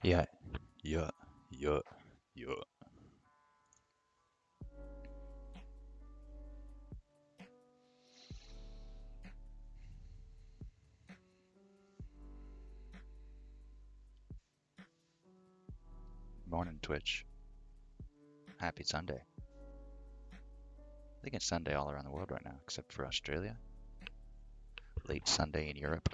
Yeah, yeah, yeah, yeah. Morning, Twitch. Happy Sunday. I think it's Sunday all around the world right now, except for Australia. Late Sunday in Europe.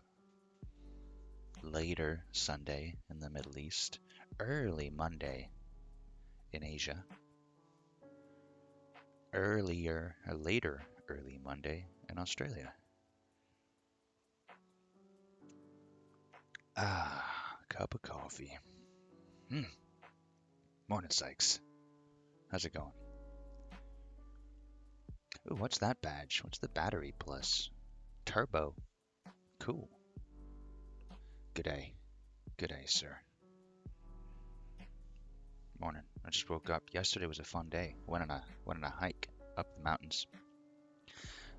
Later Sunday in the Middle East. Early Monday in Asia. Later early Monday in Australia. Ah, cup of coffee. Hmm. Morning, Sykes. How's it going? Ooh, what's that badge? What's the battery plus? Turbo. Cool. Good day. Good day, sir. Morning. I just woke up. Yesterday was a fun day. Went on a hike up the mountains.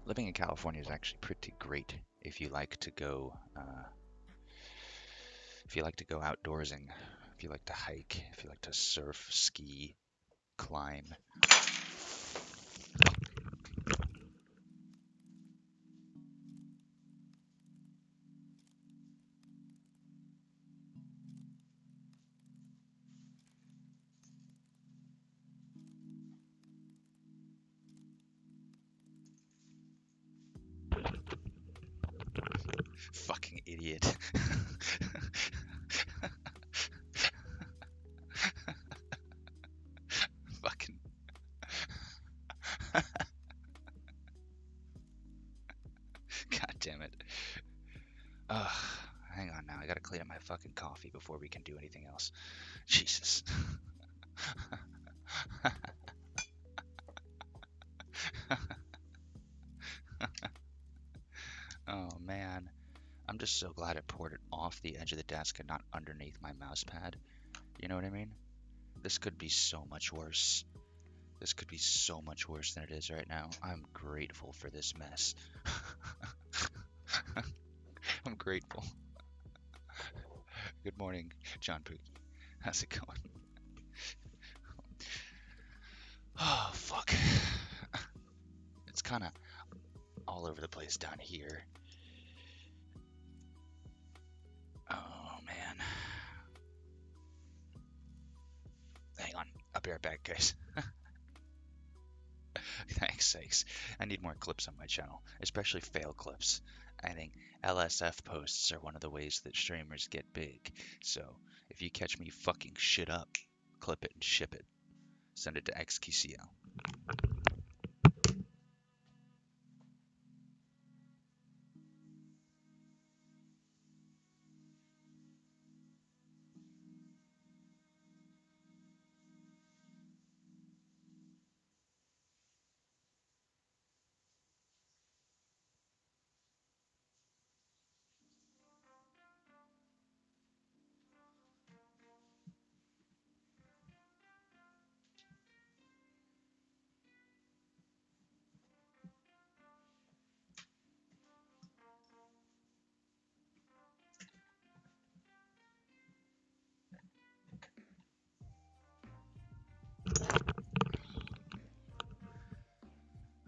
Living in California is actually pretty great if you like to go outdoorsing, if you like to hike, if you like to surf, ski, climb. Fucking idiot. Fucking. God damn it. Ugh. Hang on now. I gotta clean up my fucking coffee before we can do anything else. Jesus. Oh man. I'm just so glad I poured it off the edge of the desk and not underneath my mouse pad. You know what I mean? This could be so much worse. This could be so much worse than it is right now. I'm grateful for this mess. I'm grateful. Good morning, John Pookie. How's it going? Oh, fuck. It's kind of all over the place down here. Oh, man. Hang on. I'll be right back, guys. Thanks. I need more clips on my channel, especially fail clips. I think LSF posts are one of the ways that streamers get big. So if you catch me fucking shit up, clip it and ship it. Send it to XQCL.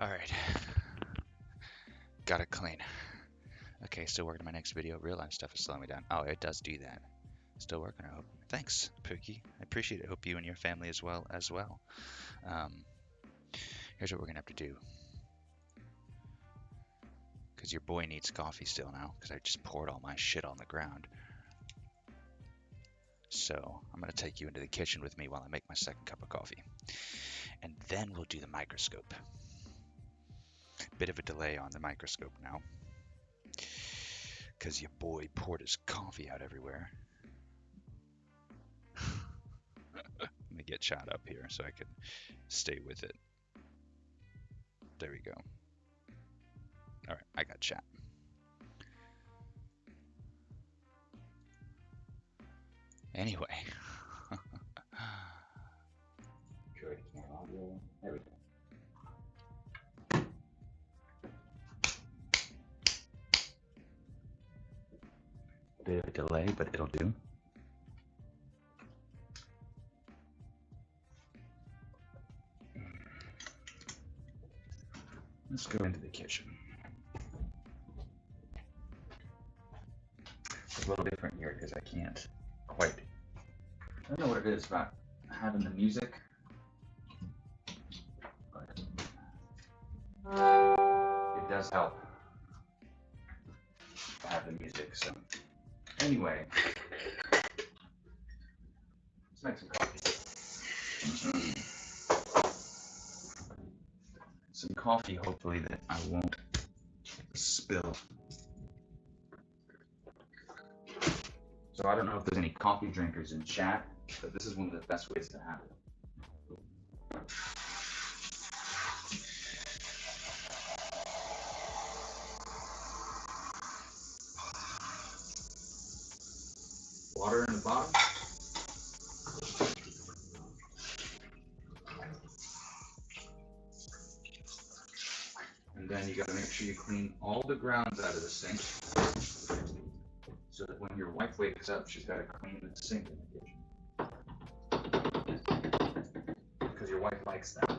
All right. Gotta clean. Okay, still working on my next video. Real life stuff is slowing me down. Oh, it does do that. Still working, I hope. Thanks, Pookie. I appreciate it. Hope you and your family as well. Here's what we're gonna have to do. Because your boy needs coffee still now, because I just poured all my shit on the ground. So I'm gonna take you into the kitchen with me while I make my second cup of coffee. And then we'll do the microscope. Bit of a delay on the microscope now, because your boy poured his coffee out everywhere. Let me get chat up here so I can stay with it. There we go. All right, I got chat. Anyway. Sure, audio. There we go. Bit of a delay, but it'll do. Let's go into the kitchen. It's a little different here because I can't quite. I don't know what it is about having the music, but it does help to have the music. So anyway, let's make some coffee. Some coffee, hopefully, that I won't spill. So I don't know if there's any coffee drinkers in chat, but this is one of the best ways to have it. Water in the bottom. And then you gotta make sure you clean all the grounds out of the sink, so that when your wife wakes up, she's gotta clean the sink in the kitchen. Because your wife likes that.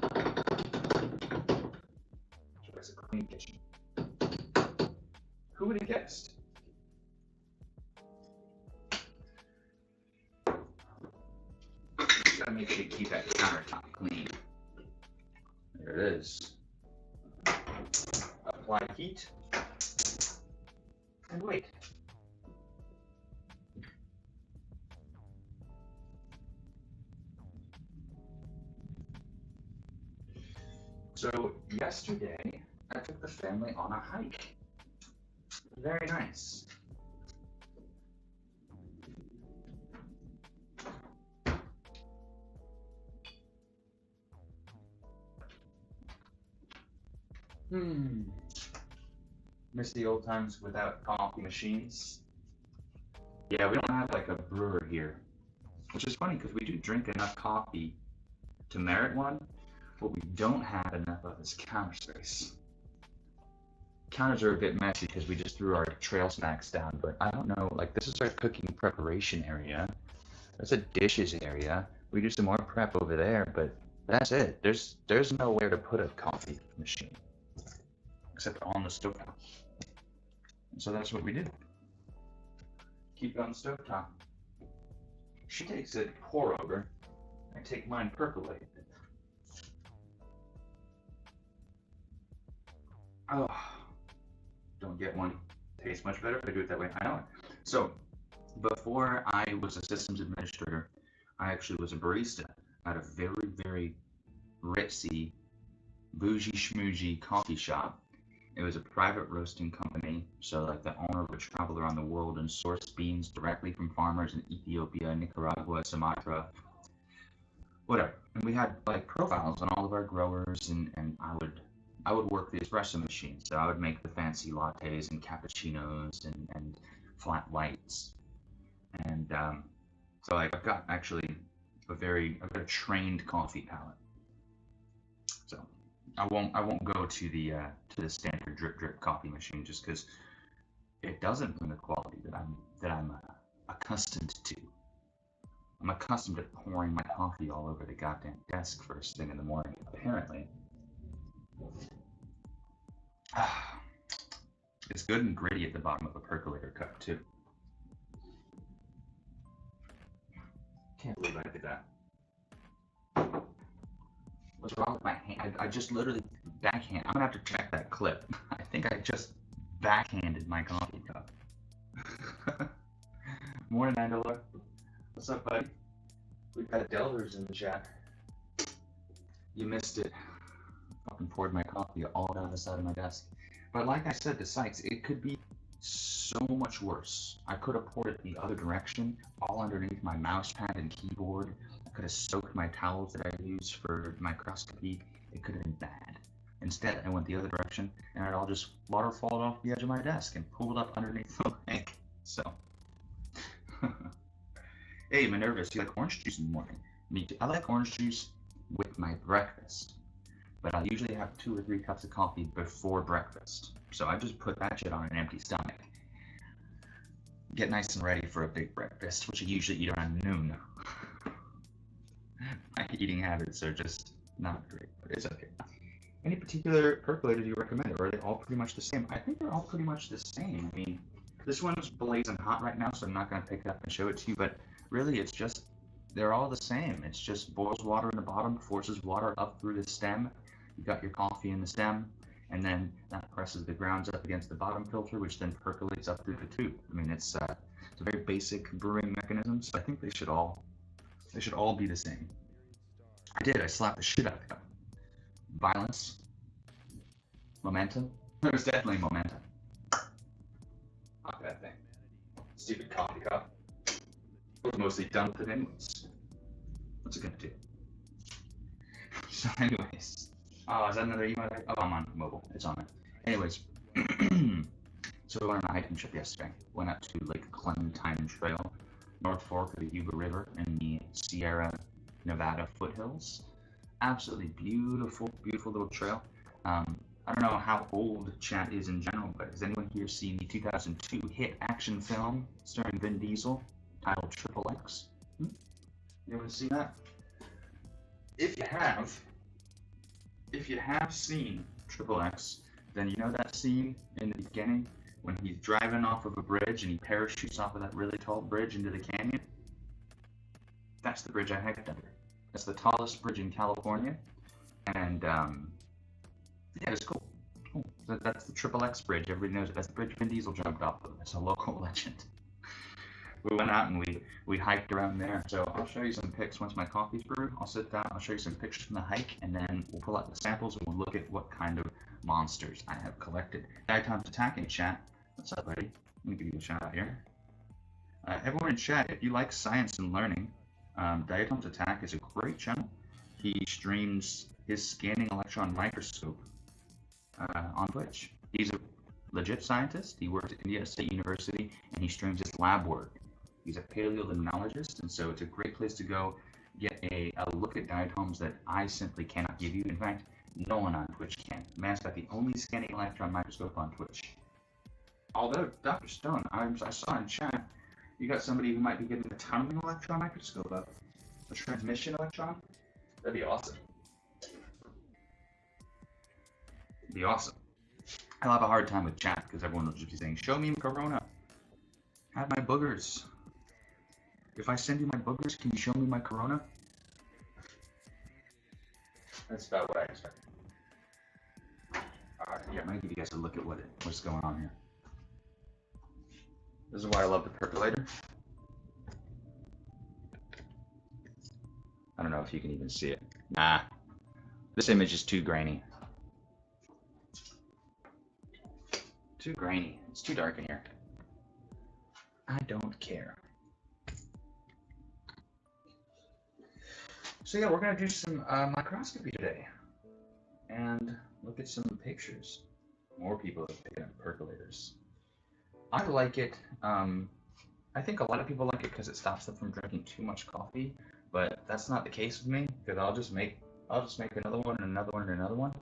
She likes a clean kitchen. Who would have guessed? You gotta make sure you keep that countertop clean. There it is. Apply heat and wait. So yesterday I took the family on a hike. Very nice. Miss the old times without coffee machines. Yeah, we don't have like a brewer here, which is funny because we do drink enough coffee to merit one. What we don't have enough of is counter space. Counters are a bit messy because we just threw our trail snacks down, but I don't know, like this is our cooking preparation area. That's a dishes area. We do some more prep over there, but that's it. There's nowhere to put a coffee machine except on the stovetop. So that's what we did. Keep it on the stovetop. She takes it pour over. I take mine percolate. Oh, don't get one. Tastes much better if I do it that way. I know it. So before I was a systems administrator, I actually was a barista at a very, very ritzy, bougie schmougie coffee shop. It was a private roasting company, so like the owner would travel around the world and source beans directly from farmers in Ethiopia, Nicaragua, Sumatra, whatever. And we had like profiles on all of our growers, and I would work the espresso machine, so I would make the fancy lattes and cappuccinos and flat whites, and so like I've got actually I've got a trained coffee palate. So I won't go to the standard drip coffee machine just because it doesn't bring the quality that I'm accustomed to. I'm accustomed to pouring my coffee all over the goddamn desk first thing in the morning. Apparently, it's good and gritty at the bottom of a percolator cup too. Can't believe I did that. What's wrong with my hand? I just literally backhand. I'm gonna have to check that clip. I think I just backhanded my coffee cup. Morning, Angela. What's up, buddy? We've got Delvers in the chat. You missed it. Fucking poured my coffee all down the side of my desk. But like I said to Sykes, it could be so much worse. I could have poured it the other direction, all underneath my mouse pad and keyboard. I could have soaked my towels that I use for microscopy. It could have been bad. Instead, I went the other direction, and it all just waterfalled off the edge of my desk and pulled up underneath the leg. So, hey, Minervis, you like orange juice in the morning? Me too. I like orange juice with my breakfast, but I usually have 2 or 3 cups of coffee before breakfast. So I just put that shit on an empty stomach. Get nice and ready for a big breakfast, which I usually eat around noon. My eating habits are just not great, but it's okay. Any particular percolator you recommend, or are they all pretty much the same? I think they're all pretty much the same. I mean, this one's blazing hot right now, so I'm not going to pick it up and show it to you, but really it's just, they're all the same. It's just boils water in the bottom, forces water up through the stem. You got your coffee in the stem, and then that presses the grounds up against the bottom filter, which then percolates up through the tube. I mean, it's a very basic brewing mechanism, so I think they should all be the same. I did. I slapped the shit out of the cup. Violence, momentum. There was definitely momentum. Fuck that thing. Stupid coffee cup. It was mostly done with it anyways. What's it gonna do? So anyways. Oh, is that another email? Oh, I'm on mobile. It's on there. Anyways. So we went on a hiking trip yesterday. Went up to Lake Clementine Trail, North Fork of the Yuba River in the Sierra Nevada foothills. Absolutely beautiful, beautiful little trail. I don't know how old chat is in general, but has anyone here seen the 2002 hit action film starring Vin Diesel titled Triple X? You ever seen that? If you have, if you have seen Triple X, then you know that scene in the beginning when he's driving off of a bridge and he parachutes off of that really tall bridge into the canyon? That's the bridge I hiked under. That's the tallest bridge in California, and yeah, it's cool. Cool. That's the Triple X bridge. Everybody knows it. That's the bridge Vin Diesel jumped off of. It's a local legend. We went out and we hiked around there. So I'll show you some pics once my coffee's brewed. I'll sit down. I'll show you some pictures from the hike, and then we'll pull out the samples and we'll look at what kind of monsters I have collected. Diatom's attacking chat. What's up, buddy? Let me give you a shout out here. Everyone in chat, if you like science and learning, Diatom's Attack is a great channel. He streams his scanning electron microscope on Twitch. He's a legit scientist. He works at Indiana State University, and he streams his lab work. He's a paleolimnologist, and so it's a great place to go get a look at diatoms that I simply cannot give you. In fact, no one on Twitch can. Man's got the only scanning electron microscope on Twitch. Although, Dr. Stone, I saw in chat, you got somebody who might be getting a tunneling electron microscope up. A transmission electron? That'd be awesome. It'd be awesome. I'll have a hard time with chat because everyone will just be saying, show me corona. Have my boogers. If I send you my boogers, can you show me my corona? That's about what I expect. Alright, yeah, I'm gonna give you guys a look at what's going on here. This is why I love the percolator. I don't know if you can even see it. Nah, this image is too grainy. Too grainy. It's too dark in here. I don't care. So yeah, we're gonna do some microscopy today and look at some pictures. More people are picking up percolators. I like it. I think a lot of people like it because it stops them from drinking too much coffee, but that's not the case with me because I'll just make another one and another one and another one,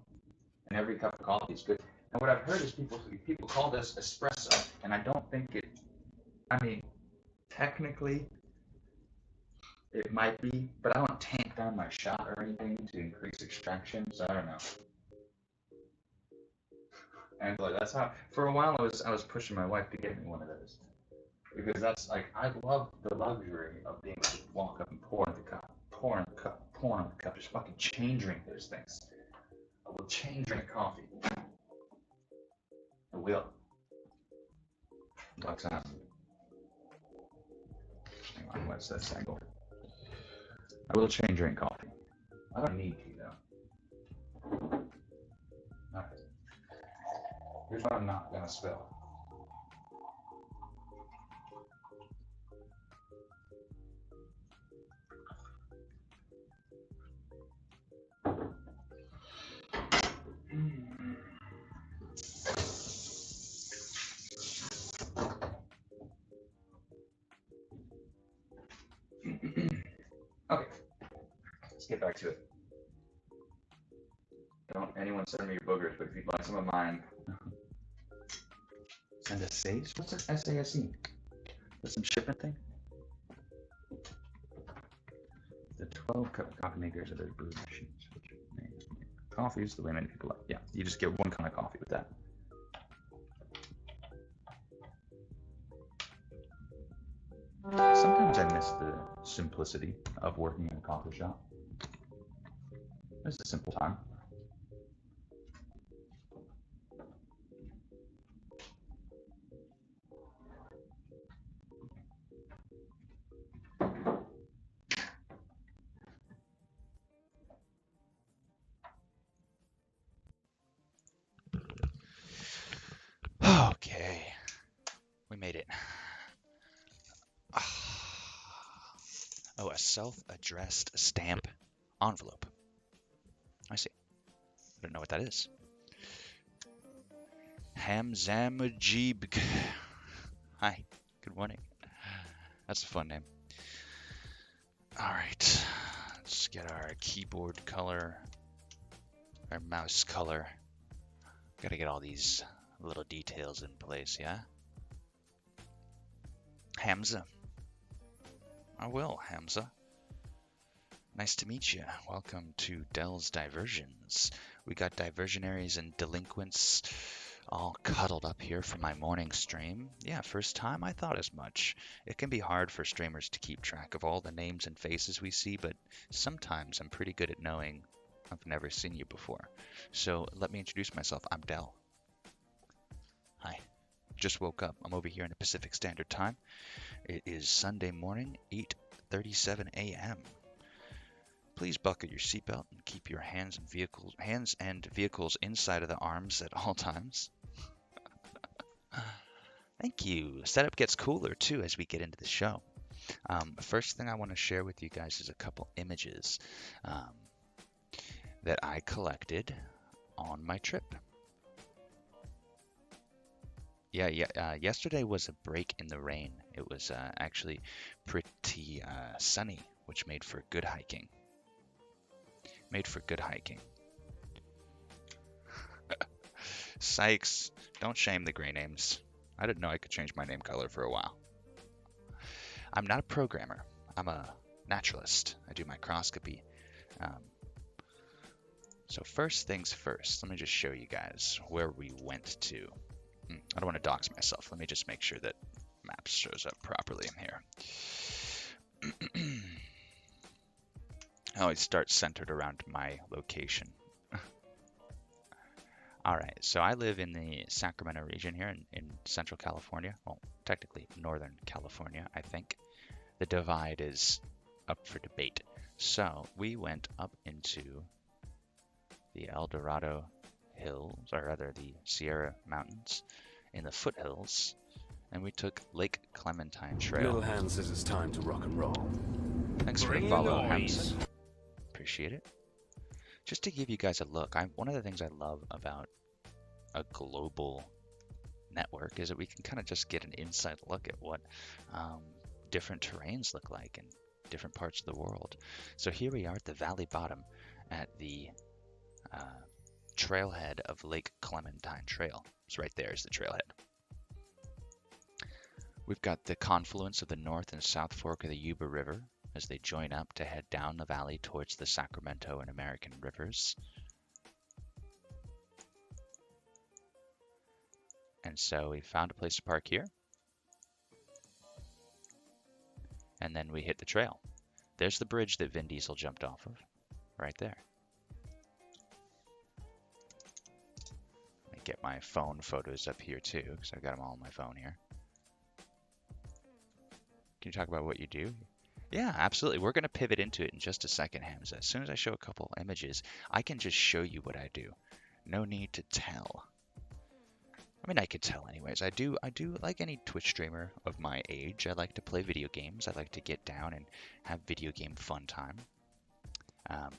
and every cup of coffee is good. And what I've heard is people call this espresso, and I don't think it. I mean, technically, it might be, but I don't tank down my shot or anything to increase extraction, so I don't know. And like, that's how. For a while, I was pushing my wife to get me one of those because that's like I love the luxury of being able to walk up and pour in the cup, pour in the cup, pour in the cup, just fucking chain drink those things. I will chain drink coffee. I will. What's that? Hang on, what's this angle? I will chain drink coffee. I don't need to though. Alright. Here's what I'm not gonna spill. Okay, let's get back to it. Don't anyone send me your boogers, but if you'd like some of mine, send a SASE? What's an SASE? That's some shipping thing? The 12 cup coffee makers are those brew machines. coffee is the way many people like. Yeah, you just get one kind of coffee with that. Sometimes I miss the simplicity of working in a coffee shop. It's a simple time. Okay, we made it. Oh, a self-addressed stamp envelope. I see. I don't know what that is. Hamzamajib. Hi, good morning. That's a fun name. All right, let's get our keyboard color, our mouse color. Gotta get all these little details in place, yeah? Hamza. I will, Hamza. Nice to meet you. Welcome to Dell's Diversions. We got diversionaries and delinquents all cuddled up here for my morning stream. Yeah, first time, I thought as much. It can be hard for streamers to keep track of all the names and faces we see, but sometimes I'm pretty good at knowing I've never seen you before. So let me introduce myself. I'm Dell. Hi. Just woke up. I'm over here in the Pacific Standard Time. It is Sunday morning, 8:37 a.m. Please buckle your seatbelt and keep your hands and vehicles inside of the arms at all times. Thank you. Setup gets cooler too as we get into the show. First thing I want to share with you guys is a couple images that I collected on my trip. Yesterday was a break in the rain. It was actually pretty sunny, which made for good hiking. Sykes, don't shame the gray names. I didn't know I could change my name color for a while. I'm not a programmer. I'm a naturalist. I do microscopy. So first things first, let me just show you guys where we went to. I don't want to dox myself. Let me just make sure that maps shows up properly in here. I always start centered around my location. All right, so I live in the Sacramento region here in Central California. Well, technically Northern California, I think. The divide is up for debate. So we went up into the El Dorado Hills, or rather the Sierra Mountains in the foothills, and we took Lake Clementine Trail. Little Hand says it's time to rock and roll. Thanks for the follow, Hamza. Appreciate it. Just to give you guys a look, one of the things I love about a global network is that we can kind of just get an inside look at what different terrains look like in different parts of the world. So here we are at the valley bottom at the trailhead of Lake Clementine Trail. It's right there is the trailhead. We've got the confluence of the North and South Fork of the Yuba River as they join up to head down the valley towards the Sacramento and American rivers. And so we found a place to park here. And then we hit the trail. There's the bridge that Vin Diesel jumped off of, right there. Let me get my phone photos up here too, because I've got them all on my phone here. Can you talk about what you do? Yeah, absolutely. We're going to pivot into it in just a second, Hamza. As soon as I show a couple images, I can just show you what I do. No need to tell. I mean, I could tell anyways. I do like any Twitch streamer of my age. I like to play video games. I like to get down and have video game fun time.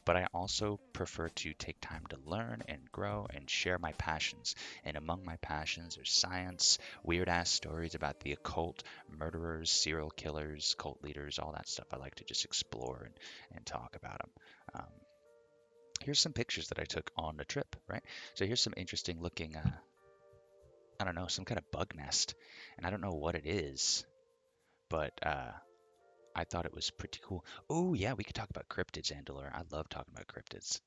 But I also prefer to take time to learn and grow and share my passions. And among my passions are science, weird-ass stories about the occult, murderers, serial killers, cult leaders, all that stuff. I like to just explore and talk about them. Here's some pictures that I took on the trip, right? So here's some interesting looking, I don't know, some kind of bug nest. And I don't know what it is, but I thought it was pretty cool. Oh, yeah, we could talk about cryptids, Andalor. I love talking about cryptids.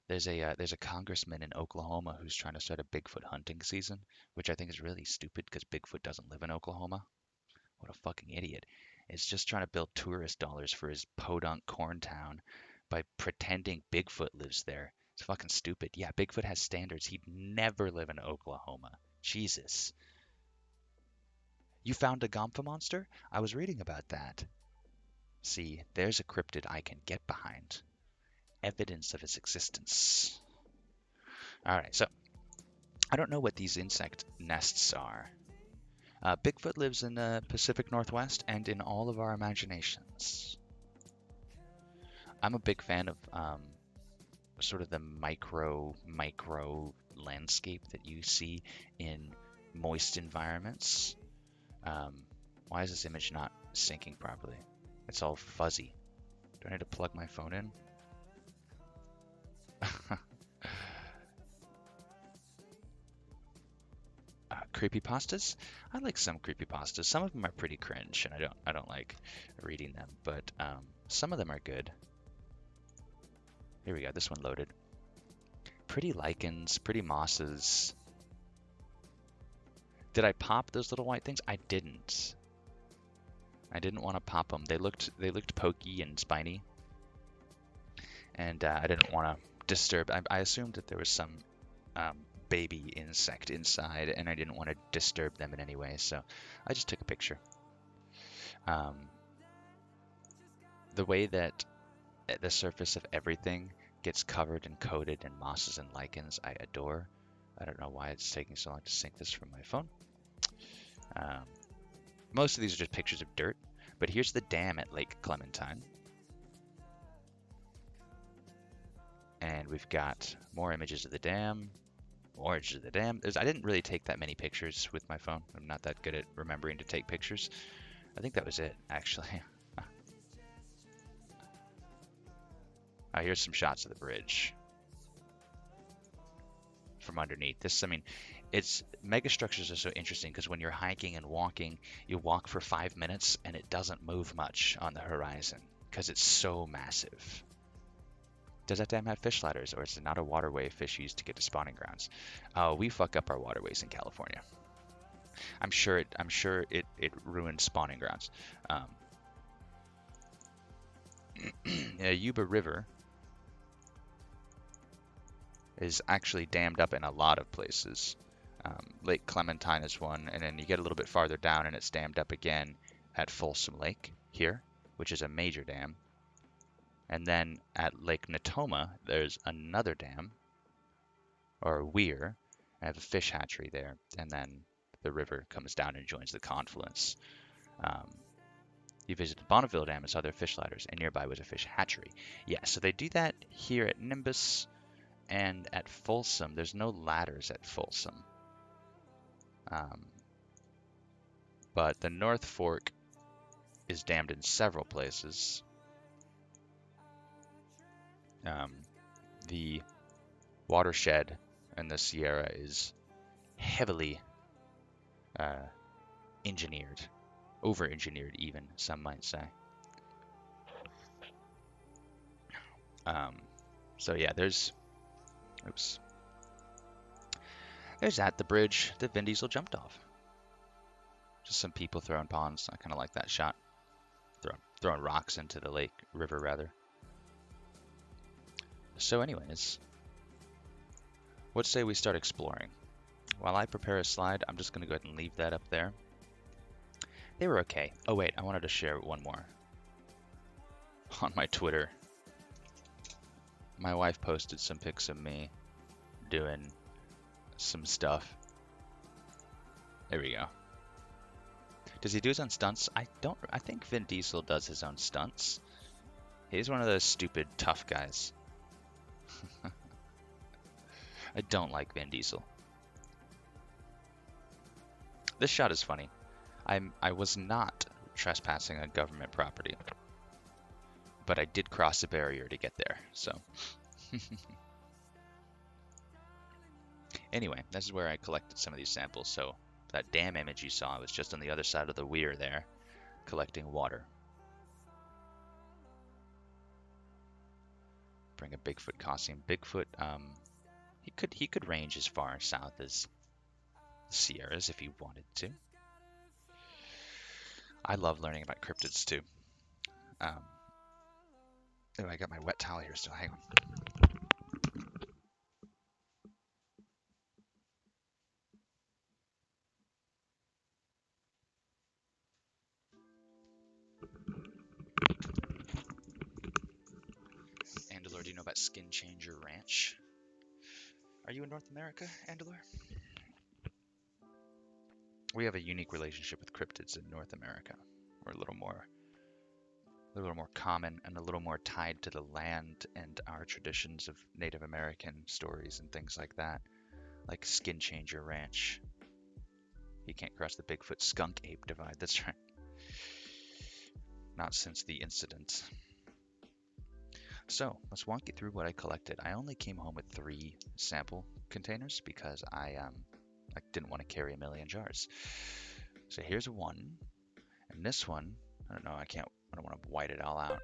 There's a congressman in Oklahoma who's trying to start a Bigfoot hunting season, which I think is really stupid because Bigfoot doesn't live in Oklahoma. What a fucking idiot. Is just trying to build tourist dollars for his podunk corn town by pretending Bigfoot lives there. It's fucking stupid. Yeah, Bigfoot has standards. He'd never live in Oklahoma. Jesus. You found a Gompha monster? I was reading about that. See, there's a cryptid I can get behind. Evidence of its existence. Alright, so I don't know what these insect nests are. Bigfoot lives in the Pacific Northwest and in all of our imaginations. I'm a big fan of sort of the micro landscape that you see in moist environments. Why is this image not syncing properly? It's all fuzzy. Do I need to plug my phone in? Creepypastas? I like some creepypastas. Some of them are pretty cringe, and I don't like reading them. But some of them are good. Here we go. This one loaded. Pretty lichens, pretty mosses. Did I pop those little white things? I didn't. I didn't want to pop them. They looked pokey and spiny, and I didn't want to disturb. I assumed that there was some baby insect inside, and I didn't want to disturb them in any way, so I just took a picture. The way that the surface of everything gets covered and coated in mosses and lichens, I adore. I don't know why it's taking so long to sync this from my phone. Most of these are just pictures of dirt, but here's the dam at Lake Clementine. And we've got more images of the dam, more images of the dam. I didn't really take that many pictures with my phone. I'm not that good at remembering to take pictures. I think that was it, actually. Here's some shots of the bridge from underneath. This, I mean, it's megastructures are so interesting because when you're hiking and walking, you walk for 5 minutes and it doesn't move much on the horizon because it's so massive. Does that dam have fish ladders, or is it not a waterway fish use to get to spawning grounds? We fuck up our waterways in California. I'm sure it ruined spawning grounds. Yuba River is actually dammed up in a lot of places. Lake Clementine is one, and then you get a little bit farther down and it's dammed up again at Folsom Lake here, which is a major dam. And then at Lake Natoma, there's another dam, or weir. I have a fish hatchery there, and then the river comes down and joins the confluence. You visit the Bonneville Dam and saw their fish ladders, and nearby was a fish hatchery. Yeah, so they do that here at Nimbus, and at Folsom, there's no ladders at Folsom. But the North Fork is dammed in several places. The watershed in the Sierra is heavily engineered, over-engineered even, some might say. So yeah, there's that, the bridge that Vin Diesel jumped off. Just some people throwing ponds. I kind of like that shot. Throwing rocks into the lake, river rather. So anyways, what say we start exploring? While I prepare a slide, I'm just going to go ahead and leave that up there. They were okay. Oh wait, I wanted to share one more. On my Twitter, my wife posted some pics of me doing some stuff. There we go. Does he do his own stunts? I think Vin Diesel does his own stunts. He's one of those stupid tough guys. I don't like Vin Diesel. This shot is funny. I was not trespassing on government property, but I did cross a barrier to get there, so. Anyway, this is where I collected some of these samples. So that dam image you saw was just on the other side of the weir there, collecting water. bring a Bigfoot costume. Bigfoot, he could range as far south as the Sierras if he wanted to. I love learning about cryptids too. Um, oh, I got my wet towel here still. Hang on. Andalor, do you know about Skin Changer Ranch? Are you in North America, Andalor? We have a unique relationship with cryptids in North America. We're a little more common and a little more tied to the land and our traditions of Native American stories and things like that, like Skin Changer Ranch. You can't cross the Bigfoot skunk ape divide. That's right. Not since the incident. So let's walk you through what I collected. I only came home with 3 sample containers because I didn't want to carry a million jars. So here's one, and this one, I don't know, I don't want to white it all out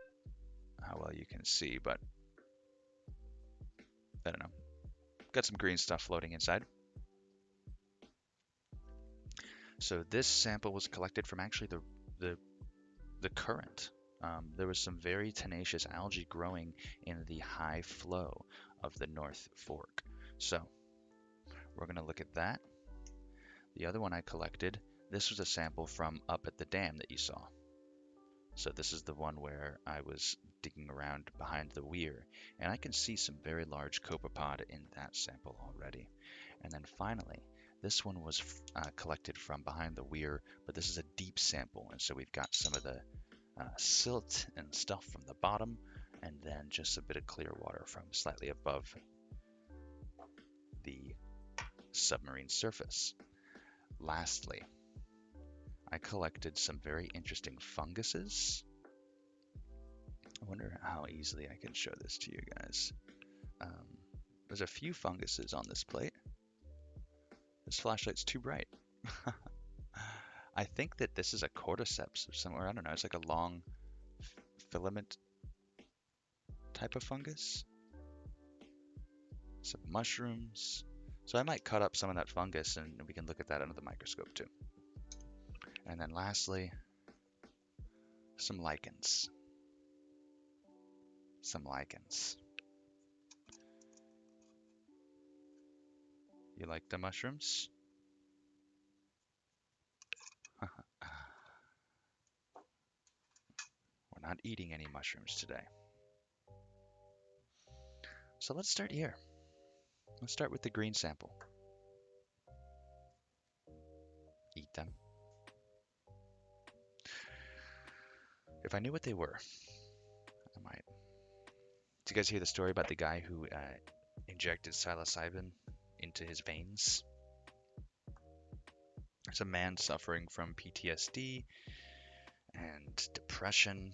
how well you can see, but I don't know. Got some green stuff floating inside. So this sample was collected from actually the current. There was some very tenacious algae growing in the high flow of the North Fork. So we're going to look at that. The other one I collected, this was a sample from up at the dam that you saw. So this is the one where I was digging around behind the weir, and I can see some very large copepod in that sample already. And then finally, this one was collected from behind the weir, but this is a deep sample, and so we've got some of the silt and stuff from the bottom, and then just a bit of clear water from slightly above the submarine surface. Lastly, I collected some very interesting funguses. I wonder how easily I can show this to you guys. There's a few funguses on this plate. This flashlight's too bright. I think that this is a cordyceps or somewhere. I don't know. It's like a long filament type of fungus. Some mushrooms. So I might cut up some of that fungus and we can look at that under the microscope too. And then lastly, some lichens. Some lichens. You like the mushrooms? We're not eating any mushrooms today. So let's start here. Let's start with the green sample. Eat them. If I knew what they were, I might. Did you guys hear the story about the guy who injected psilocybin into his veins? There's a man suffering from PTSD and depression,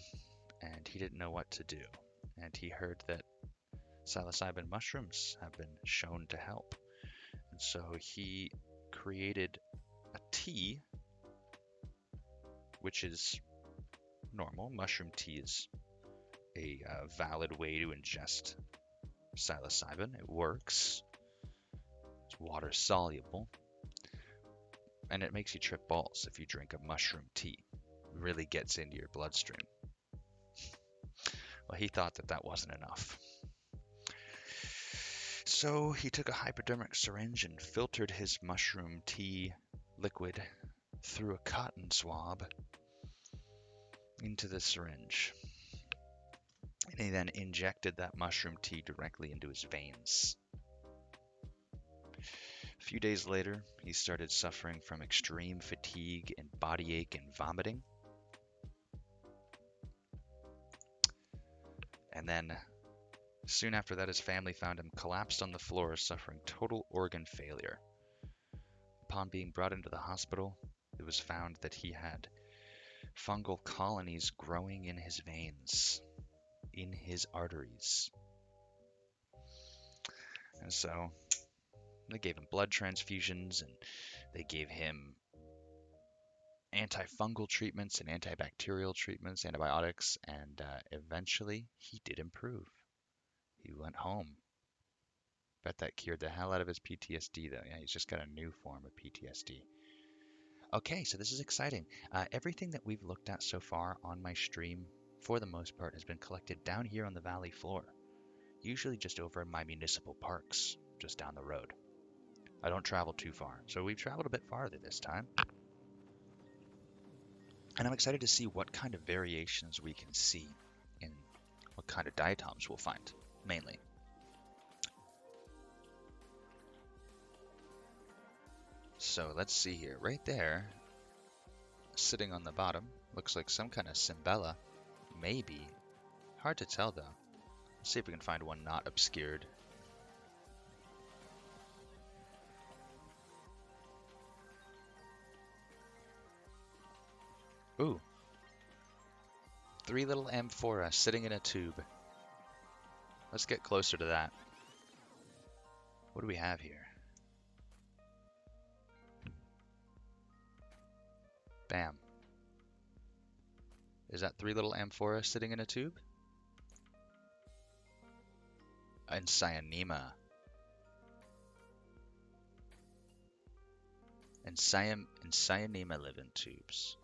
and he didn't know what to do. And he heard that psilocybin mushrooms have been shown to help. And so he created a tea, which is normal. Mushroom tea is a valid way to ingest psilocybin. It works. It's water soluble. And it makes you trip balls if you drink a mushroom tea. It really gets into your bloodstream. Well, he thought that that wasn't enough. So he took a hypodermic syringe and filtered his mushroom tea liquid through a cotton swab into the syringe. And he then injected that mushroom tea directly into his veins. A few days later, he started suffering from extreme fatigue and body ache and vomiting. And then, soon after that, his family found him collapsed on the floor, suffering total organ failure. Upon being brought into the hospital, it was found that he had fungal colonies growing in his veins, in his arteries. And so they gave him blood transfusions, and they gave him antifungal treatments and antibacterial treatments, antibiotics, and eventually he did improve. He went home. Bet that cured the hell out of his PTSD, though. Yeah, he's just got a new form of PTSD. Okay, so this is exciting. Everything that we've looked at so far on my stream, for the most part, has been collected down here on the valley floor. Usually just over in my municipal parks, just down the road. I don't travel too far, so we've traveled a bit farther this time. And I'm excited to see what kind of variations we can see in what kind of diatoms we'll find, mainly. So let's see here. Right there, sitting on the bottom, looks like some kind of Cimbella. Maybe. Hard to tell, though. Let's see if we can find one not obscured. Ooh. 3 little amphora sitting in a tube. Let's get closer to that. What do we have here? Bam. Is that 3 little amphora sitting in a tube? And Cyanema. And Cyanema live in tubes.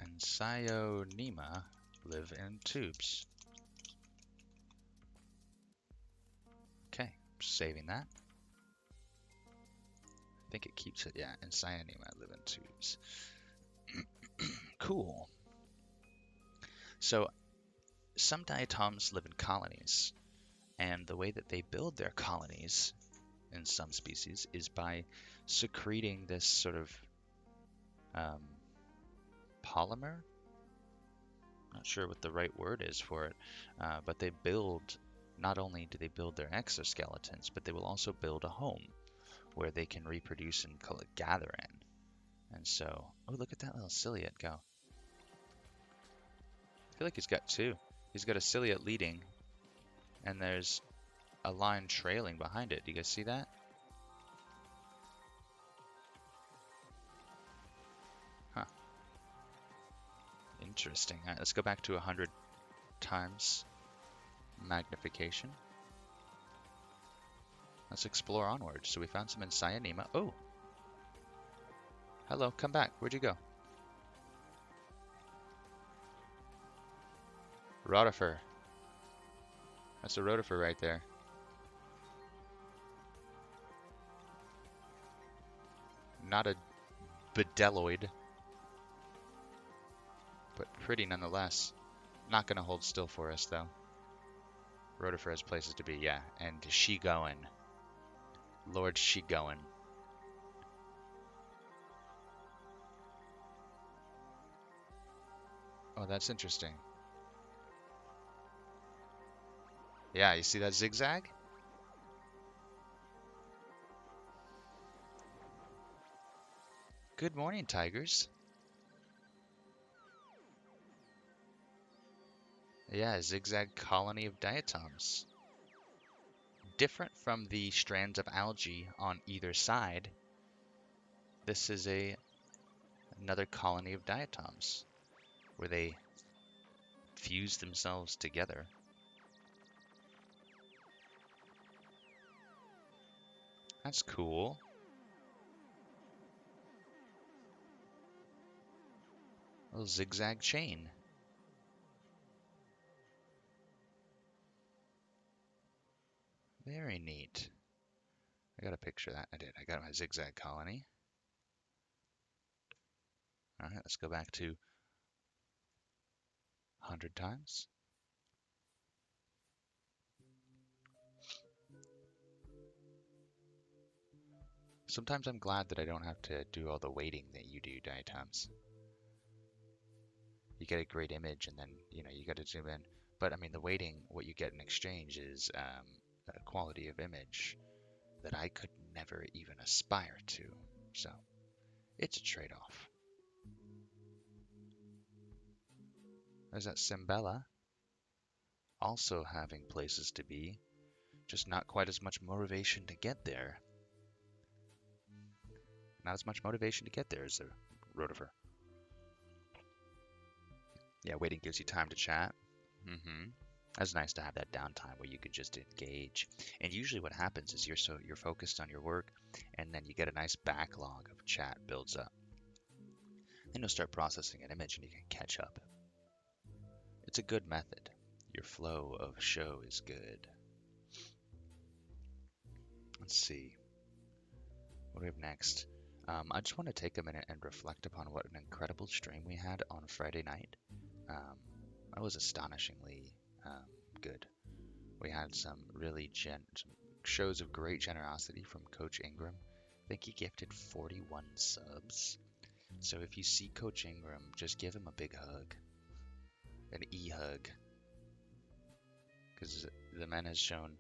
And Cyanema live in tubes. Okay, saving that. I think it keeps it, yeah, and Cyanema live in tubes. Cool. So, some diatoms live in colonies, and the way that they build their colonies in some species is by secreting this sort of polymer. Not sure what the right word is for it, but they build, not only do they build their exoskeletons, but they will also build a home where they can reproduce and gather in. And so, oh, look at that little ciliate go. I feel like he's got 2. He's got a ciliate leading, and there's a line trailing behind it. Do you guys see that? Huh. Interesting. All right, let's go back to 100 times magnification. Let's explore onward. So we found some in Cyanema. Oh! Hello, come back. Where'd you go? Rotifer. That's a rotifer right there. Not a bedelloid, but pretty nonetheless. Not gonna hold still for us though. Rotifer has places to be, yeah. And she going. Lord she going. Oh, that's interesting. Yeah, you see that zigzag? Good morning, tigers. Yeah, a zigzag colony of diatoms. Different from the strands of algae on either side, this is another colony of diatoms where they fuse themselves together. That's cool. A little zigzag chain. Very neat. I got a picture of that. I did. I got my zigzag colony. All right, let's go back to 100 times. Sometimes I'm glad that I don't have to do all the waiting that you do, diatoms. You get a great image and then, you got to zoom in. But I mean, the waiting, what you get in exchange is a quality of image that I could never even aspire to. So it's a trade-off. There's that Cimbella also having places to be, just not quite as much motivation to get there. Not as much motivation to get there as the rotifer. Yeah, waiting gives you time to chat. Mm-hmm. That's nice to have that downtime where you can just engage. And usually what happens is you're focused on your work, and then you get a nice backlog of chat builds up. Then you'll start processing an image and you can catch up. It's a good method. Your flow of show is good. Let's see. What do we have next? I just want to take a minute and reflect upon what an incredible stream we had on Friday night. That was astonishingly good. We had some some shows of great generosity from Coach Ingram. I think he gifted 41 subs. So if you see Coach Ingram, just give him a big hug, an e-hug, because the man has shown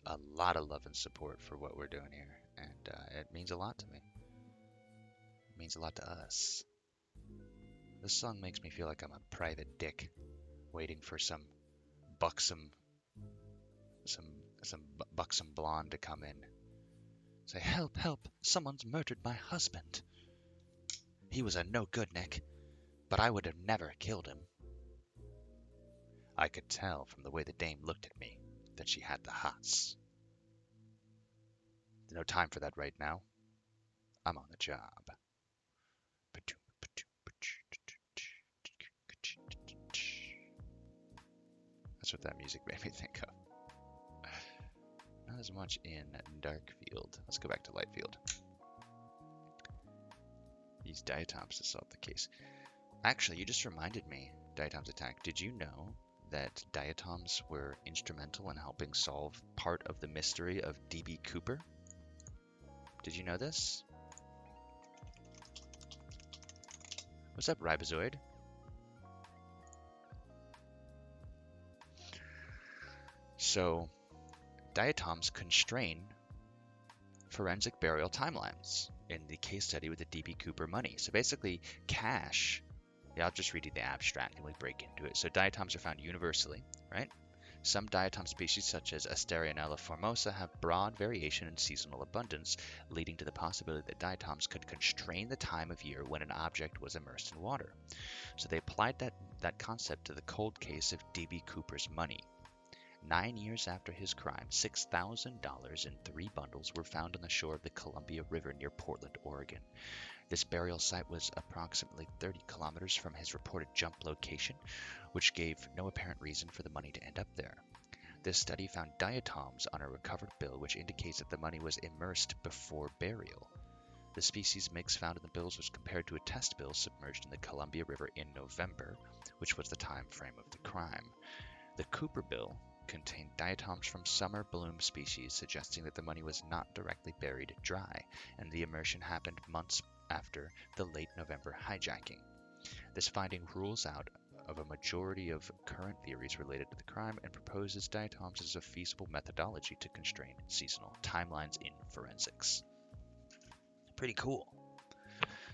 a lot of love and support for what we're doing here, and it means a lot to me. It means a lot to us. This song makes me feel like I'm a private dick waiting for some buxom buxom blonde to come in. Say, help, help, someone's murdered my husband. He was a no good, Nick, but I would have never killed him. I could tell from the way the dame looked at me that she had the hots. No time for that right now. I'm on the job. That's what that music made me think of. Not as much in Darkfield. Let's go back to Lightfield. These diatoms to solve the case. Actually, you just reminded me, Diatom's Attack. Did you know that diatoms were instrumental in helping solve part of the mystery of D.B. Cooper? Did you know this? What's up, Ribozoid? So, diatoms constrain forensic burial timelines in the case study with the D.B. Cooper money. So basically, cash. Yeah, I'll just read you the abstract and we break into it. So diatoms are found universally, right? Some diatom species, such as Asterianella formosa, have broad variation in seasonal abundance, leading to the possibility that diatoms could constrain the time of year when an object was immersed in water. So they applied that concept to the cold case of D.B. Cooper's money. 9 years after his crime, $6,000 in 3 bundles were found on the shore of the Columbia River near Portland, Oregon. This burial site was approximately 30 kilometers from his reported jump location, which gave no apparent reason for the money to end up there. This study found diatoms on a recovered bill, which indicates that the money was immersed before burial. The species mix found in the bills was compared to a test bill submerged in the Columbia River in November, which was the time frame of the crime. The Cooper bill contained diatoms from summer bloom species, suggesting that the money was not directly buried dry, and the immersion happened months after the late November hijacking. This finding rules out of a majority of current theories related to the crime and proposes diatoms as a feasible methodology to constrain seasonal timelines in forensics. Pretty cool.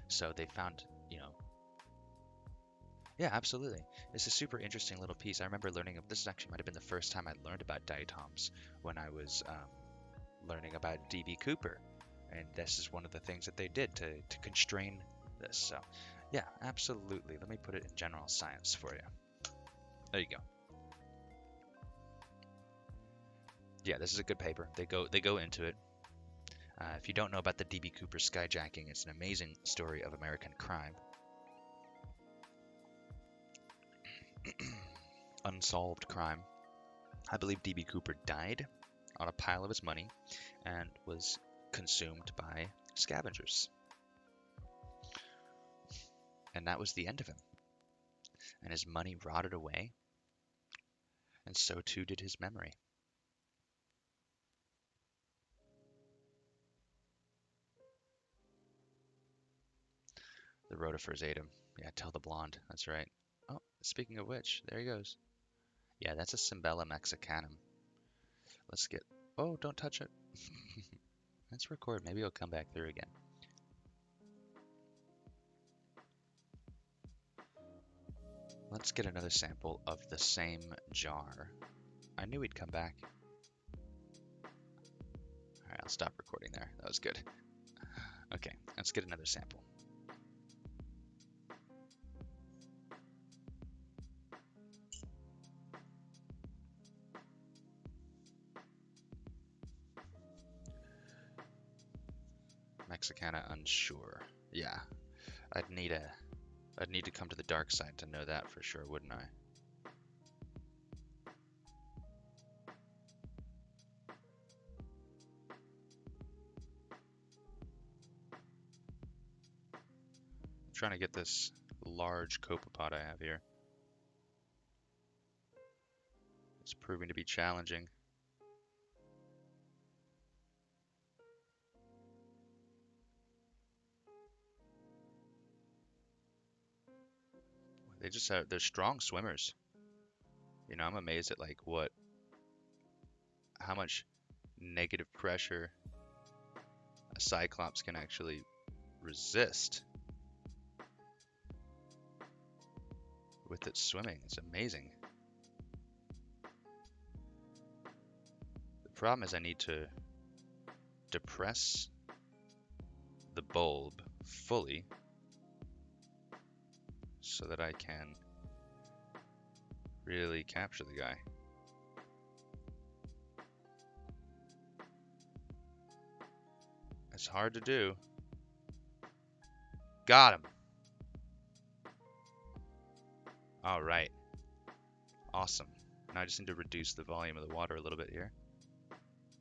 So they found, yeah, absolutely. It's a super interesting little piece. I remember learning of this. Actually might have been the first time I learned about diatoms when I was learning about D.B. Cooper. And this is one of the things that they did to constrain this. So, yeah, absolutely. Let me put it in general science for you. There you go. Yeah, this is a good paper. They go into it. If you don't know about the D.B. Cooper skyjacking, it's an amazing story of American crime. Unsolved crime. I believe D.B. Cooper died on a pile of his money and was consumed by scavengers. And that was the end of him. And his money rotted away, and so too did his memory. The rotifers ate him. Yeah, tell the blonde. That's right. Oh, speaking of which, there he goes. Yeah, that's a Cimbella mexicanum. Let's get... Oh, don't touch it. Let's record. Maybe it'll come back through again. Let's get another sample of the same jar. I knew he'd come back. Alright, I'll stop recording there. That was good. Okay, let's get another sample. makes it kind of unsure. Yeah, I'd need to come to the dark side to know that for sure, wouldn't I? I'm trying to get this large copepod I have here. It's proving to be challenging. They're strong swimmers. You know, I'm amazed at like how much negative pressure a Cyclops can actually resist with its swimming. It's amazing. The problem is I need to depress the bulb fully so that I can really capture the guy. It's hard to do. Got him. All right. Awesome. Now I just need to reduce the volume of the water a little bit here.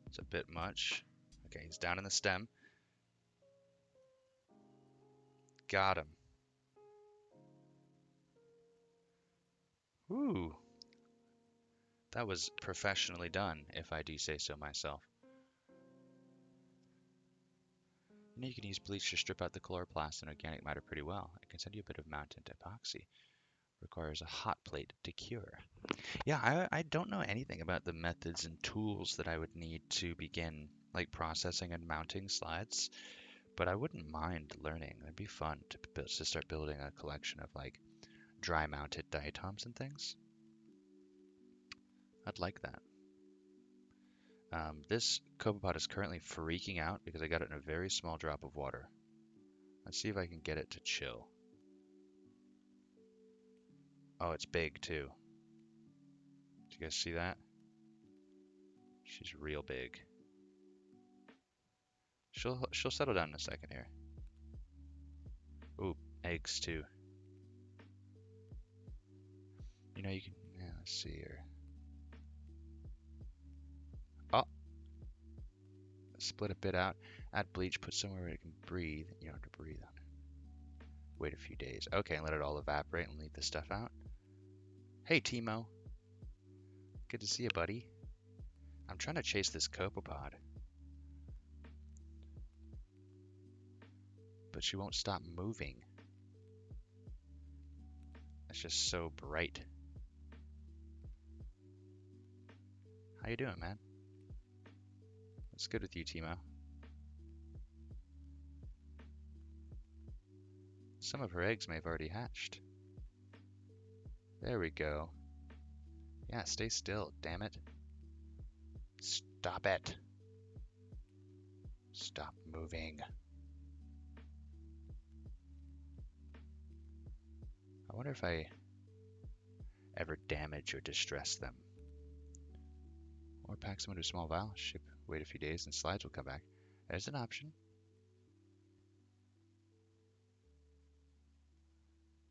It's a bit much. Okay, he's down in the stem. Got him. Ooh. That was professionally done, if I do say so myself. You know, you can use bleach to strip out the chloroplast and organic matter pretty well. I can send you a bit of mountain epoxy. Requires a hot plate to cure. Yeah, I don't know anything about the methods and tools that I would need to begin like processing and mounting slides, but I wouldn't mind learning. It'd be fun to start building a collection of like dry mounted diatoms and things. I'd like that. This copepod is currently freaking out because I got it in a very small drop of water. Let's see if I can get it to chill. Oh, it's big too. Do you guys see that? She's real big. She'll settle down in a second here. Ooh, eggs too. You know, you can, yeah, let's see here. Oh, split a bit out. Add bleach, put somewhere where it can breathe. You don't have to breathe on it. Wait a few days. Okay, and let it all evaporate and leave the stuff out. Hey, Timo. Good to see you, buddy. I'm trying to chase this copepod, but she won't stop moving. It's just so bright. How you doing, man? What's good with you, Timo? Some of her eggs may have already hatched. There we go. Yeah, stay still, damn it. Stop it. Stop moving. I wonder if I ever damage or distress them. Or pack some into a small vial, ship, wait a few days, and slides will come back. There's an option.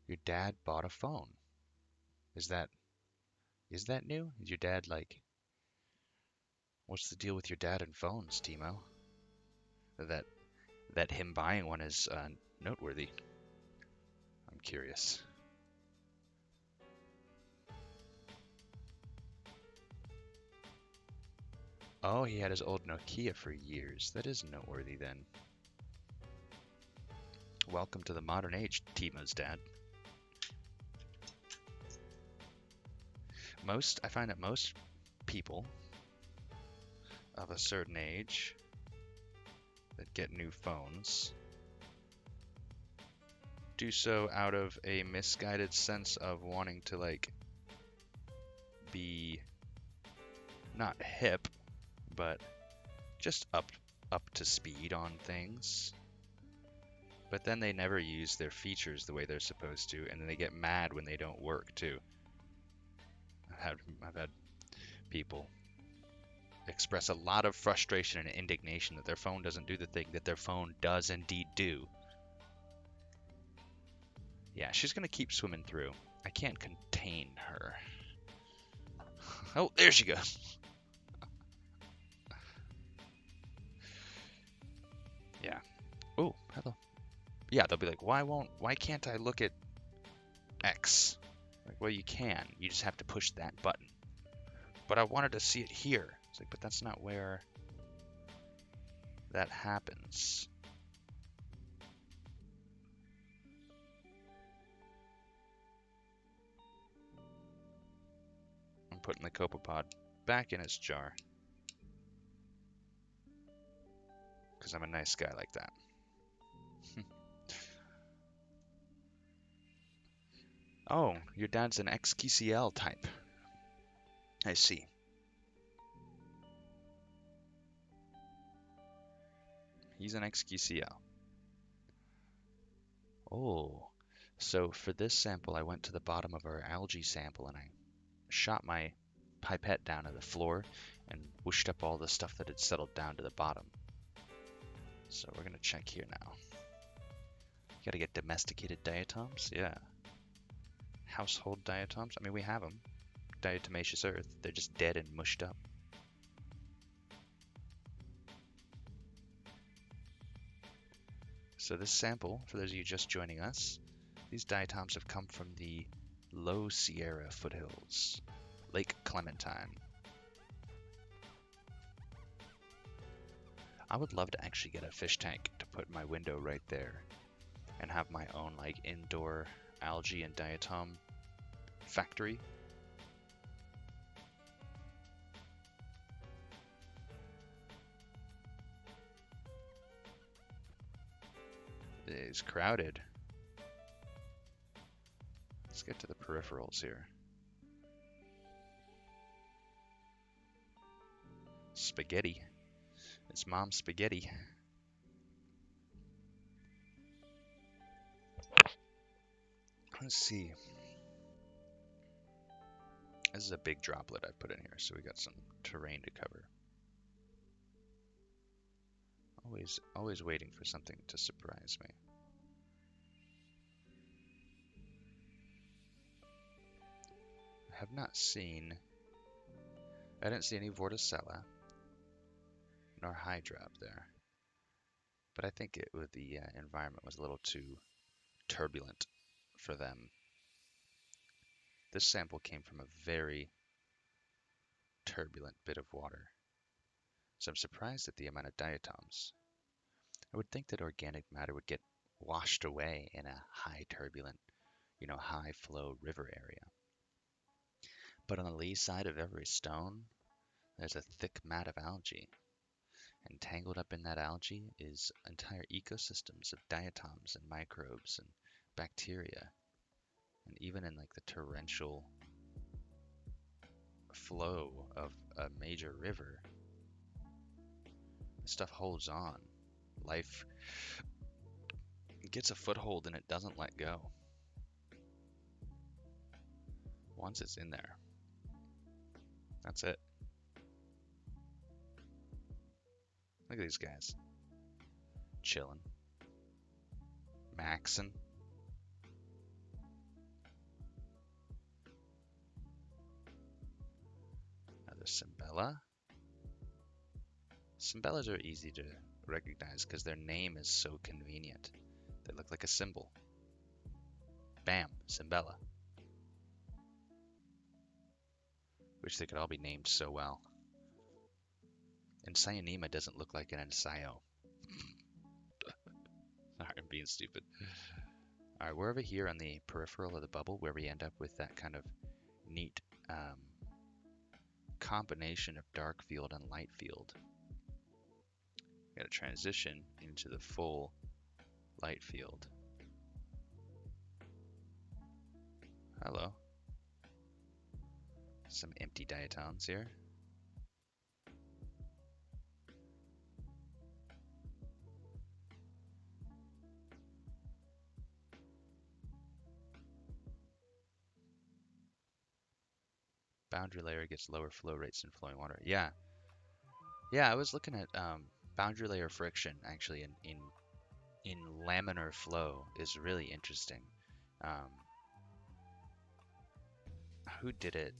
Your dad bought a phone. Is that new? Is your dad like... What's the deal with your dad and phones, Timo? That him buying one is noteworthy. I'm curious. Oh, he had his old Nokia for years. That is noteworthy then. Welcome to the modern age, Timo's dad. I find that most people of a certain age that get new phones do so out of a misguided sense of wanting to like be not hip, but just up to speed on things. But then they never use their features the way they're supposed to, and then they get mad when they don't work too. I've had people express a lot of frustration and indignation that their phone doesn't do the thing that their phone does indeed do. Yeah, she's gonna keep swimming through. I can't contain her. Oh, there she goes. Yeah. Oh, hello. Yeah, they'll be like, why can't I look at X? Like, well, you can. You just have to push that button. But I wanted to see it here. It's like, but that's not where that happens. I'm putting the copepod back in its jar. Because I'm a nice guy like that. Oh, your dad's an XQCL type. I see. He's an XQCL. Oh, so for this sample, I went to the bottom of our algae sample and I shot my pipette down to the floor and whooshed up all the stuff that had settled down to the bottom. So we're gonna check here now. You gotta get domesticated diatoms? Yeah. Household diatoms? I mean, we have them. Diatomaceous earth. They're just dead and mushed up. So this sample, for those of you just joining us, these diatoms have come from the Low Sierra foothills, Lake Clementine. I would love to actually get a fish tank to put in my window right there and have my own like indoor algae and diatom factory. It is crowded. Let's get to the peripherals here. Spaghetti. It's mom's spaghetti. Let's see. This is a big droplet I put in here, so we got some terrain to cover. Always waiting for something to surprise me. I have not seen. I didn't see any Vorticella nor Hydra up there, but I think the environment was a little too turbulent for them. This sample came from a very turbulent bit of water, so I'm surprised at the amount of diatoms. I would think that organic matter would get washed away in a high turbulent, high flow river area. But on the lee side of every stone, there's a thick mat of algae. And tangled up in that algae is entire ecosystems of diatoms and microbes and bacteria. And even in like the torrential flow of a major river, stuff holds on. Life gets a foothold and it doesn't let go. Once it's in there, that's it. Look at these guys. Chilling. Maxing. Another Cymbella. Cymbellas are easy to recognize because their name is so convenient. They look like a symbol. Bam, Cymbella. Wish they could all be named so well. And Cyanema doesn't look like an Ensio. Sorry, I'm being stupid. Alright, we're over here on the peripheral of the bubble where we end up with that kind of neat combination of dark field and light field. Got to transition into the full light field. Hello. Some empty diatoms here. Boundary layer gets lower flow rates in flowing water. Yeah. Yeah, I was looking at boundary layer friction actually in laminar flow is really interesting. Um, who did it?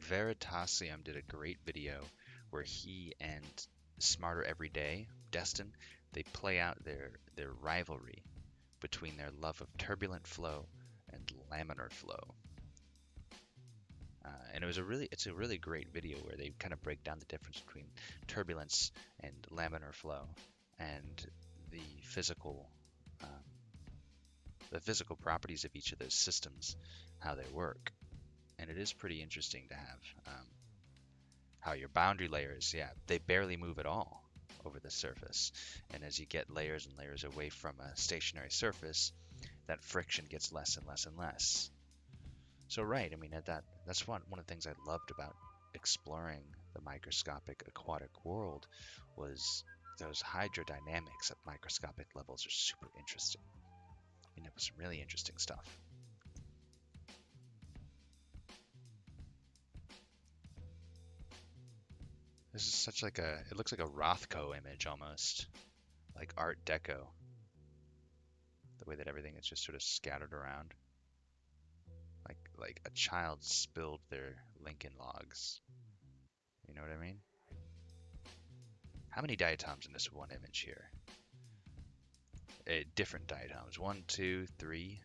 Veritasium did a great video where he and Smarter Every Day, Destin, they play out their rivalry between their love of turbulent flow and laminar flow. And it's a really great video where they kind of break down the difference between turbulence and laminar flow and the physical um, the physical properties of each of those systems, how they work. And it is pretty interesting to have how your boundary layers, yeah, they barely move at all over the surface. And as you get layers and layers away from a stationary surface, that friction gets less and less and less. So right, I mean that's one of the things I loved about exploring the microscopic aquatic world was those hydrodynamics at microscopic levels are super interesting. You know, some really interesting stuff. This is such like it looks like a Rothko image almost, like Art Deco. The way that everything is just sort of scattered around, like a child spilled their Lincoln Logs. You know what I mean? How many diatoms in this one image here? Different diatoms. 1, 2, 3.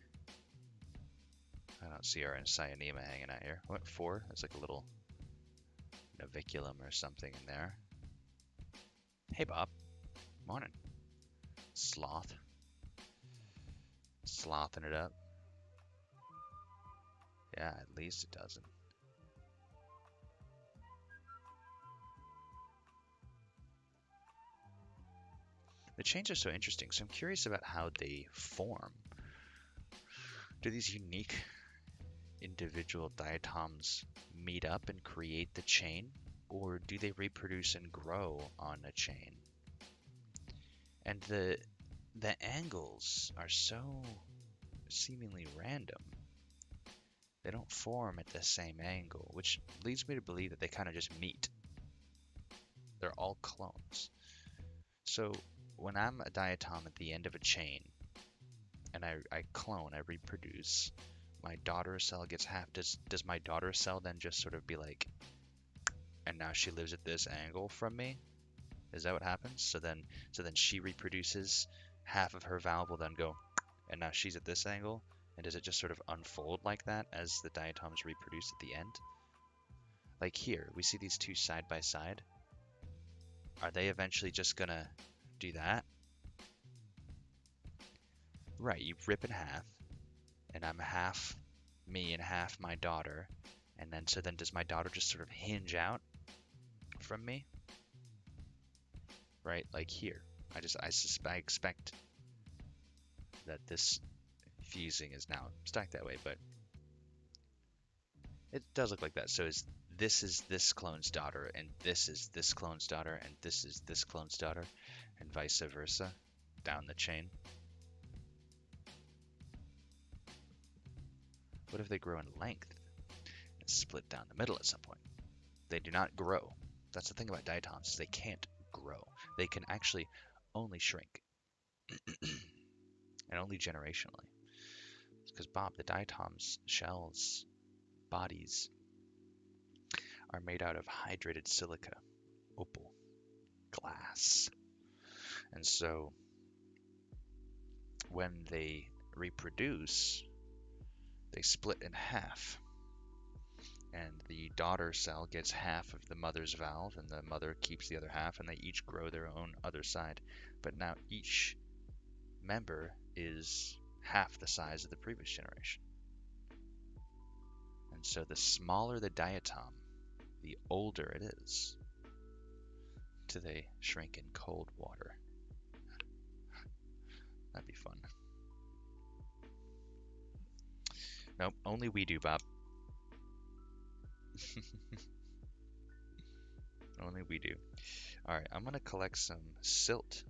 I don't see our Cyanema hanging out here. What, 4? That's like a little naviculum or something in there. Hey, Bob. Morning. Sloth. Slothing it up. Yeah, at least a dozen. The chains are so interesting, so I'm curious about how they form. Do these unique individual diatoms meet up and create the chain, or do they reproduce and grow on a chain? And the angles are so seemingly random. They don't form at the same angle, which leads me to believe that they kind of just meet. They're all clones. So when I'm a diatom at the end of a chain, and I clone, I reproduce, my daughter cell gets half. Does my daughter cell then just sort of be like, and now she lives at this angle from me? Is that what happens? So then she reproduces, half of her valve will then go, and now she's at this angle. And does it just sort of unfold like that as the diatoms reproduce at the end? Like here, we see these two side by side. Are they eventually just gonna do that? Right, you rip in half, and I'm half me and half my daughter, and then so then does my daughter just sort of hinge out from me? Right, like here. I expect that this fusing is now stacked that way, but it does look like that. So is this clone's daughter, and this is this clone's daughter, and this is this clone's daughter, and vice versa down the chain. What if they grow in length and split down the middle at some point? They do not grow. That's the thing about diatoms, is they can't grow. They can actually only shrink, and only generationally. Because Bob, the diatom's shells, bodies, are made out of hydrated silica, opal, glass. And so when they reproduce, they split in half. And the daughter cell gets half of the mother's valve, and the mother keeps the other half, and they each grow their own other side. But now each member is half the size of the previous generation. And so the smaller the diatom, the older it is. Do they shrink in cold water? That'd be fun. Nope, only we do, Bob. Only we do. Alright, I'm gonna collect some silt.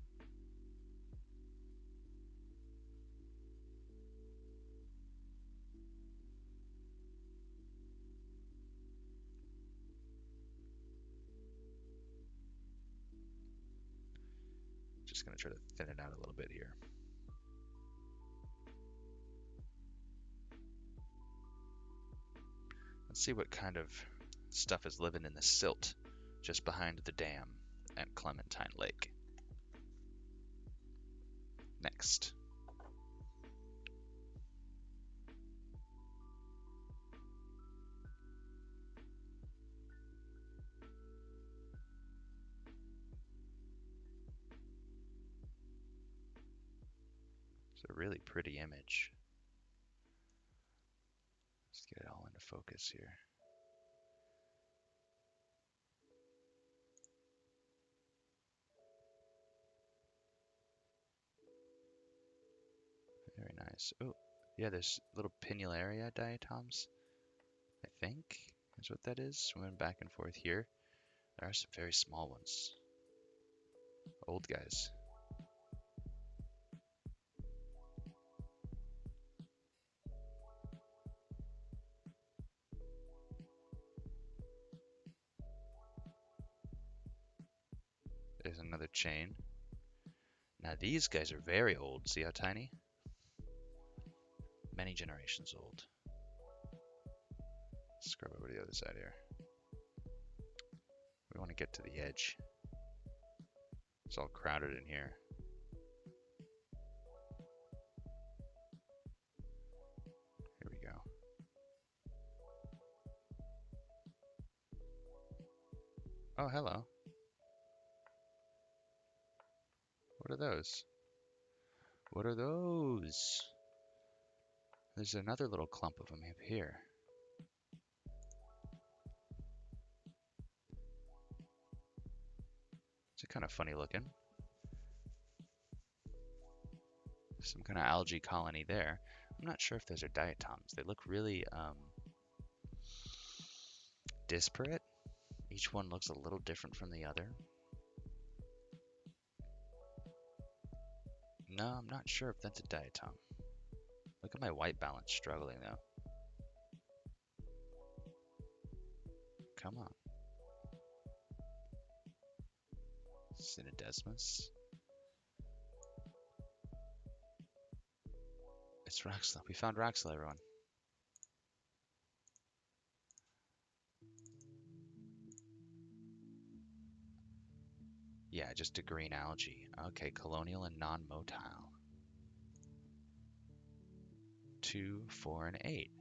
going to try to thin it out a little bit here. Let's see what kind of stuff is living in the silt just behind the dam at Clementine Lake. Next. It's a really pretty image. Let's get it all into focus here. Very nice. Oh, yeah, there's little pinnularia diatoms, I think is what that is. Swimming back and forth here. There are some very small ones. Old guys. There's another chain. Now these guys are very old. See how tiny? Many generations old. Scrub over to the other side here. We want to get to the edge. It's all crowded in here. Here we go. Oh, hello. What are those? What are those? There's another little clump of them up here. It's kind of funny looking. Some kind of algae colony there. I'm not sure if those are diatoms. They look really disparate. Each one looks a little different from the other. No, I'm not sure if that's a diatom. Look at my white balance struggling though. Come on. Synodesmus. It's Roxla. We found Roxla, everyone. Yeah, just a green algae. Okay, colonial and non-motile. 2, 4, and 8.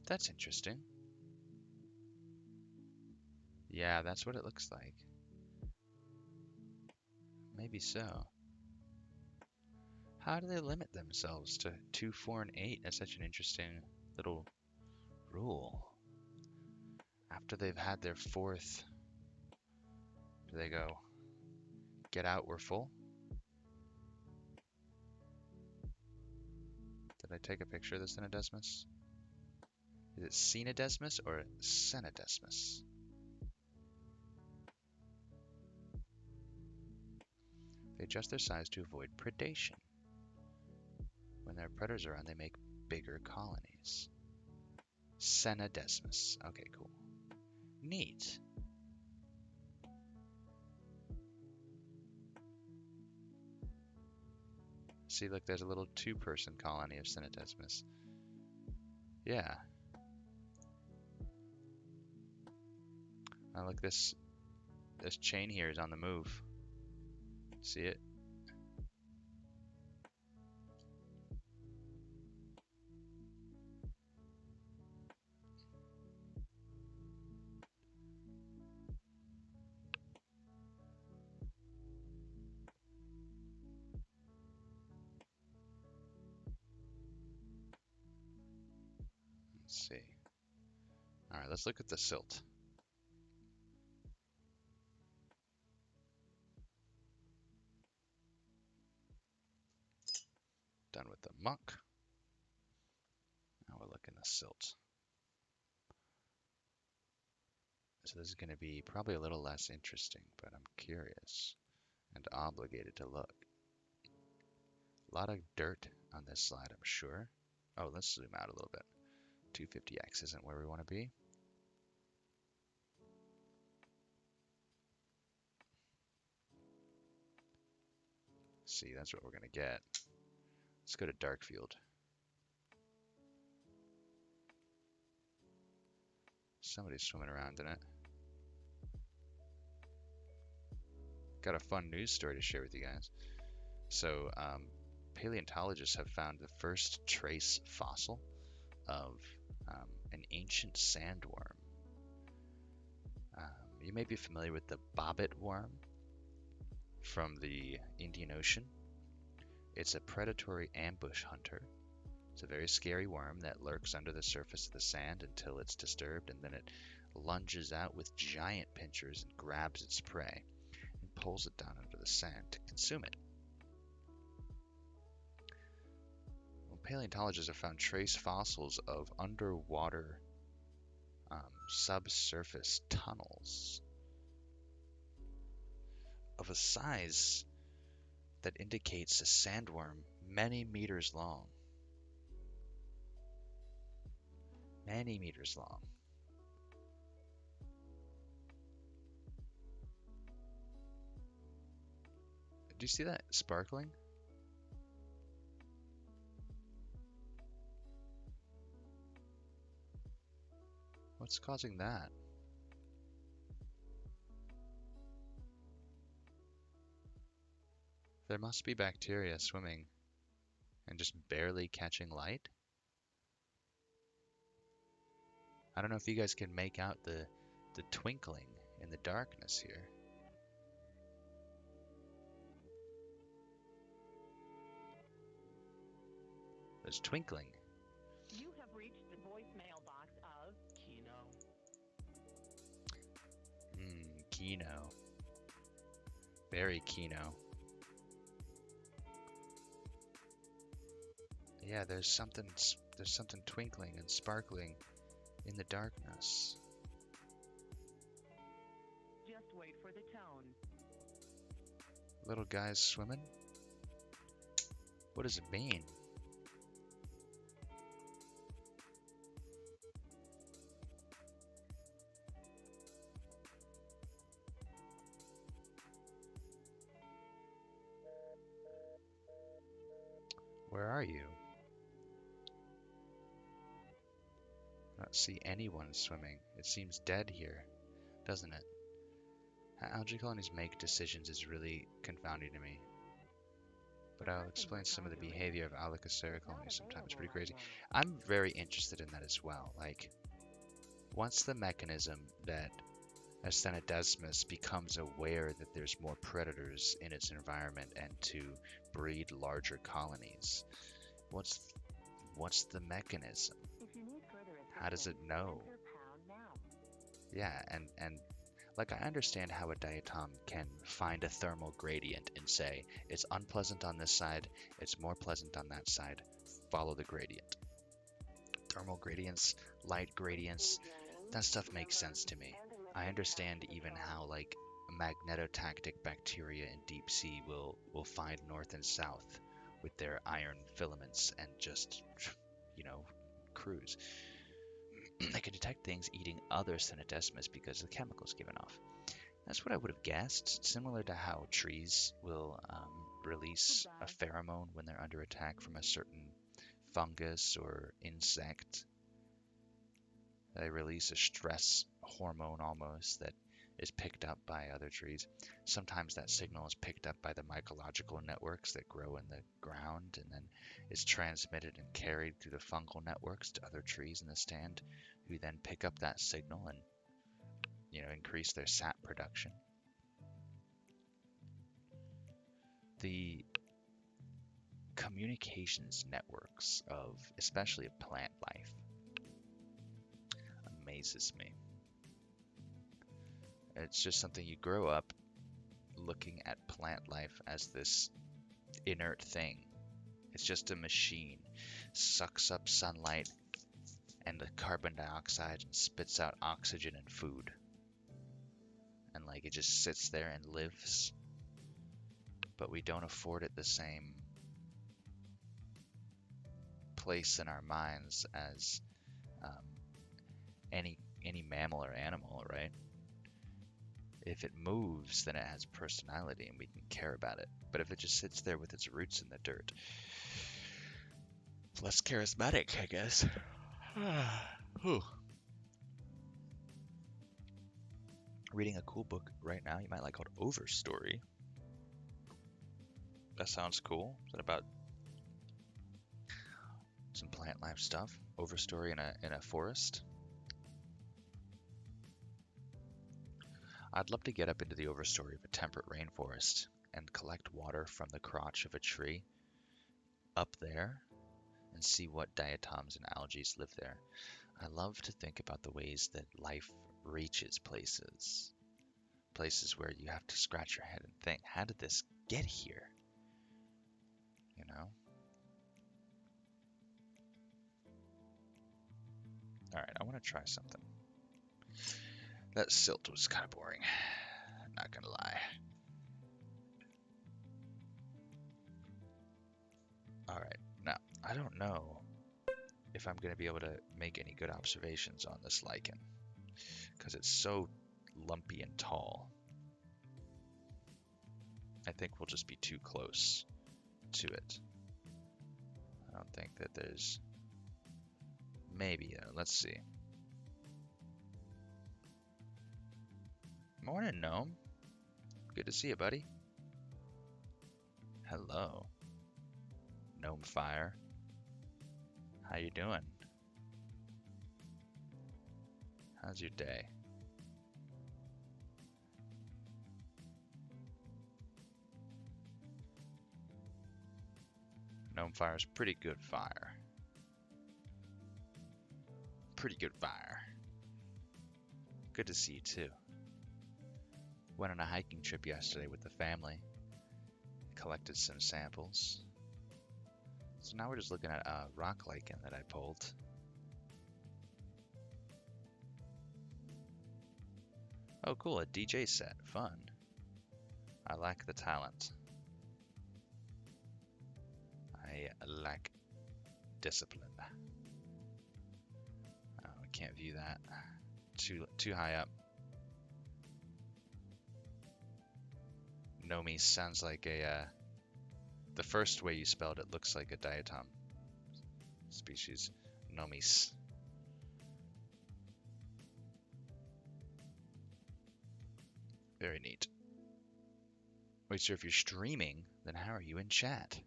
That's interesting. Yeah, that's what it looks like. Maybe so. How do they limit themselves to 2, 4, and 8? That's such an interesting little rule. After they've had their fourth, do they go, get out, we're full? Did I take a picture of the Synodesmus? Is it Synodesmus or Synodesmus? They adjust their size to avoid predation. When their predators are around, they make bigger colonies. Synodesmus. Okay, cool. Neat. See, look, there's a little two-person colony of Synodesmus. Yeah. Oh, look, this chain here is on the move. See it? Let's see. All right, let's look at the silt. Done with the muck. Now we're looking at the silt. So this is going to be probably a little less interesting, but I'm curious and obligated to look. A lot of dirt on this slide, I'm sure. Oh, let's zoom out a little bit. 250x isn't where we want to be. See, that's what we're gonna get. Let's go to Darkfield. Somebody's swimming around in it. Got a fun news story to share with you guys. So, paleontologists have found the first trace fossil of an ancient sandworm. You may be familiar with the bobbit worm from the Indian Ocean. It's a predatory ambush hunter. It's a very scary worm that lurks under the surface of the sand until it's disturbed, and then it lunges out with giant pincers and grabs its prey and pulls it down under the sand to consume it. Well, paleontologists have found trace fossils of underwater subsurface tunnels of a size that indicates a sandworm many meters long. Many meters long. Do you see that sparkling? What's causing that? There must be bacteria swimming and just barely catching light. I don't know if you guys can make out the twinkling in the darkness here. There's twinkling. You have reached the voicemail box of Kino. Kino. Very Kino. Yeah, there's something twinkling and sparkling in the darkness. Just wait for the tone. Little guys swimming? What does it mean? Where are you? I don't see anyone swimming. It seems dead here, doesn't it? How algae colonies make decisions is really confounding to me. But I'll explain some of the behavior of Alakacera colonies sometimes. It's pretty crazy. I'm very interested in that as well. Like, what's the mechanism that Ascendedesmus becomes aware that there's more predators in its environment and to breed larger colonies? What's the mechanism? How does it know? Yeah, and like I understand how a diatom can find a thermal gradient and say it's unpleasant on this side, it's more pleasant on that side. Follow the gradient. Thermal gradients, light gradients, that stuff makes sense to me. I understand even how like magnetotactic bacteria in deep sea will find north and south with their iron filaments and just, cruise. They can detect things eating other Ascendedesmus because of the chemicals given off. That's what I would have guessed, similar to how trees will release a pheromone when they're under attack from a certain fungus or insect. They release a stress hormone almost that is picked up by other trees. Sometimes that signal is picked up by the mycological networks that grow in the ground, and then is transmitted and carried through the fungal networks to other trees in the stand, who then pick up that signal and increase their sap production. The communications networks of especially of plant life amazes me. It's just something you grow up looking at plant life as this inert thing. It's just a machine, sucks up sunlight and the carbon dioxide and spits out oxygen and food. And like it just sits there and lives. But we don't afford it the same place in our minds as any mammal or animal, right? if it moves, then it has personality and we can care about it. But if it just sits there with its roots in the dirt, it's less charismatic, I guess. Whew. Reading a cool book right now you might like called Overstory. That sounds cool. Is that about some plant life stuff? Overstory in a forest. I'd love to get up into the overstory of a temperate rainforest and collect water from the crotch of a tree up there and see what diatoms and algae live there. I love to think about the ways that life reaches places. Places where you have to scratch your head and think, how did this get here? You know? Alright, I want to try something. That silt was kind of boring. Not gonna lie. Alright, now, I don't know if I'm going to be able to make any good observations on this lichen, because it's so lumpy and tall. I think we'll just be too close to it. I don't think that there's... Maybe, let's see. Morning, Gnome. Good to see you, buddy. Hello. Gnome Fire. How you doing? How's your day? Gnome Fire is pretty good fire. Pretty good fire. Good to see you too. Went on a hiking trip yesterday with the family. Collected some samples. So now we're just looking at a rock lichen that I pulled. Oh cool, a DJ set. Fun. I lack the talent. I lack discipline. Oh, I can't view that. Too high up. Nomi sounds like a... the first way you spelled it looks like a diatom species. Nomis. Very neat. Wait, so if you're streaming, then how are you in chat?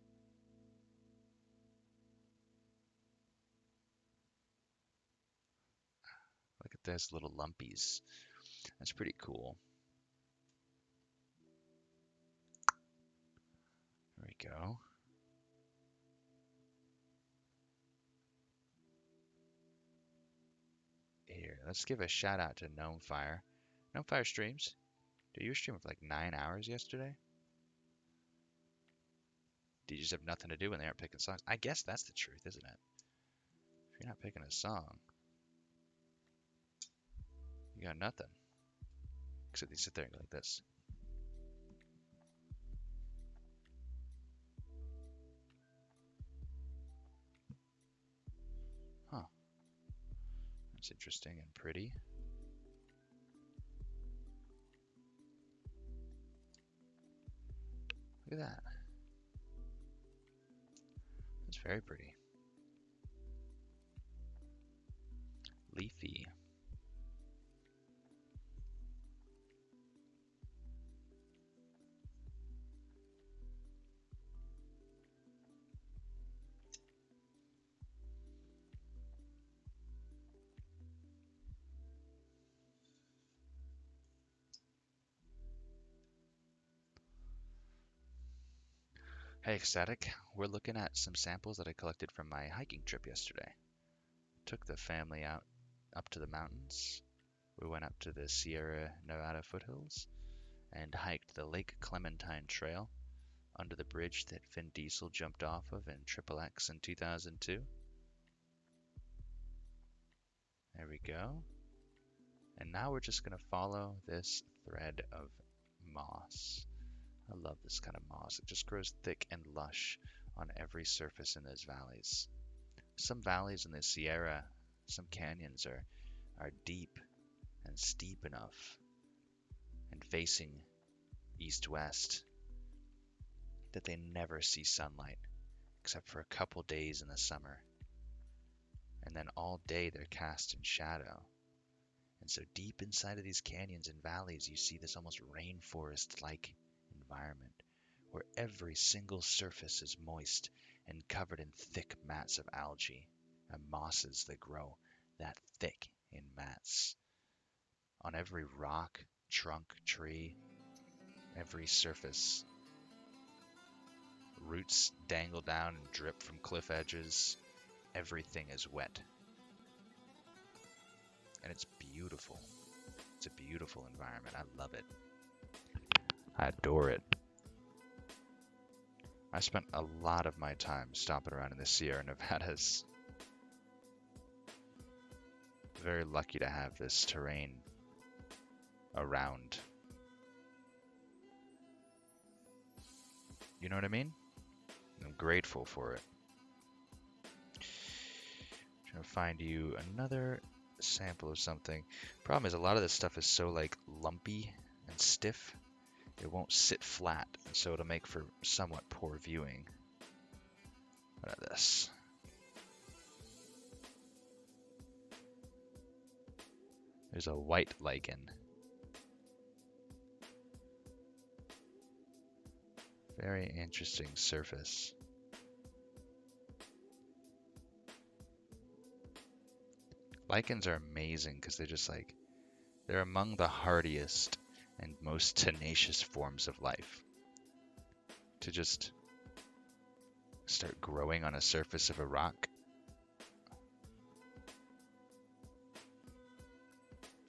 Look at those little lumpies. That's pretty cool. There we go. Here, let's give a shout out to Gnome Fire. Gnome Fire streams. Dude, you were streaming for like 9 hours yesterday? Do you just have nothing to do when they aren't picking songs? I guess that's the truth, isn't it? If you're not picking a song, you got nothing. Except you sit there and go like this. Huh. That's interesting and pretty. Look at that. That's very pretty. Leafy. Hey, Ecstatic. We're looking at some samples that I collected from my hiking trip yesterday. Took the family out up to the mountains. We went up to the Sierra Nevada foothills and hiked the Lake Clementine Trail under the bridge that Vin Diesel jumped off of in Triple X in 2002. There we go. And now we're just going to follow this thread of moss. I love this kind of moss. It just grows thick and lush on every surface in those valleys. Some valleys in the Sierra, some canyons are deep and steep enough and facing east-west that they never see sunlight except for a couple days in the summer. And then all day they're cast in shadow. And so deep inside of these canyons and valleys, you see this almost rainforest-like environment where every single surface is moist and covered in thick mats of algae and mosses that grow that thick in mats. On every rock, trunk, tree, every surface, roots dangle down and drip from cliff edges. Everything is wet. And it's beautiful. It's a beautiful environment. I love it. I adore it. I spent a lot of my time stomping around in the Sierra Nevadas. Very lucky to have this terrain around. You know what I mean? I'm grateful for it. I'm trying to find you another sample of something. Problem is a lot of this stuff is so like lumpy and stiff, it won't sit flat, and so it'll make for somewhat poor viewing. What about this? There's a white lichen. Very interesting surface. Lichens are amazing because they're among the hardiest and most tenacious forms of life. To just start growing on a surface of a rock.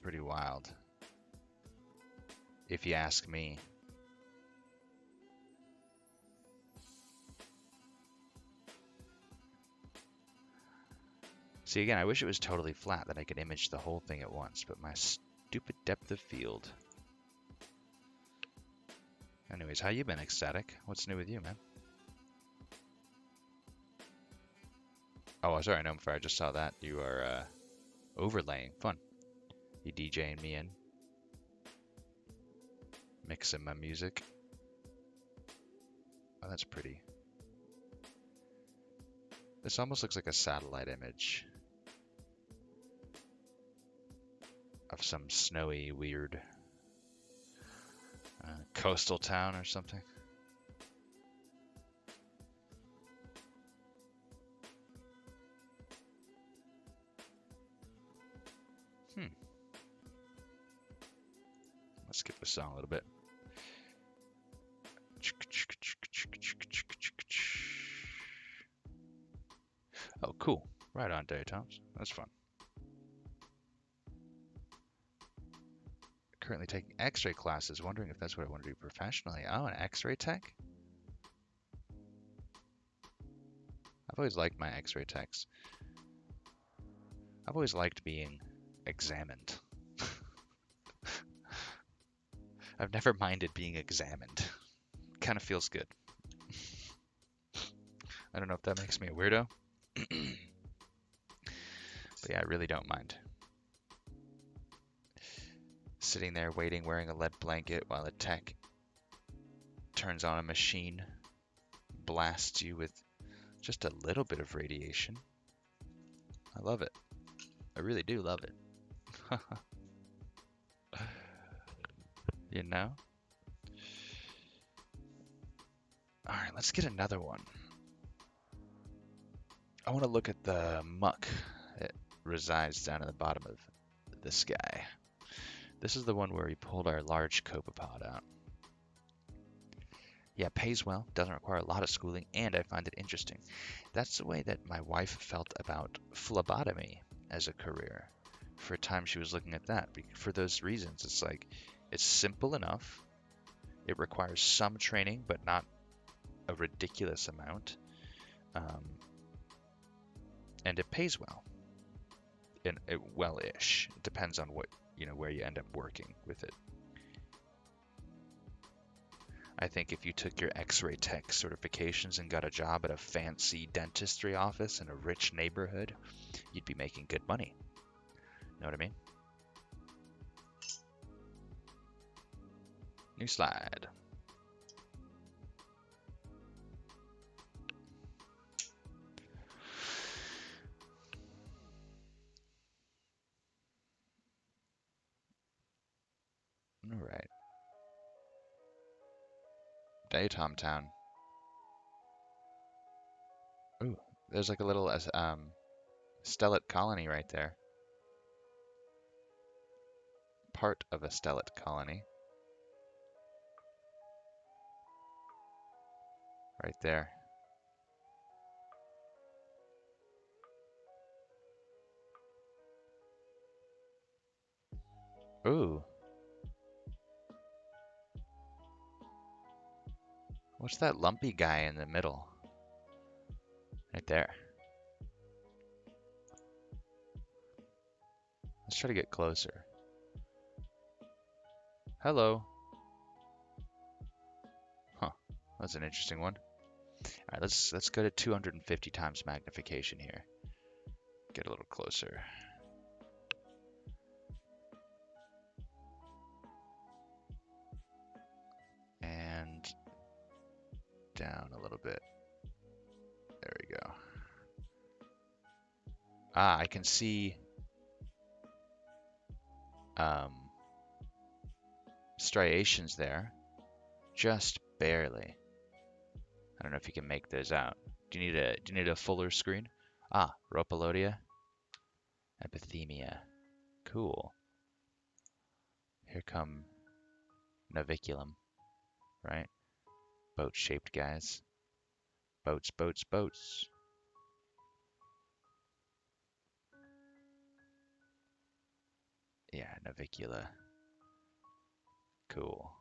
Pretty wild, if you ask me. See, again, I wish it was totally flat, that I could image the whole thing at once, but my stupid depth of field. Anyways, how you been, Ecstatic? What's new with you, man? Oh, sorry, no, I just saw that. You are overlaying. Fun. You DJing me in. Mixing my music. Oh, that's pretty. This almost looks like a satellite image of some snowy, weird coastal town or something. Let's skip the song a little bit. Oh, cool. Right on, Daytoms. That's fun. Currently taking X-ray classes, wondering if that's what I want to do professionally. Oh, an X-ray tech? I've always liked my X-ray techs. I've always liked being examined. I've never minded being examined. Kind of feels good. I don't know if that makes me a weirdo. But yeah, I really don't mind. Sitting there waiting, wearing a lead blanket while a tech turns on a machine, blasts you with just a little bit of radiation. I love it. I really do love it. You know? Alright, let's get another one. I want to look at the muck that resides down at the bottom of this guy. This is the one where we pulled our large copepod out. Yeah, pays well, doesn't require a lot of schooling, and I find it interesting. That's the way that my wife felt about phlebotomy as a career. For a time she was looking at that. For those reasons, it's like, it's simple enough. It requires some training, but not a ridiculous amount. And it pays well. And well-ish. It depends on what, where you end up working with it. I think if you took your X-ray tech certifications and got a job at a fancy dentistry office in a rich neighborhood, you'd be making good money. Know what I mean? New slide. All right. Diatom Town. Ooh, there's like a little stellate colony right there. Part of a stellate colony. Right there. Ooh. What's that lumpy guy in the middle? Right there. Let's try to get closer. Hello. Huh. That's an interesting one. All right, let's go to 250 times magnification here. Get a little closer. And down a little bit. There we go. Ah, I can see striations there. Just barely. I don't know if you can make those out. Do you need a fuller screen? Ah, Rhopalodia. Epithemia. Cool. Here come Naviculum, right? Boat-shaped guys. Boats, boats, boats. Yeah, Navicula. Cool.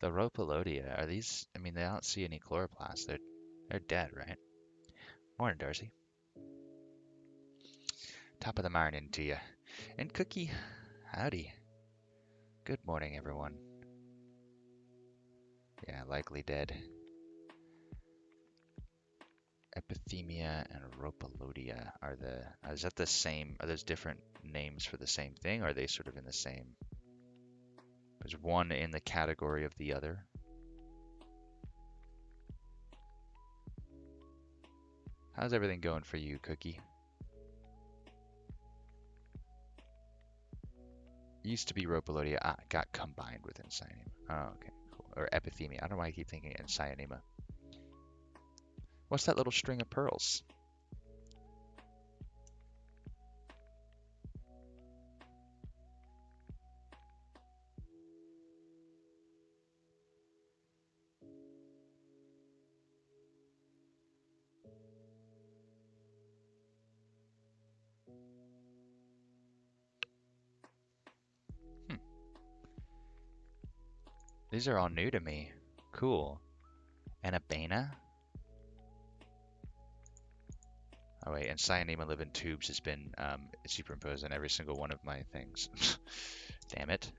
The Rhopalodia, are these, I mean, they don't see any chloroplasts. They're dead, right? Morning, Darcy. Top of the morning to you. And Cookie, howdy. Good morning, everyone. Yeah, likely dead. Epithemia and Rhopalodia are is that the same, are those different names for the same thing, or are they sort of in the same? Is one in the category of the other? How's everything going for you, Cookie? Used to be Rhopalodia. Ah, got combined with Ensynema. Oh, okay, cool. Or Epithemia. I don't know why I keep thinking Ensynema. What's that little string of pearls? Hmm. These are all new to me. Cool. Anabana? Oh wait, and Cyanema live in tubes has been superimposed on every single one of my things. Damn it.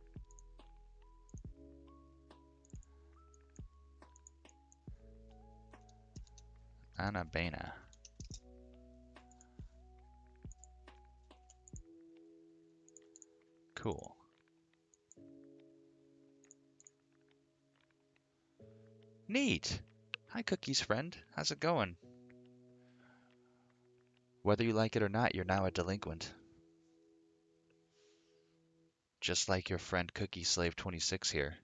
Anabana. Cool. Neat. Hi, Cookie's friend. How's it going? Whether you like it or not, you're now a delinquent. Just like your friend Cookie Slave 26 here.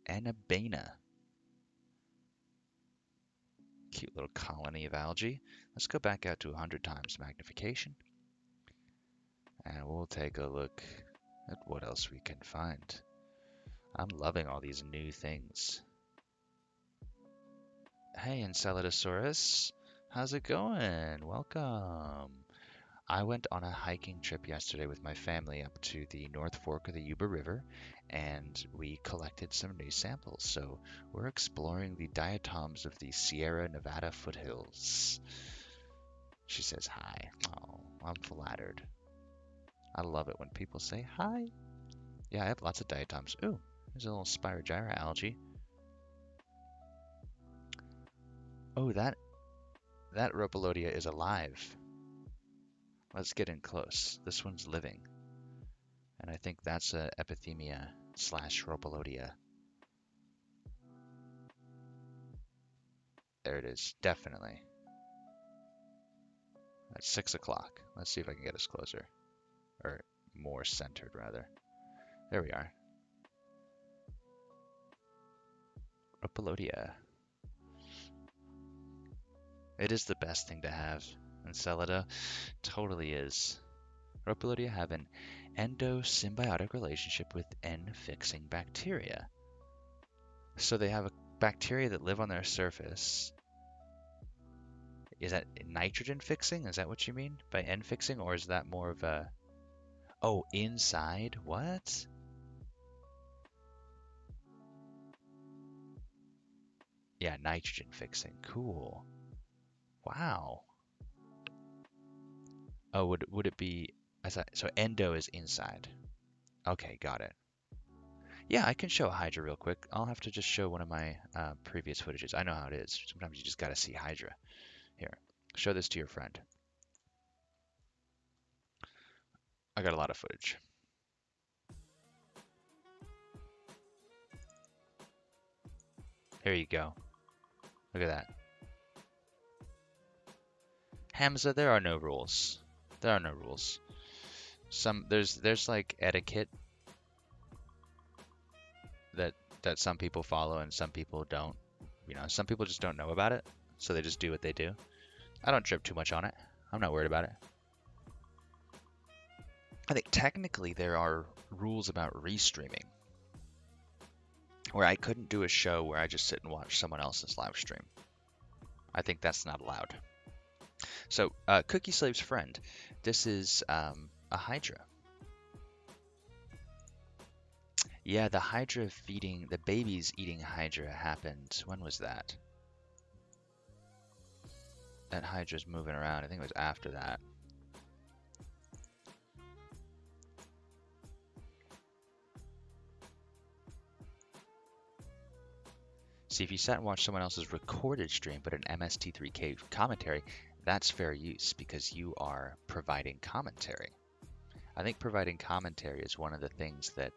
Anabana. Cute little colony of algae. Let's go back out to 100 times magnification. And we'll take a look at what else we can find. I'm loving all these new things. Hey, Enceladus. How's it going? Welcome. I went on a hiking trip yesterday with my family up to the North Fork of the Yuba River, and we collected some new samples. So we're exploring the diatoms of the Sierra Nevada foothills. She says hi. Oh, I'm flattered. I love it when people say hi. Yeah, I have lots of diatoms. Ooh, there's a little Spirogyra algae. Oh, that Rhopalodia is alive. Let's get in close. This one's living. And I think that's a epithemia slash rhopelodia. There it is, definitely. At 6 o'clock. Let's see if I can get us closer. Or more centered, rather. There we are. Rhopelodia. It is the best thing to have. Encelada totally is. Rhopelodia have an endosymbiotic relationship with N-fixing bacteria. So they have a bacteria that live on their surface. Is that nitrogen fixing? Is that what you mean by N fixing? Or is that more of a... Oh, inside? What? Yeah, nitrogen fixing. Cool. Wow. Oh, would it be... So endo is inside. Okay, got it. Yeah, I can show a Hydra real quick. I'll have to just show one of my previous footages. I know how it is. Sometimes you just gotta see Hydra. Here, show this to your friend. I got a lot of footage. Here you go. Look at that. Hamza, there are no rules. There are no rules. There's like etiquette that some people follow and some people don't. You know, some people just don't know about it, so they just do what they do. I don't trip too much on it. I'm not worried about it. I think technically there are rules about restreaming, where I couldn't do a show where I just sit and watch someone else's live stream. I think that's not allowed. So, Cookie Slave's friend, this is a Hydra. Yeah, the Hydra feeding, the babies eating Hydra happened. When was that? That Hydra's moving around. I think it was after that. See, if you sat and watched someone else's recorded stream, but an MST3K commentary, that's fair use because you are providing commentary. I think providing commentary is one of the things that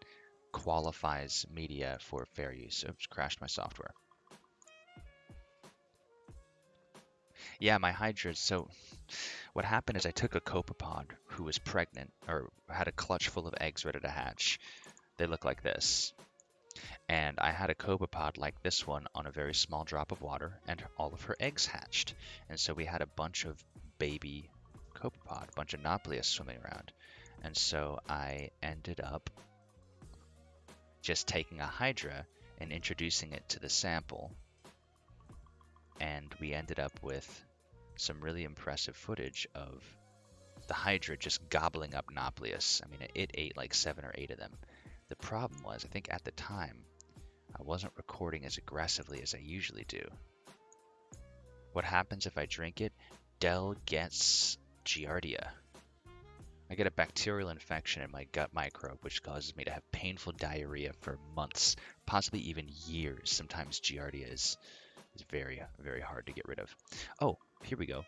qualifies media for fair use. Oops, crashed my software. Yeah, my Hydra. So what happened is I took a copepod who was pregnant or had a clutch full of eggs ready to hatch. They look like this. And I had a copepod like this one on a very small drop of water, and all of her eggs hatched. And so we had a bunch of baby copepod, a bunch of Nauplius swimming around. And so I ended up just taking a Hydra and introducing it to the sample. And we ended up with some really impressive footage of the Hydra just gobbling up Nauplius. I mean, it ate like 7 or 8 of them. The problem was, I think at the time, I wasn't recording as aggressively as I usually do. What happens if I drink it? Dell gets Giardia. I get a bacterial infection in my gut microbe, which causes me to have painful diarrhea for months, possibly even years. Sometimes Giardia is very, very hard to get rid of. Oh, here we go.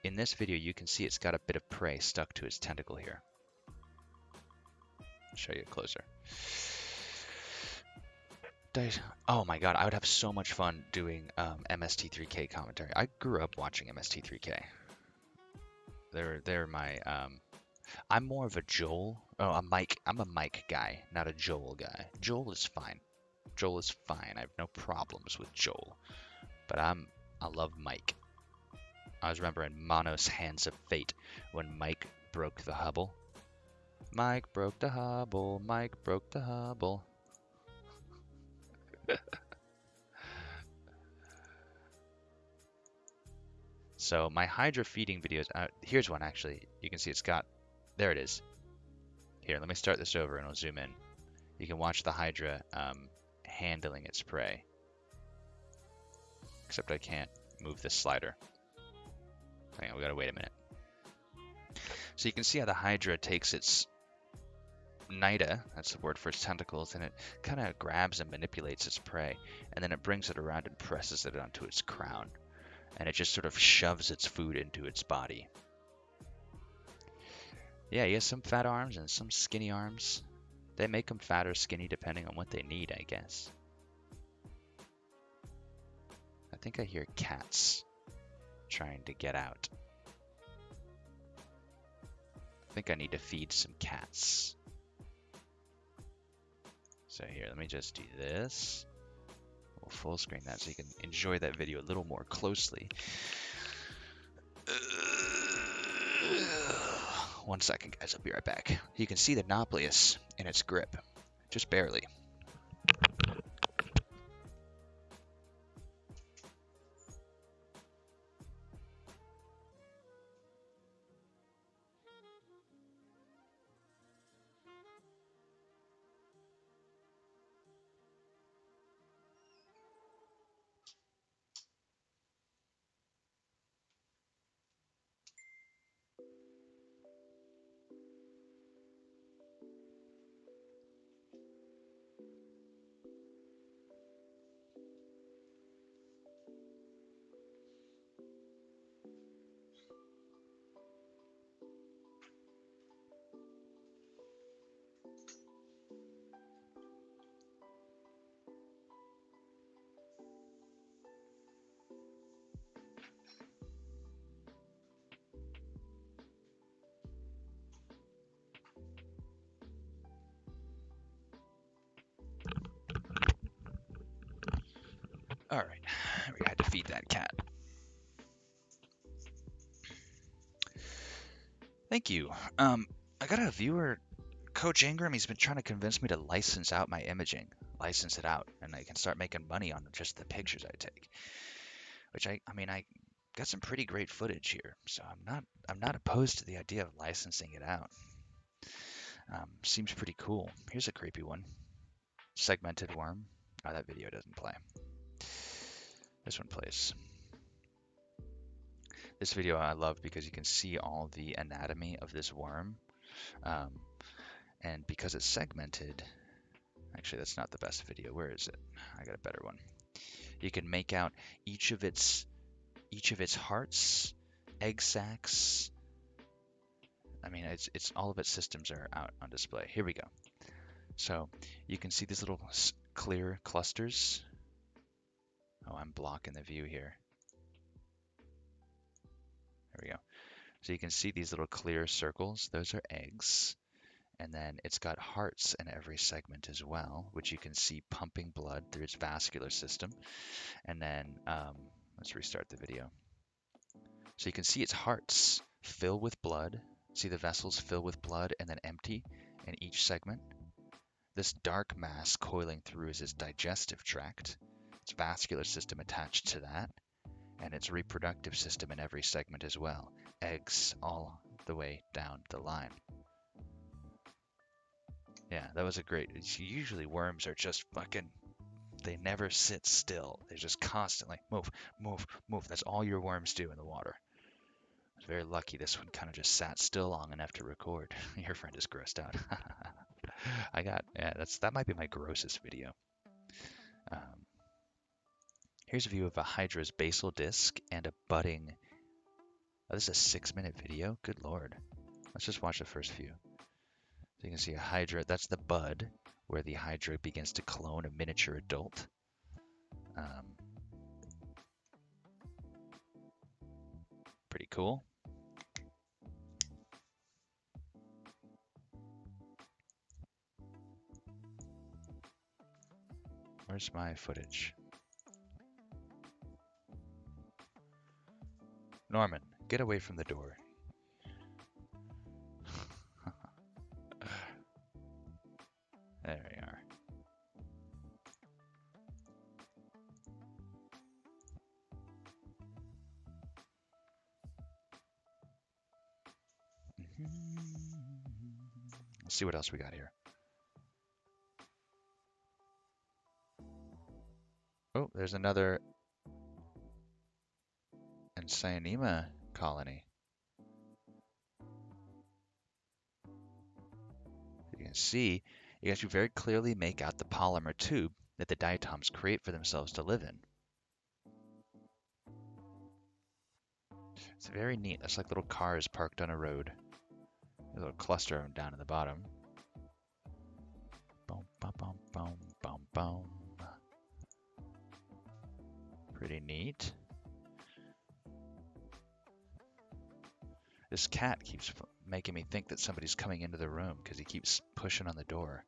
In this video, you can see it's got a bit of prey stuck to its tentacle here. I'll show you closer. Oh my god, I would have so much fun doing MST3K commentary. I grew up watching MST3K. They're my I'm more of a Joel. Oh, a Mike. I'm a Mike guy, not a Joel guy. Joel is fine. Joel is fine. I have no problems with Joel. But I love Mike. I was remembering Mono's Hands of Fate when Mike broke the Hubble. Mike broke the Hubble. Mike broke the Hubble. So my Hydra feeding videos, here's one actually. You can see it's got, there it is. Here, let me start this over and I'll zoom in. You can watch the Hydra handling its prey. Except I can't move this slider. Hang on, we gotta wait a minute. So you can see how the Hydra takes its nida, that's the word for its tentacles, and it kind of grabs and manipulates its prey, and then it brings it around and presses it onto its crown, and it just sort of shoves its food into its body. Yeah, he has some fat arms and some skinny arms. They make them fat or skinny depending on what they need, I guess. I think I hear cats trying to get out. I think I need to feed some cats. So here, let me just do this. We'll full screen that so you can enjoy that video a little more closely. 1 second, guys. I'll be right back. You can see the Nauplius in its grip, just barely. All right, we had to feed that cat. Thank you. I got a viewer, Coach Ingram. He's been trying to convince me to license out my imaging, license it out, and I can start making money on just the pictures I take. Which I mean, I got some pretty great footage here, so I'm not opposed to the idea of licensing it out. Seems pretty cool. Here's a creepy one. Segmented worm. Oh, that video doesn't play. This one plays. This video I love because you can see all the anatomy of this worm. And because it's segmented, actually that's not the best video. Where is it? I got a better one. You can make out each of its hearts, egg sacs. I mean, it's all of its systems are out on display. Here we go. So you can see these little clear clusters. Oh, I'm blocking the view here. There we go. So you can see these little clear circles. Those are eggs. And then it's got hearts in every segment as well, which you can see pumping blood through its vascular system. And then let's restart the video. So you can see its hearts fill with blood. See the vessels fill with blood and then empty in each segment. This dark mass coiling through is its digestive tract, its vascular system attached to that, and its reproductive system in every segment as well. Eggs all the way down the line. Yeah, that was a great. Usually worms are just fucking. They never sit still. They just constantly move, move, move. That's all your worms do in the water. I was very lucky this one kind of just sat still long enough to record. Your friend is grossed out. That might be my grossest video. Here's a view of a hydra's basal disc and a budding. Oh, this is a 6-minute video? Good lord. Let's just watch the first few. So you can see a hydra, that's the bud, where the hydra begins to clone a miniature adult. Pretty cool. Where's my footage? Norman, get away from the door. There we are. Let's see what else we got here. Oh, there's another Cyanema colony. You can see, you can very clearly make out the polymer tube that the diatoms create for themselves to live in. It's very neat. That's like little cars parked on a road. A little cluster of them down in the bottom. Boom, boom, boom, boom, boom, boom. Pretty neat. This cat keeps making me think that somebody's coming into the room because he keeps pushing on the door.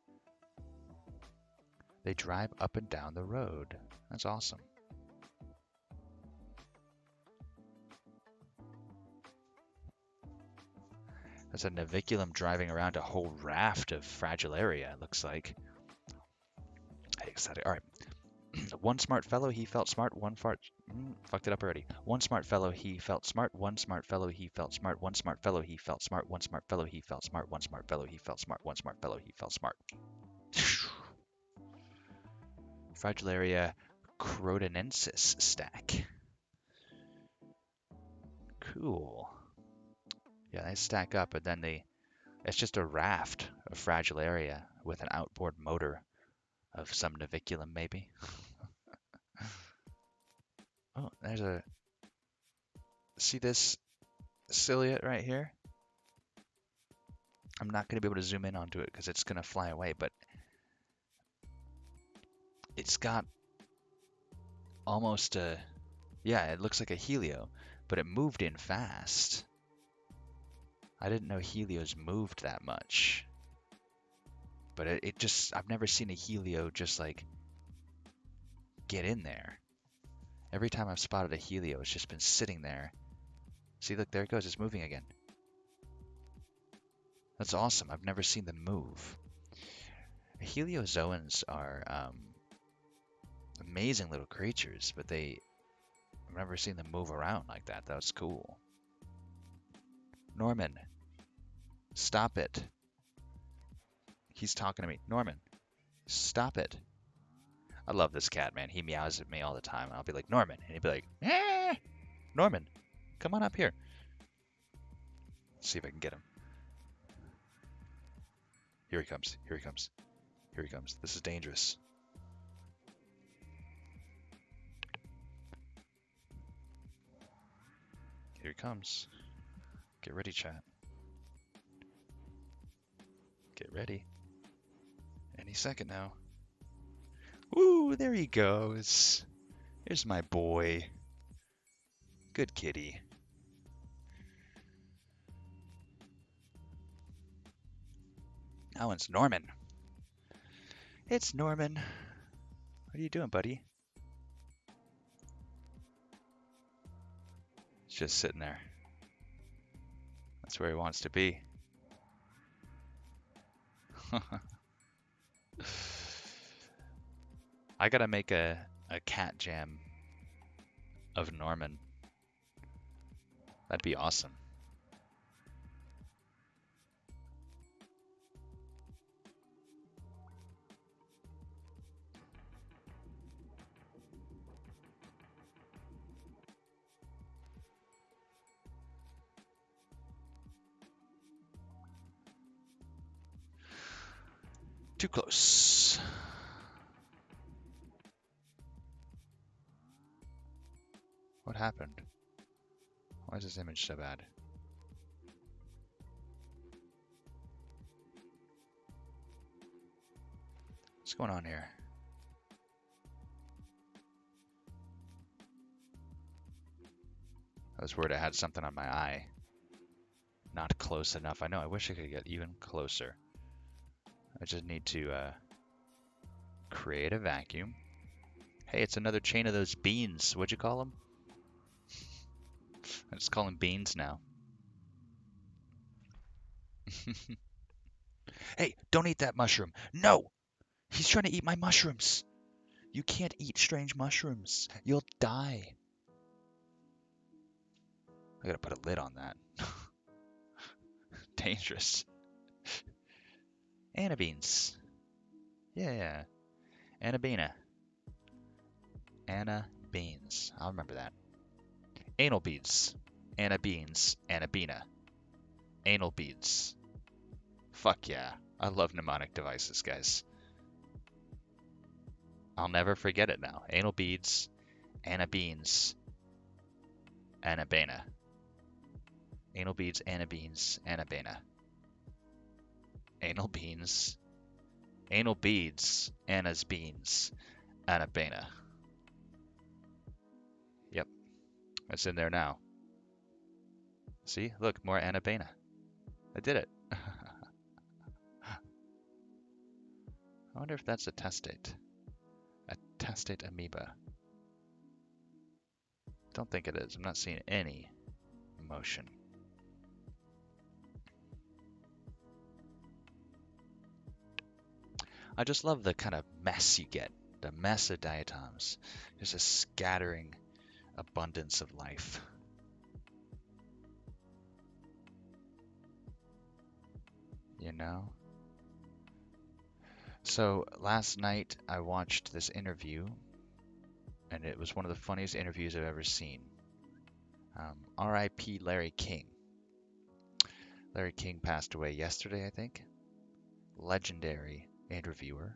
They drive up and down the road. That's awesome. That's a naviculum driving around a whole raft of Fragilaria, it looks like. Hey, excited. All right. One smart fellow, he felt smart. One fucked it up already. One smart fellow, he felt smart. One smart fellow, he felt smart. One smart fellow, he felt smart. One smart fellow, he felt smart. One smart fellow, he felt smart. One smart fellow, he felt smart. Fragilaria crotonensis stack. Cool. Yeah, they stack up, and then it's just a raft of Fragilaria with an outboard motor of some naviculum, maybe. Oh, see this ciliate right here? I'm not going to be able to zoom in onto it because it's going to fly away, but it's got almost yeah, it looks like a helio, but it moved in fast. I didn't know helios moved that much. But it just, I've never seen a helio just like get in there. Every time I've spotted a helio, it's just been sitting there. See, look, there it goes. It's moving again. That's awesome. I've never seen them move. Heliozoans are amazing little creatures, but I've never seen them move around like that. That was cool. Norman, stop it. He's talking to me. Norman, stop it. I love this cat, man. He meows at me all the time. I'll be like, Norman. And he'd be like, eh! Norman, come on up here. Let's see if I can get him. Here he comes. Here he comes. Here he comes. This is dangerous. Here he comes. Get ready, chat. Get ready. Any second now. Woo, there he goes. Here's my boy. Good kitty. That one's Norman. It's Norman. What are you doing, buddy? He's just sitting there. That's where he wants to be. I gotta make a cat jam of Norman. That'd be awesome. Too close. What happened? Why is this image so bad? What's going on here? I was worried I had something on my eye. Not close enough. I know, I wish I could get even closer. I just need to create a vacuum. Hey, it's another chain of those beans. What'd you call them? I just call them beans now. Hey, don't eat that mushroom. No! He's trying to eat my mushrooms. You can't eat strange mushrooms. You'll die. I gotta put a lid on that. Dangerous. Anna beans. Yeah. Anna Beana. Anna beans. I'll remember that. Anal beads. Anna beans. Anna Beana. Anal beads. Fuck yeah. I love mnemonic devices, guys. I'll never forget it now. Anal beads. Anna beans. Anna Beana. Anal beads. Anna beans. Anna Beana. Anal beans. Anal beads, Anna's beans, Anna Bena. Yep, it's in there now. See, look, more Anna Bena. I did it. I wonder if that's a testate. A testate amoeba. Don't think it is. I'm not seeing any motion. I just love the kind of mess you get. The mess of diatoms. Just a scattering abundance of life. You know? So last night I watched this interview, and it was one of the funniest interviews I've ever seen. R.I.P. Larry King. Larry King passed away yesterday, I think. Legendary interviewer.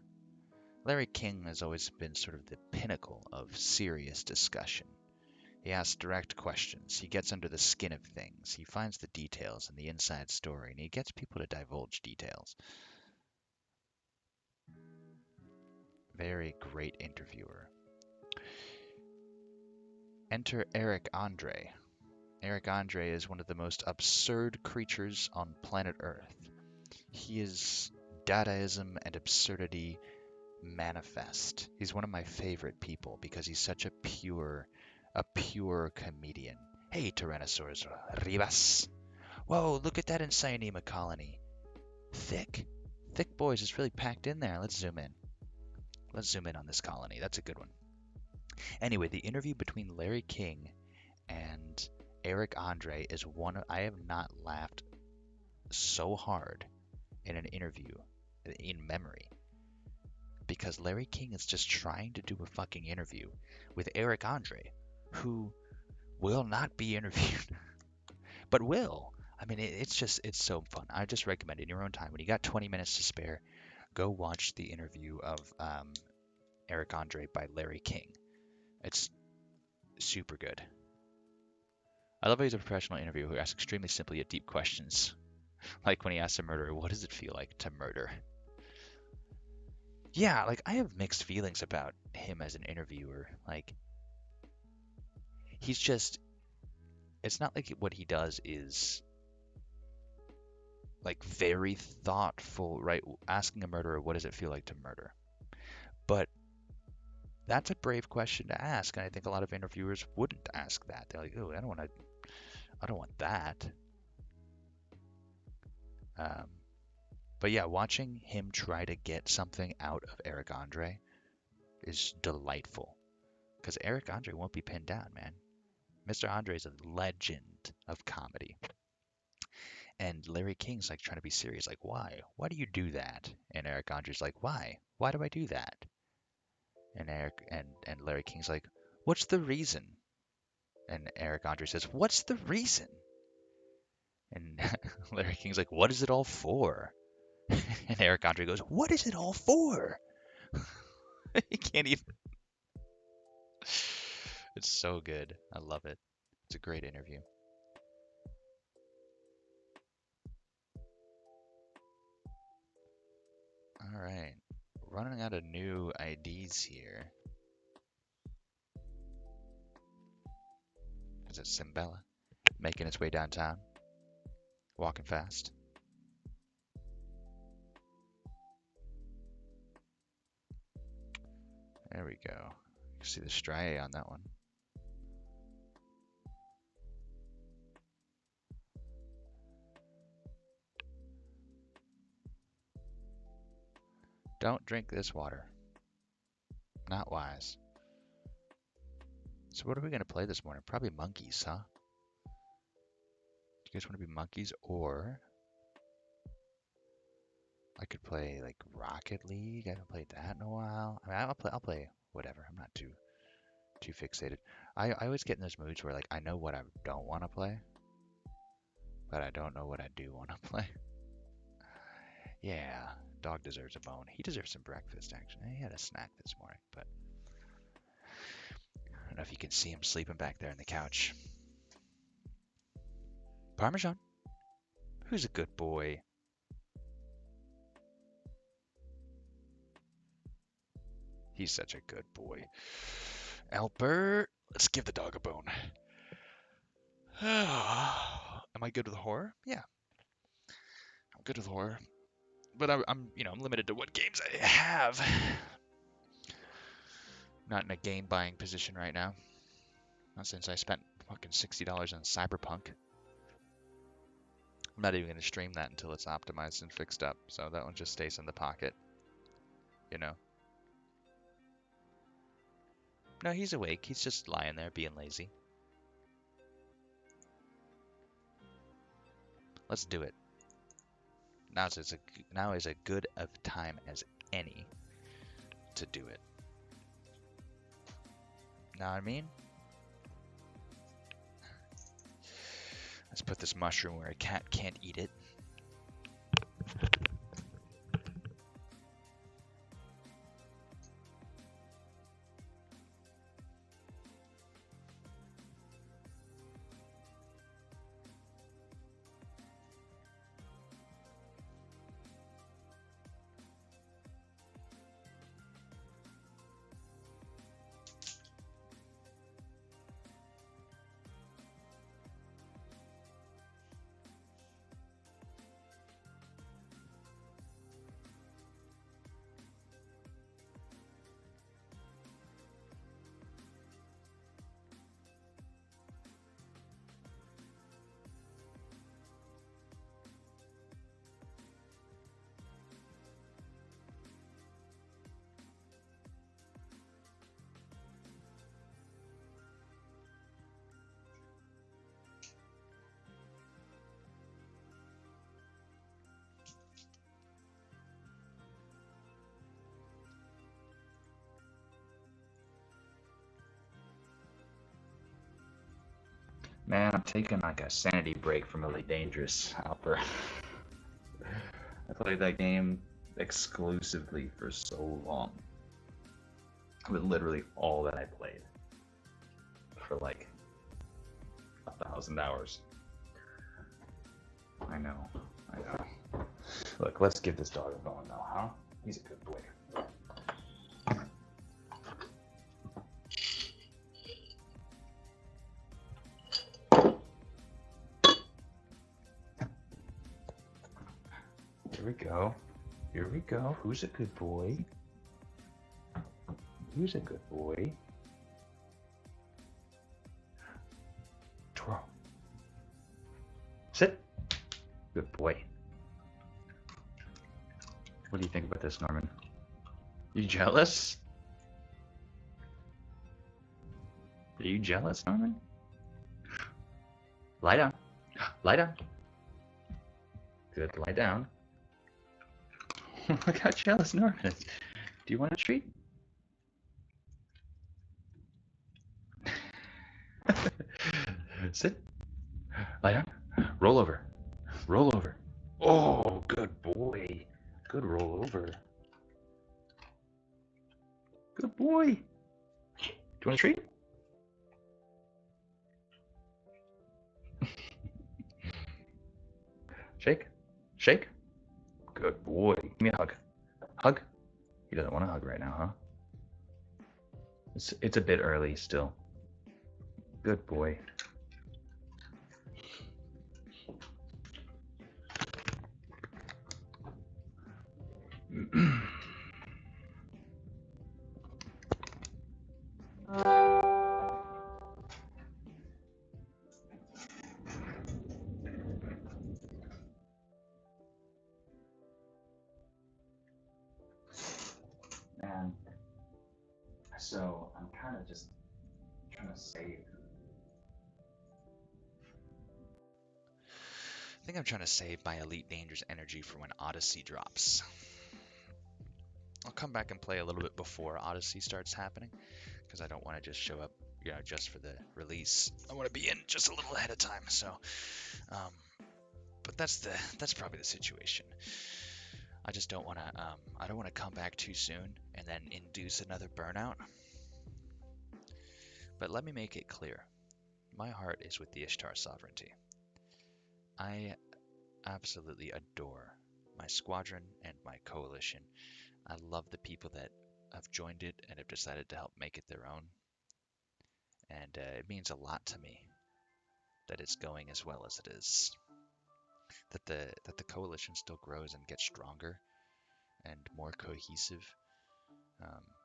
Larry King has always been sort of the pinnacle of serious discussion. He asks direct questions. He gets under the skin of things. He finds the details and the inside story, and he gets people to divulge details. Very great interviewer. Enter Eric Andre. Eric Andre is one of the most absurd creatures on planet Earth. He is Dadaism and absurdity manifest. He's one of my favorite people because he's such a pure comedian. Hey, Tyrannosaurus Rivas. Whoa, look at that Insaniema colony. Thick. Thick boys, it's really packed in there. Let's zoom in. Let's zoom in on this colony. That's a good one. Anyway, the interview between Larry King and Eric Andre is one I have not laughed so hard in an interview in memory. Because Larry King is just trying to do a fucking interview with Eric Andre, who will not be interviewed, but will. I mean, it's so fun. I just recommend it in your own time. When you got 20 minutes to spare, go watch the interview of Eric Andre by Larry King. It's super good. I love how he's a professional interviewer who asks extremely simple yet deep questions. Like when he asks a murderer, what does it feel like to murder? Yeah, like I have mixed feelings about him as an interviewer. Like, he's just, it's not like what he does is like very thoughtful, right? Asking a murderer, what does it feel like to murder? But that's a brave question to ask, and I think a lot of interviewers wouldn't ask that. They're like, "Oh, I don't want that." Um, but yeah, watching him try to get something out of Eric Andre is delightful, because Eric Andre won't be pinned down, man. Mr. Andre is a legend of comedy. And Larry King's like trying to be serious, like, why? Why do you do that? And Eric Andre's like, why? Why do I do that? And Larry King's like, what's the reason? And Eric Andre says, what's the reason? And Larry King's like, what is it all for? And Eric Andre goes, what is it all for? He can't even. It's so good. I love it. It's a great interview. All right. Running out of new IDs here. Because it's Simbella making its way downtown. Walking fast. There we go. You can see the striae on that one. Don't drink this water. Not wise. So what are we going to play this morning? Probably monkeys, huh? Do you guys want to be monkeys? Or I could play like Rocket League. I haven't played that in a while. I mean, I'll play whatever. I'm not too fixated. I always get in those moods where like I know what I don't want to play, but I don't know what I do want to play. Yeah, dog deserves a bone. He deserves some breakfast, actually. He had a snack this morning, but I don't know if you can see him sleeping back there on the couch. Parmesan. Who's a good boy? He's such a good boy. Albert, let's give the dog a bone. Am I good with horror? Yeah, I'm good with horror. But I'm limited to what games I have. Not in a game buying position right now. Not since I spent fucking $60 on Cyberpunk. I'm not even going to stream that until it's optimized and fixed up, so that one just stays in the pocket. You know? No, he's awake. He's just lying there being lazy. Let's do it. Now is a good of time as any to do it. Know what I mean? Let's put this mushroom where a cat can't eat it. Man, I'm taking like a sanity break from Elite Dangerous, Alper. I played that game exclusively for so long. It was literally all that I played for like 1,000 hours. I know. Look, let's give this dog a bone now, huh? He's a good boy. Here we go. Here we go. Who's a good boy? Who's a good boy? Twirl. Sit. Good boy. What do you think about this, Norman? You jealous? Are you jealous, Norman? Lie down. Lie down. Good. Lie down. Look how jealous Norman is. Do you want a treat? Sit. Lie down. Roll over. Roll over. Oh, good boy. Good roll over. Good boy. Do you want a treat? Shake. Shake. Good boy. Give me a hug. Hug. He doesn't want a hug right now, huh? It's a bit early still. Good boy. Man, so I'm kind of just trying to save. I think I'm trying to save my Elite Dangerous energy for when Odyssey drops. I'll come back and play a little bit before Odyssey starts happening, because I don't want to just show up, just for the release. I want to be in just a little ahead of time. So, but that's probably the situation. I just don't want to. I don't want to come back too soon and then induce another burnout. But let me make it clear. My heart is with the Ishtar sovereignty. I absolutely adore my squadron and my coalition. I love the people that have joined it and have decided to help make it their own. And it means a lot to me that it's going as well as it is. That the coalition still grows and gets stronger and more cohesive.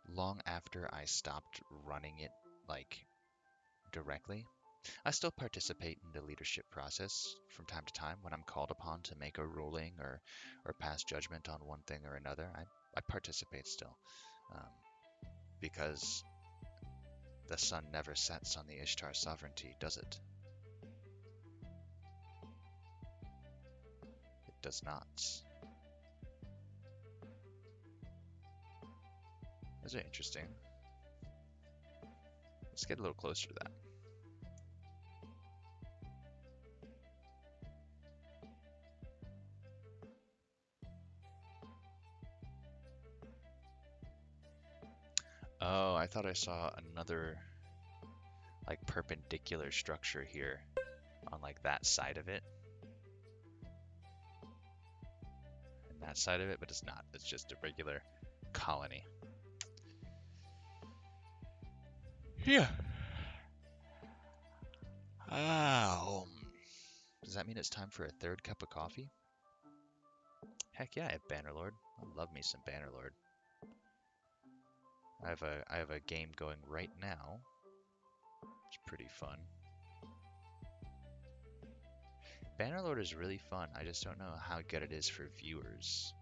Long after I stopped running it like directly, I still participate in the leadership process from time to time when I'm called upon to make a ruling or pass judgment on one thing or another. I participate still because the sun never sets on the Ishtar sovereignty, does it? It does not. Those are interesting. Let's get a little closer to that. Oh, I thought I saw another like perpendicular structure here on like that side of it. And that side of it, but it's not. It's just a regular colony. Yeah. Oh. Does that mean it's time for a third cup of coffee? Heck yeah, I have Bannerlord. I love me some Bannerlord. I have a game going right now. It's pretty fun. Bannerlord is really fun. I just don't know how good it is for viewers.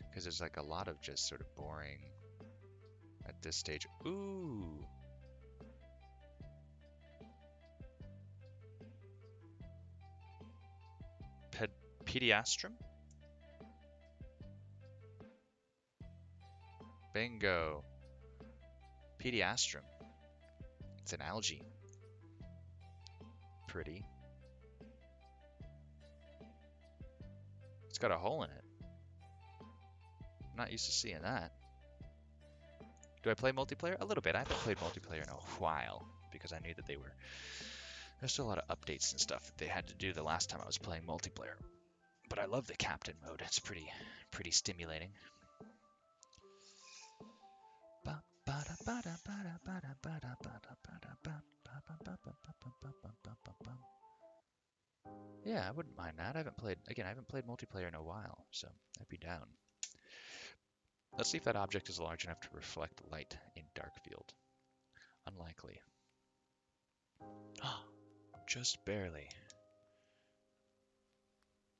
Because there's like a lot of just sort of boring at this stage. Ooh. Pediastrum? Bingo. Pediastrum. It's an algae. Pretty. It's got a hole in it. I'm not used to seeing that. Do I play multiplayer? A little bit. I haven't played multiplayer in a while because I knew that there's still a lot of updates and stuff that they had to do the last time I was playing multiplayer. But I love the captain mode. It's pretty stimulating. Yeah, I wouldn't mind that. I haven't played multiplayer in a while, so I'd be down. Let's see if that object is large enough to reflect light in dark field. Unlikely. Just barely.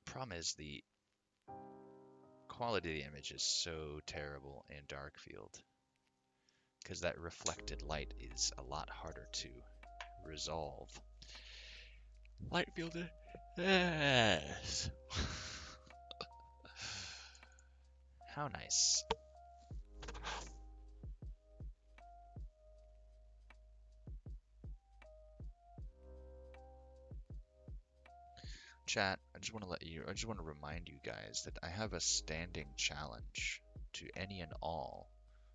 Problem is the quality of the image is so terrible in dark field because that reflected light is a lot harder to resolve. Light field, yes. How nice. Chat, I just want to remind you guys that I have a standing challenge to any and all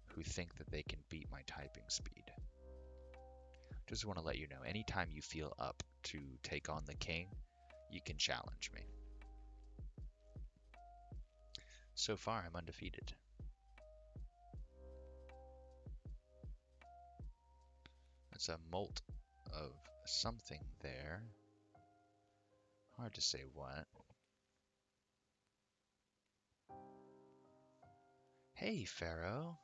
who think that they can beat my typing speed. Just want to let you know, anytime you feel up to take on the king, you can challenge me. So far, I'm undefeated. That's a molt of something there. Hard to say what. Hey, Pharaoh.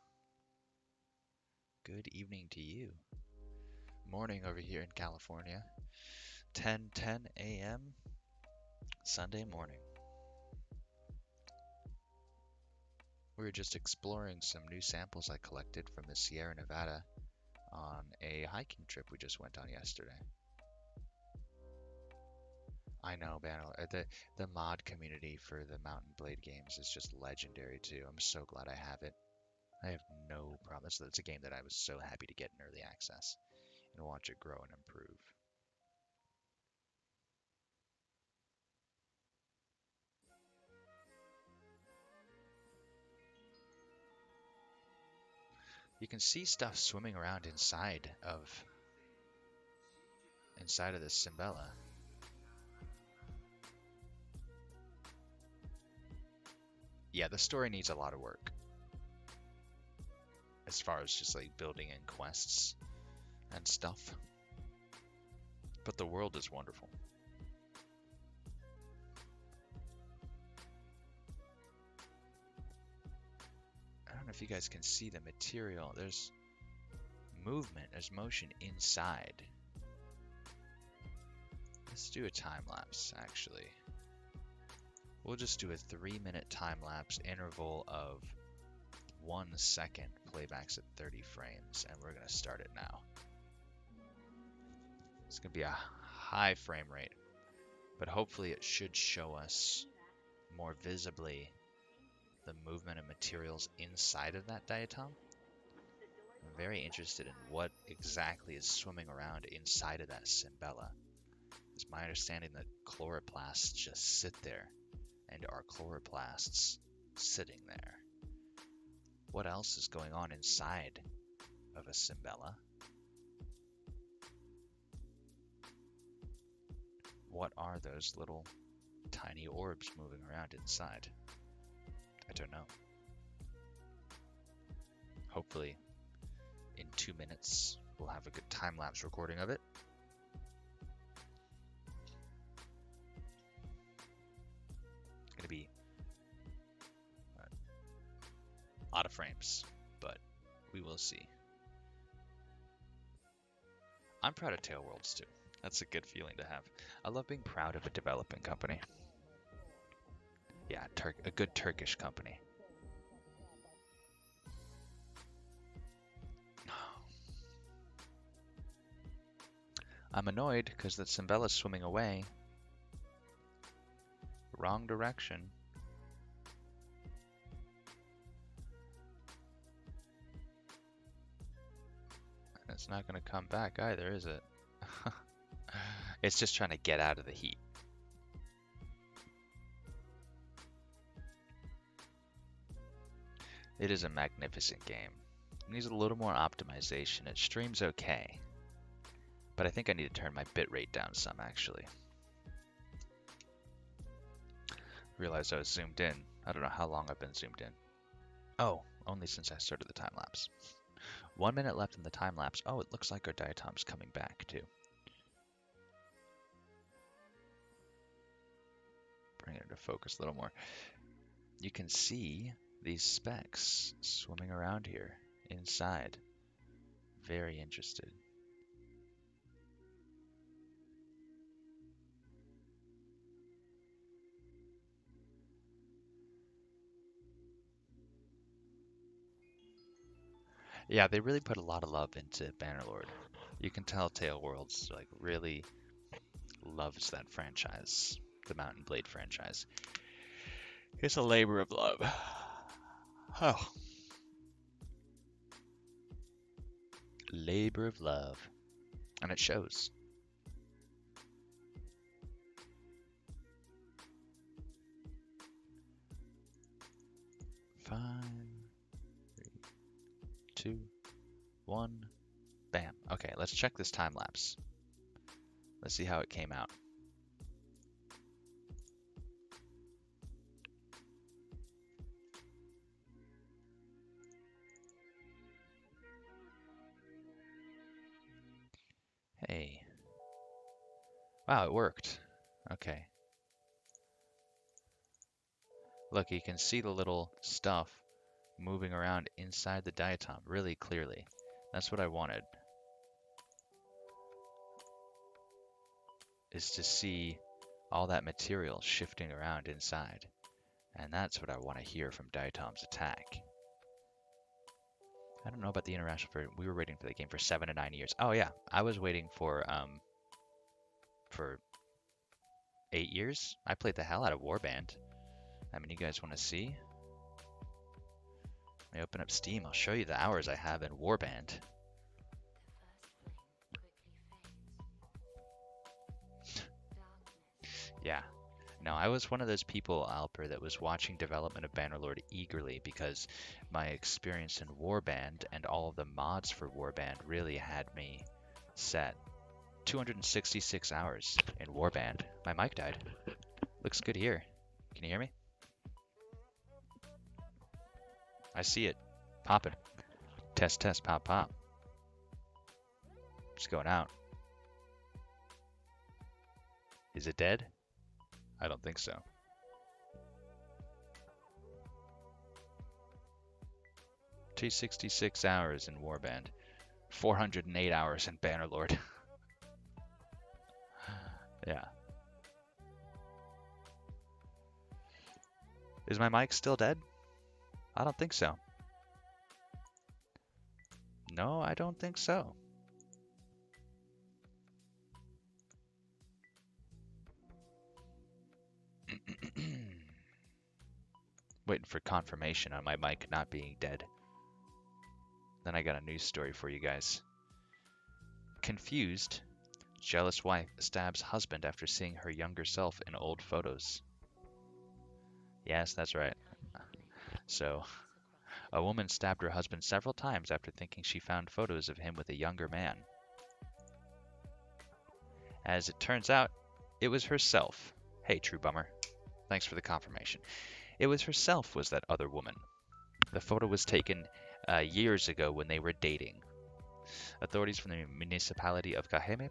Good evening to you. Morning over here in California. 10:10 a.m. Sunday morning. We were just exploring some new samples I collected from the Sierra Nevada on a hiking trip we just went on yesterday. I know, man. The mod community for the Mountain Blade games is just legendary too. I'm so glad I have it. I have no problem. It's a game that I was so happy to get in early access and watch it grow and improve. You can see stuff swimming around inside of the Simbella. Yeah, the story needs a lot of work. as far as just like building in quests and stuff. But the world is wonderful. I don't know if you guys can see the material. There's movement, there's motion inside. Let's do a time lapse actually. We'll just do a 3-minute time lapse interval of 1 second, playbacks at 30 frames, and we're gonna start it now. It's gonna be a high frame rate, but hopefully it should show us more visibly the movement of materials inside of that diatom. I'm very interested in what exactly is swimming around inside of that Cimbella. It's my understanding that chloroplasts just sit there, and are chloroplasts sitting there? What else is going on inside of a Cimbella? What are those little tiny orbs moving around inside? I don't know. Hopefully, in 2 minutes, we'll have a good time-lapse recording of it. It's going to be a lot of frames, but we will see. I'm proud of Tail Worlds too. That's a good feeling to have. I love being proud of a developing company. Yeah, a good Turkish company. I'm annoyed because that Cimbella's swimming away. Wrong direction. And it's not going to come back either, is it? It's just trying to get out of the heat. It is a magnificent game. It needs a little more optimization. It streams okay, but I think I need to turn my bitrate down some actually. Realized I was zoomed in. I don't know how long I've been zoomed in. Oh, only since I started the time lapse. 1 minute left in the time lapse. Oh, it looks like our diatom's coming back too. Bring it into focus a little more. You can see these specks swimming around here inside. Very interested. Yeah, they really put a lot of love into Bannerlord. You can tell Tail Worlds like really loves that franchise, the Mountain Blade franchise. It's a labor of love. Oh. Labor of love. And it shows. Five, 3, 2, 1. Bam. Okay, let's check this time lapse. Let's see how it came out. Hey. Wow, it worked. Okay. Look, you can see the little stuff moving around inside the diatom really clearly. That's what I wanted. Is to see all that material shifting around inside. And that's what I want to hear from Diatom's attack. I don't know about the international version. We were waiting for the game for 7 to 9 years. Oh yeah, I was waiting for 8 years. I played the hell out of Warband. I mean, you guys want to see? Let me open up Steam. I'll show you the hours I have in Warband. Yeah. No, I was one of those people, Alper, that was watching development of Bannerlord eagerly because my experience in Warband and all of the mods for Warband really had me set. 266 hours in Warband. My mic died. Looks good here. Can you hear me? I see it. Popping. Test, test, pop, pop. It's going out. Is it dead? I don't think so. T66 hours in Warband. 408 hours in Bannerlord. Yeah. Is my mic still dead? I don't think so. No, I don't think so. Waiting for confirmation on my mic not being dead. Then I got a news story for you guys. Confused, jealous wife stabs husband after seeing her younger self in old photos. Yes, that's right. So, a woman stabbed her husband several times after thinking she found photos of him with a younger man. As it turns out, it was herself. Hey, True Bummer. Thanks for the confirmation. It was herself was that other woman. The photo was taken years ago when they were dating. Authorities from the municipality of Cajeme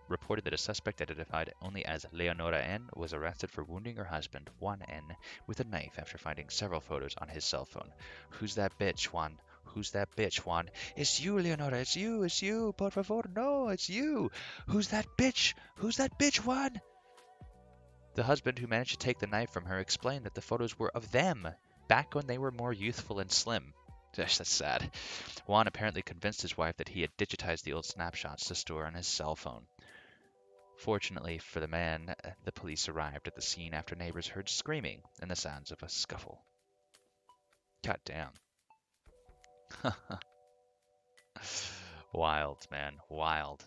reported that a suspect identified only as Leonora N. was arrested for wounding her husband, Juan N., with a knife after finding several photos on his cell phone. Who's that bitch, Juan? Who's that bitch, Juan? It's you, Leonora. It's you. Por favor. No, it's you. Who's that bitch? Who's that bitch, Juan? The husband who managed to take the knife from her explained that the photos were of them, back when they were more youthful and slim. Gosh, that's sad. Juan apparently convinced his wife that he had digitized the old snapshots to store on his cell phone. Fortunately for the man, the police arrived at the scene after neighbors heard screaming and the sounds of a scuffle. God damn. Wild, man. Wild.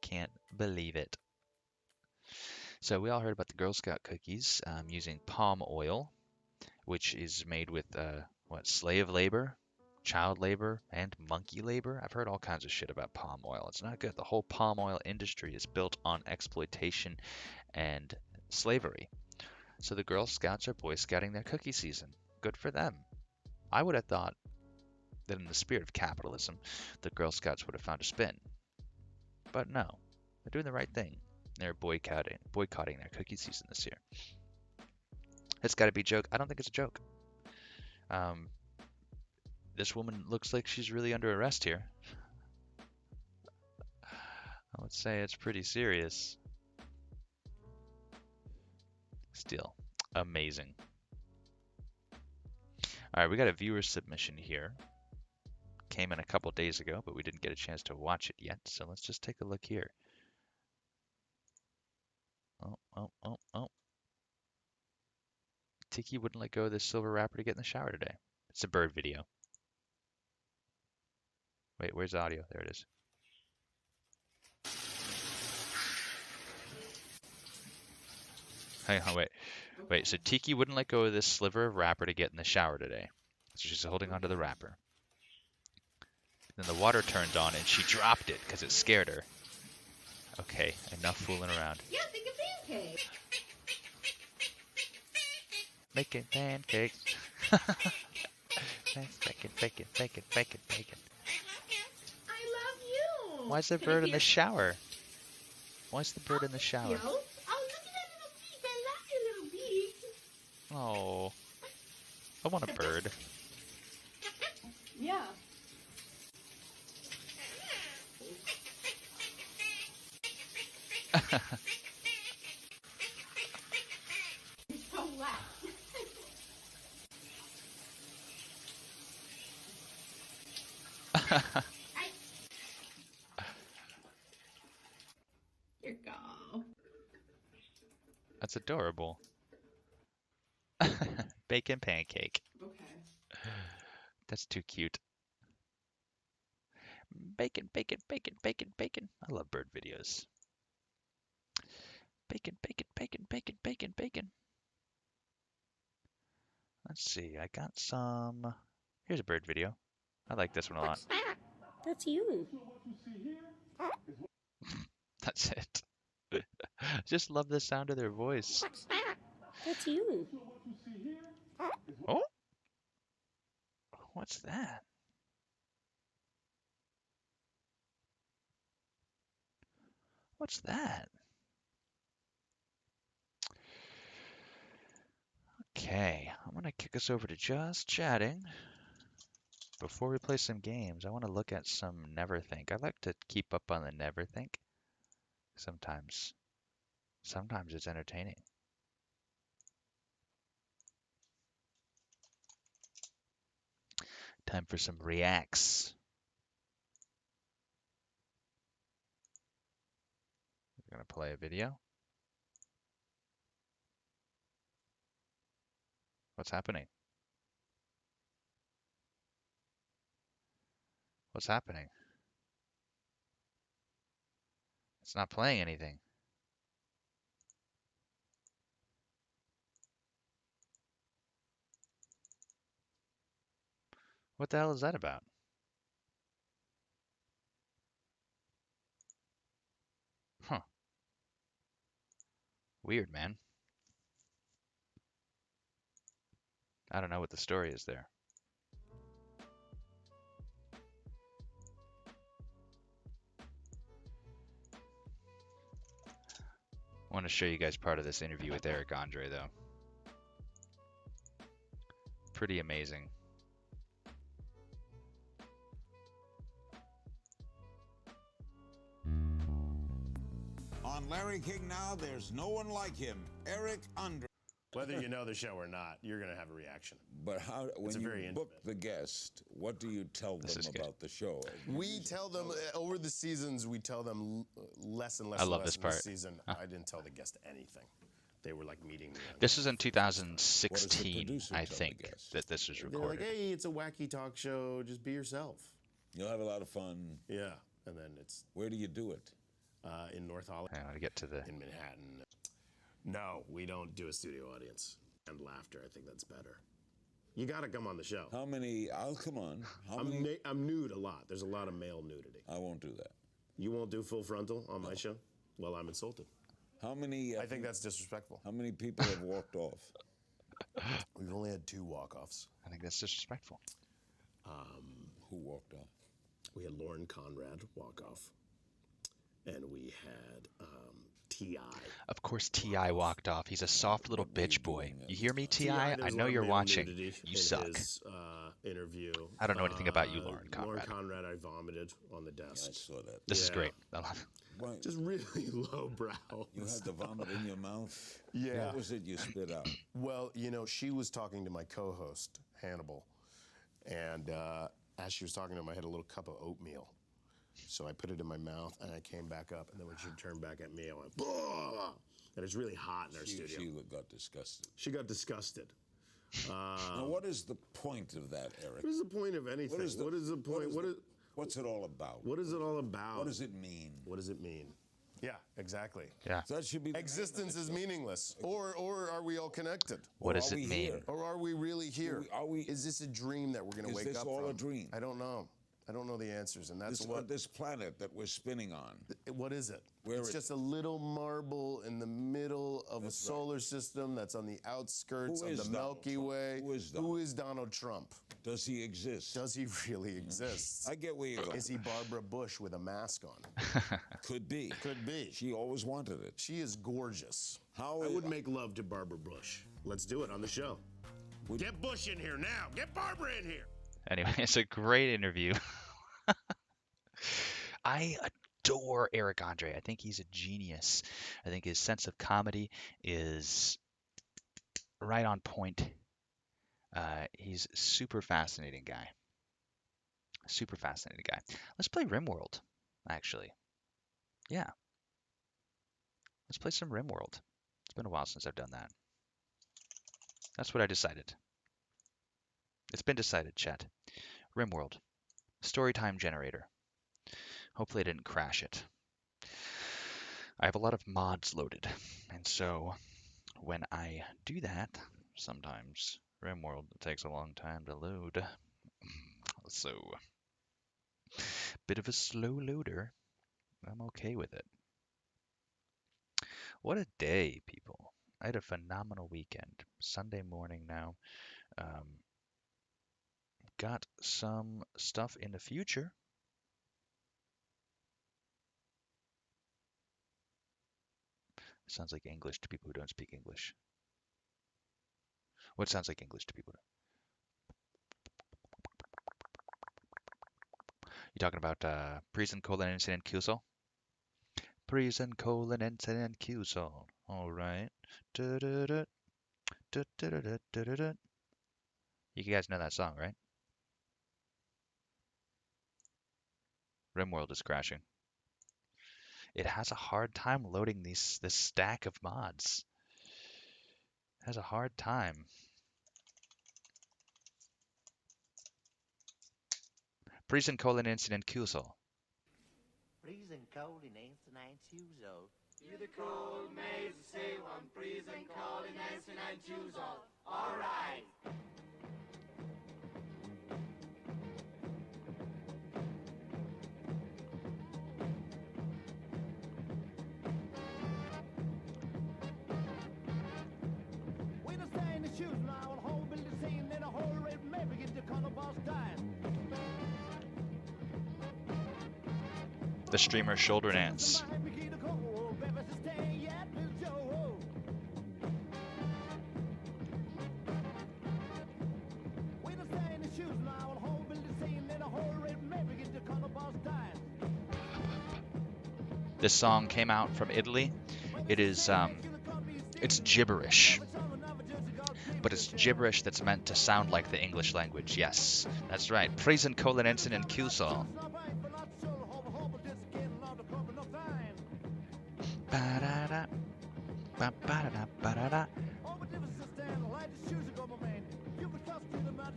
Can't believe it. So we all heard about the Girl Scout cookies using palm oil, which is made with slave labor, child labor, and monkey labor. I've heard all kinds of shit about palm oil. It's not good. The whole palm oil industry is built on exploitation and slavery. So the Girl Scouts are Boy Scouting their cookie season. Good for them. I would have thought that in the spirit of capitalism, the Girl Scouts would have found a spin. But no, they're doing the right thing. They're boycotting their cookie season this year. It's got to be a joke. I don't think it's a joke. This woman looks like she's really under arrest here. I would say it's pretty serious. Still, amazing. All right, we got a viewer submission here. Came in a couple days ago, but we didn't get a chance to watch it yet. So let's just take a look here. Oh. Tiki wouldn't let go of this silver wrapper to get in the shower today. It's a bird video. Wait, where's the audio? There it is. Hang on, wait. So Tiki wouldn't let go of this sliver of wrapper to get in the shower today. So she's holding onto the wrapper. Then the water turned on and she dropped it because it scared her. Okay, enough fooling around. Yeah, think of pancakes. Making pancakes. Bacon. I love you. Why is the bird in the shower? Why is the bird in the shower? Yo. Oh, look at that little beak. I love your little beak. Oh, I want a bird. Yeah. It's so wet. Here you go. That's adorable. Bacon pancake. Okay. That's too cute. Bacon. I love bird videos. Bacon. Let's see, I got some. Here's a bird video. I like this one a lot. That's you. That's it. Just love the sound of their voice. That's you. Oh? What's that? What's that? Okay, I'm gonna kick us over to just chatting. Before we play some games, I want to look at some Neverthink. I like to keep up on the Neverthink. Sometimes it's entertaining. Time for some reacts. We're gonna play a video. What's happening? What's happening? It's not playing anything. What the hell is that about? Huh. Weird, man. I don't know what the story is there. I want to show you guys part of this interview with Eric Andre, though. Pretty amazing. On Larry King Now, there's no one like him, Eric Andre. Whether you know the show or not, you're going to have a reaction. But how, when It's a you very book intimate. the guest, what do you tell This them is good. about the show? We tell them, over the seasons, we tell them less and less I and love less this in part. this season. I didn't tell the guest anything. They were like meeting me. This is in What does the 2016, producer I tell the think, guest? that this was They're like, recorded. hey, it's a wacky talk show. Just be yourself. You'll have a lot of fun. Yeah. And then it's Where do you do it? in North Hollywood, Hang on, to get to the. in Manhattan. No, we don't do a studio audience. And laughter, I think that's better. You got to come on the show. How many? I'll come on. How many? I'm nude a lot. There's a lot of male nudity. I won't do that. You won't do full frontal on my show? Well, I'm insulted. How many? I think that's disrespectful. How many people have walked off? We've only had 2 walk-offs. I think that's disrespectful. Who walked off? We had Lauren Conrad walk off, and we had T.I. Of course, T.I. walked off. He's a soft little What were you bitch boy. doing at You the hear me, time? T.I.? I there's a know lot of you're male watching. nudity You in suck. His, interview. I don't know anything about you, Lauren Lauren Conrad. Conrad, I vomited on the I desk. saw that. This is Yeah. great. I love it. Right. Just really lowbrow. You had the vomit in your mouth? Yeah. What was it you spit out? Well, you know, she was talking to my co-host, Hannibal, and as she was talking to him, I had a little cup of oatmeal. So I put it in my mouth, and I came back up, and then when she turned back at me, I went, "Bah!" And it's really hot in our studio. She got disgusted. She got disgusted. Now, what is the point of that, Eric? What is the point of anything? What is the point? What's it all about? What is it all about? What does it mean? What does it mean? Yeah, exactly. Yeah. That should be the Existence is meaningless. Or are we all connected? What does are it we mean? here? Or are we really here? Are we? Is this a dream that we're going to Is wake this up all from? a dream? I don't know. I don't know the answers, and that's what. This planet that we're spinning on. What is it? Where it's is just a little marble in the middle of That's a solar system that's on the outskirts Who of is the Donald Milky Trump? Way. Who is Who is Donald Trump? Does he exist? Does he really exist? I get where you're going. Is he Barbara Bush with a mask on? Could be. Could be. She always wanted it. She is gorgeous. How I is- would make love to Barbara Bush. Let's do it on the show. Get Bush in here now. Get Barbara in here. Anyway, it's a great interview. I adore Eric Andre. I think he's a genius. I think his sense of comedy is right on point. He's a super fascinating guy. Super fascinating guy. Let's play RimWorld, actually. Yeah. Let's play some RimWorld. It's been a while since I've done that. That's what I decided. It's been decided, chat. RimWorld. Storytime generator. Hopefully I didn't crash it. I have a lot of mods loaded, and so when I do that, sometimes RimWorld takes a long time to load. So, bit of a slow loader. I'm okay with it. What a day, people. I had a phenomenal weekend. Sunday morning now. got some stuff in the future. Sounds like English to people who don't speak English. What sounds like English to people? You talking about prison colon incident QSOL? Prison colon incident QSOL. All right. Du-du-du, du-du-du-du-du-du. You guys know that song, right? RimWorld is crashing. It has a hard time loading this stack of mods. It has a hard time. Prison colon incident QSOL. Freezing cold in incident QSOL. You the cold maze say one freezing cold in incident QSOL. All right. When I stay in the shoes now, and whole building scene, then a whole red map begin to color boss time. The streamer shoulder dance. This song came out from Italy. It is it's gibberish, but it's gibberish that's meant to sound like the English language. Yes, that's right. Prison colon incident QSOL.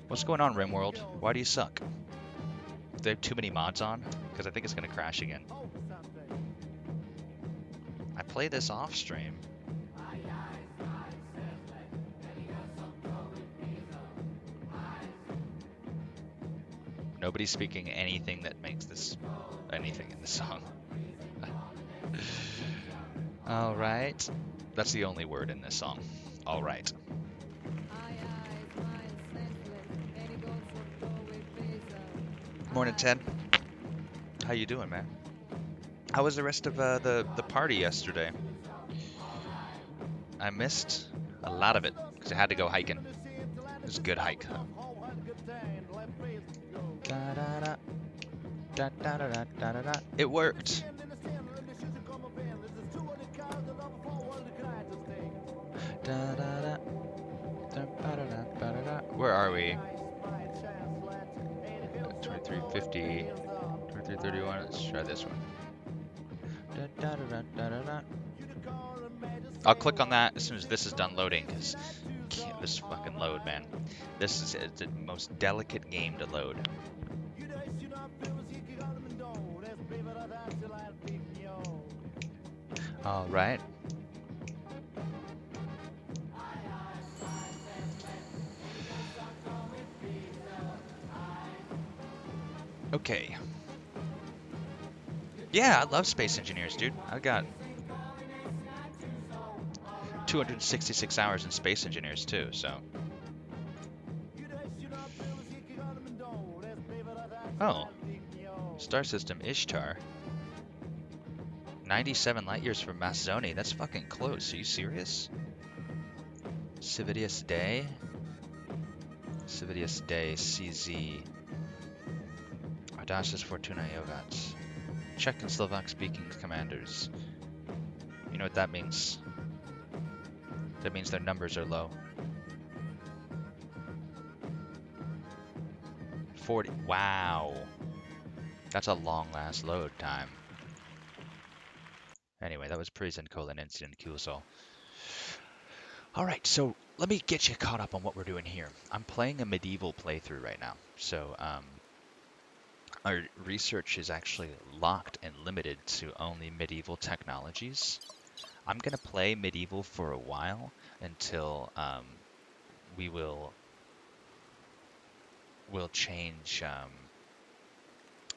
What's going on, RimWorld? Why do you suck? Do they have too many mods on? Because I think it's going to crash again. I play this off stream. Nobody's speaking anything that makes this anything in the song. All right. That's the only word in this song. All right. Morning, Ted. How you doing, man? How was the rest of the party yesterday? I missed a lot of it because I had to go hiking. It was a good hike, though. It worked. Where are we? 2350, 2331. Let's try this one. I'll click on that as soon as this is done loading, because this fucking load, man. This is the most delicate game to load. All right. Okay. Yeah, I love Space Engineers, dude. I got 266 hours in Space Engineers, too, so. Oh. Star System Ishtar. 97 light years from Mazzoni. That's fucking close. Are you serious? Cividius Day. Cividius Day, CZ. Audacious Fortuna Yogats. Czech and Slovak speaking commanders. You know what that means? That means their numbers are low. 40. Wow. That's a long last load time. Anyway, that was Prison colon incident QSOL. Alright, so let me get you caught up on what we're doing here. I'm playing a medieval playthrough right now. So, our research is actually locked and limited to only medieval technologies. I'm going to play medieval for a while until we'll change.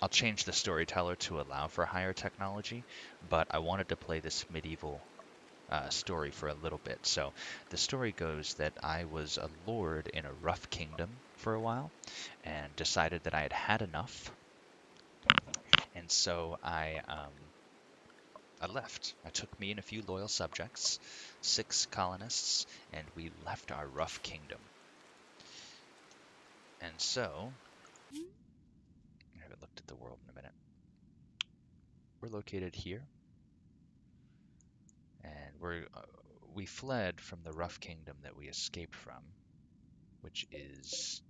I'll change the storyteller to allow for higher technology, but I wanted to play this medieval story for a little bit. So the story goes that I was a lord in a rough kingdom for a while and decided that I had had enough. And so I left. I took me and a few loyal subjects, 6 colonists, and we left our rough kingdom. And so, I haven't looked at the world in a minute. We're located here, and we fled from the rough kingdom that we escaped from, which is,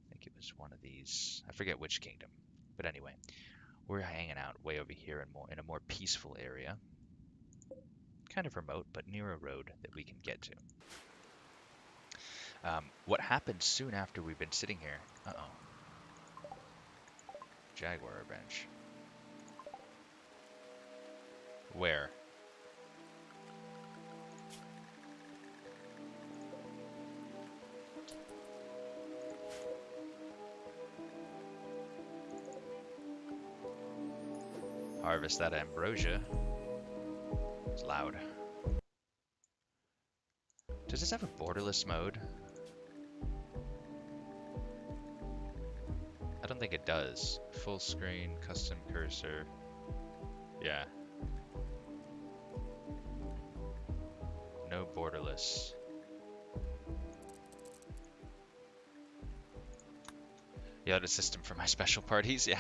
I think it was one of these. I forget which kingdom, but anyway, we're hanging out way over here in a more peaceful area, kind of remote, but near a road that we can get to. What happened soon after we've been sitting here? Uh-oh. Jaguar bench. Where? Harvest that ambrosia. It's loud. Does this have a borderless mode? I don't think it does. Full screen, custom cursor. Yeah. No borderless. Yeah, the system for my special parties. Yeah.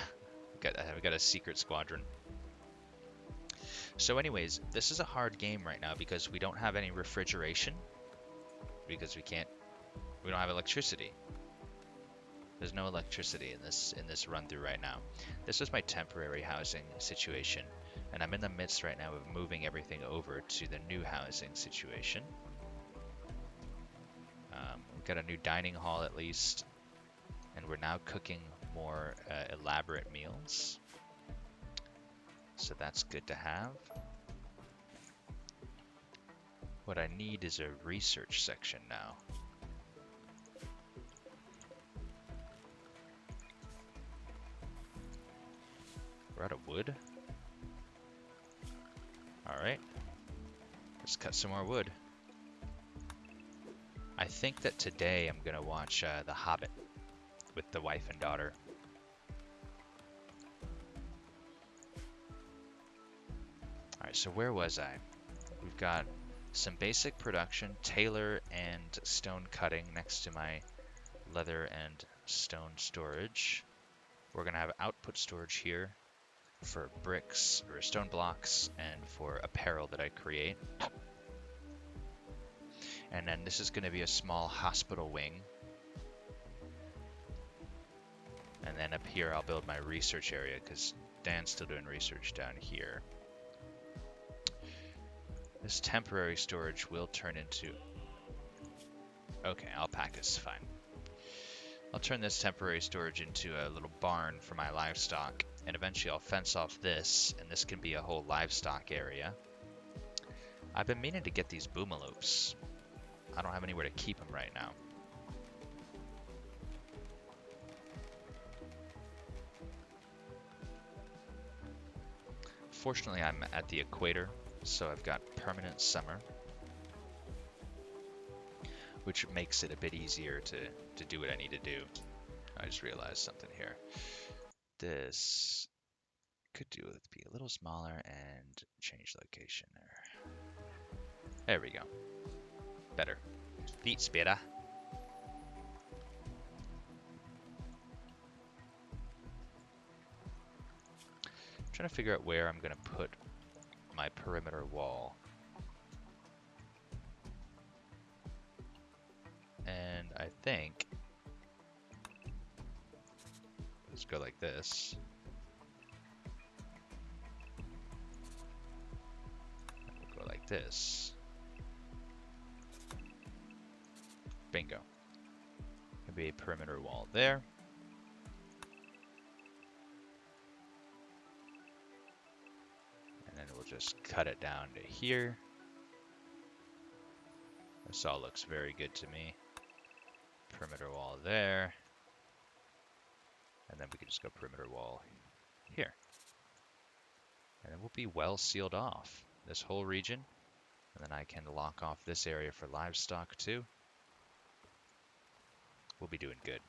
We got a secret squadron. So anyways, this is a hard game right now because we don't have any refrigeration. Because we don't have electricity. There's no electricity in this run through right now. This is my temporary housing situation, and I'm in the midst right now of moving everything over to the new housing situation. We've got a new dining hall at least, and we're now cooking more elaborate meals. So that's good to have. What I need is a research section now. We're out of wood. Alright. Let's cut some more wood. I think that today I'm gonna watch The Hobbit with the wife and daughter. Alright, so where was I? We've got some basic production, tailor and stone cutting next to my leather and stone storage. We're gonna have output storage here for bricks or stone blocks and for apparel that I create. And then this is going to be a small hospital wing. And then up here I'll build my research area because Dan's still doing research down here. This temporary storage will turn into... Okay, alpaca is fine. I'll turn this temporary storage into a little barn for my livestock, and eventually I'll fence off this, and this can be a whole livestock area. I've been meaning to get these boomalopes. I don't have anywhere to keep them right now. Fortunately, I'm at the equator, so I've got permanent summer, which makes it a bit easier to do what I need to do. I just realized something here. This could do with be a little smaller and change location there. There we go. Better. Beats better. I'm trying to figure out where I'm going to put my perimeter wall. And I think let's go like this. We'll go like this. Bingo. There'll be a perimeter wall there. And then we'll just cut it down to here. This all looks very good to me. Perimeter wall there. And then we can just go perimeter wall here. And it will be well sealed off. This whole region And then I can lock off this area for livestock too. We'll be doing good.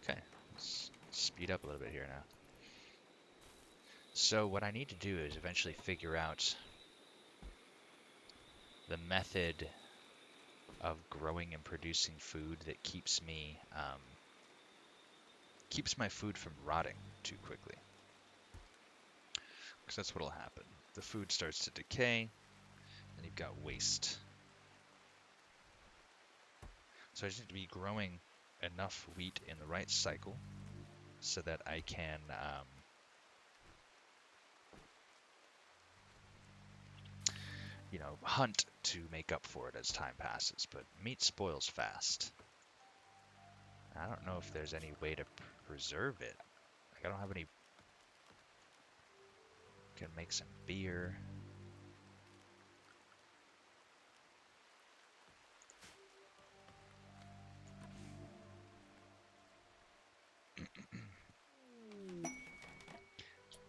Okay, let's speed up a little bit here now. So what I need to do is eventually figure out the method of growing and producing food that keeps me keeps my food from rotting too quickly. Because that's what'll happen. The food starts to decay, and you've got waste. So I just need to be growing enough wheat in the right cycle so that I can you know, hunt to make up for it as time passes. But meat spoils fast. I don't know if there's any way to preserve it. Like, I don't have any. Can make some beer.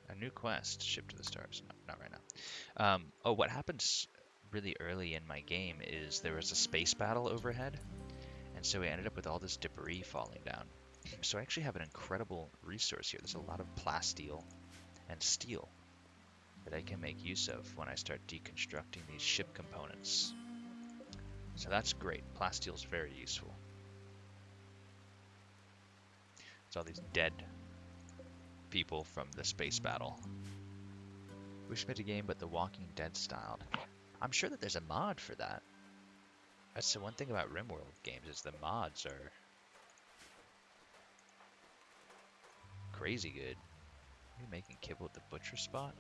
A new quest, ship to the stars. No, not right now. Oh, what happens really early in my game is there was a space battle overhead, and so we ended up with all this debris falling down. So I actually have an incredible resource here. There's a lot of plasteel and steel that I can make use of when I start deconstructing these ship components. So that's great. Plasteel is very useful. It's all these dead people from the space battle. Wish made a game, but The Walking Dead styled. I'm sure that there's a mod for that. That's the one thing about RimWorld games is the mods are crazy good. Are you making kibble at the butcher spot?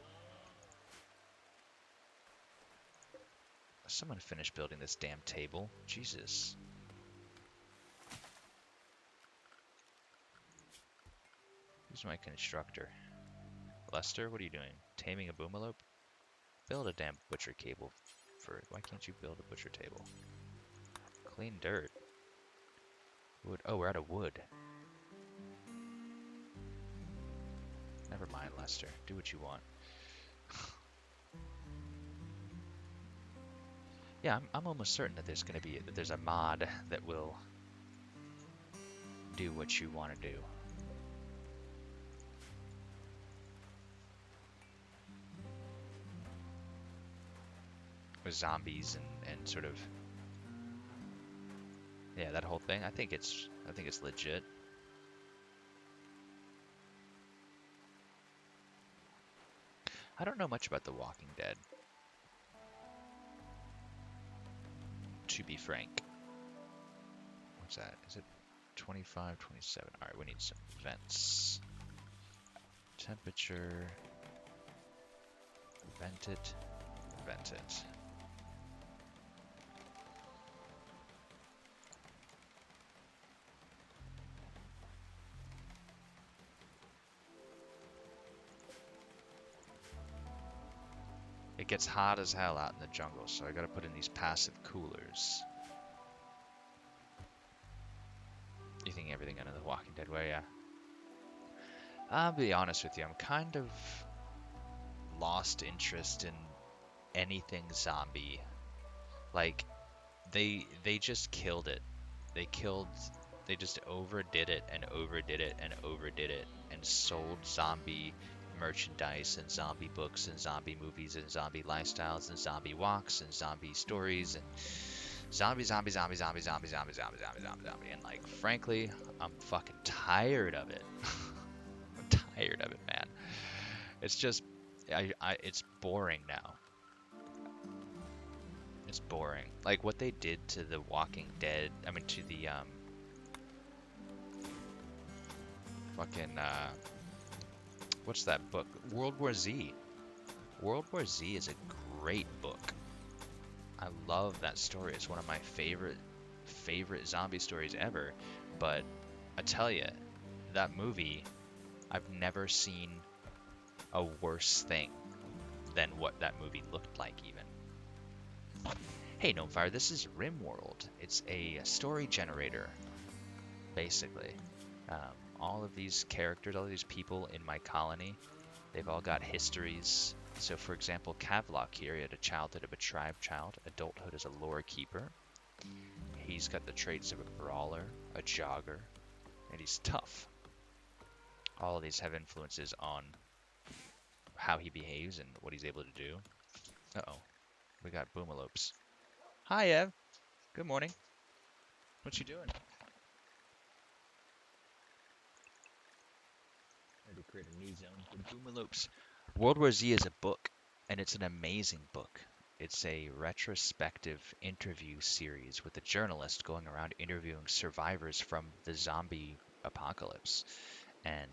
Someone finish building this damn table. Jesus. Who's my constructor? Lester, what are you doing? Taming a boomalope? Build a damn butcher cable for it. Why can't you build a butcher table? Clean dirt. Wood. Oh, we're out of wood. Never mind, Lester. Do what you want. Yeah, I'm almost certain that there's a mod that will do what you want to do. With zombies and sort of, yeah, that whole thing. I think it's legit. I don't know much about The Walking Dead, to be frank. What's that? Is it 25, 27? All right, we need some vents. Temperature. Vent it. Vent it. It gets hot as hell out in the jungle, so I gotta put in these passive coolers. You think everything under the Walking Dead way, yeah? I'll be honest with you, I'm kind of lost interest in anything zombie. Like, they just killed it. They just overdid it and overdid it and overdid it and sold zombie merchandise and zombie books and zombie movies and zombie lifestyles and zombie walks and zombie stories and zombie. And like, frankly, I'm fucking tired of it. I'm tired of it, man. It's just, it's boring now. It's boring. Like what they did to The Walking Dead, I mean to the fucking what's that book? World War Z. World War Z is a great book. I love that story. It's one of my favorite zombie stories ever. But I tell you, that movie, I've never seen a worse thing than what that movie looked like even. Hey, Gnomefire, this is RimWorld. It's a story generator, basically. All of these characters, all of these people in my colony, they've all got histories. So, for example, Kavlok here, he had a childhood of a tribe child, adulthood as a lore keeper. He's got the traits of a brawler, a jogger, and he's tough. All of these have influences on how he behaves and what he's able to do. Uh-oh, we got Boomalopes. Hi, Ev. Good morning. What you doing? I had to create a new zone for Boomalopes. World War Z is a book, and it's an amazing book. It's a retrospective interview series with a journalist going around interviewing survivors from the zombie apocalypse. And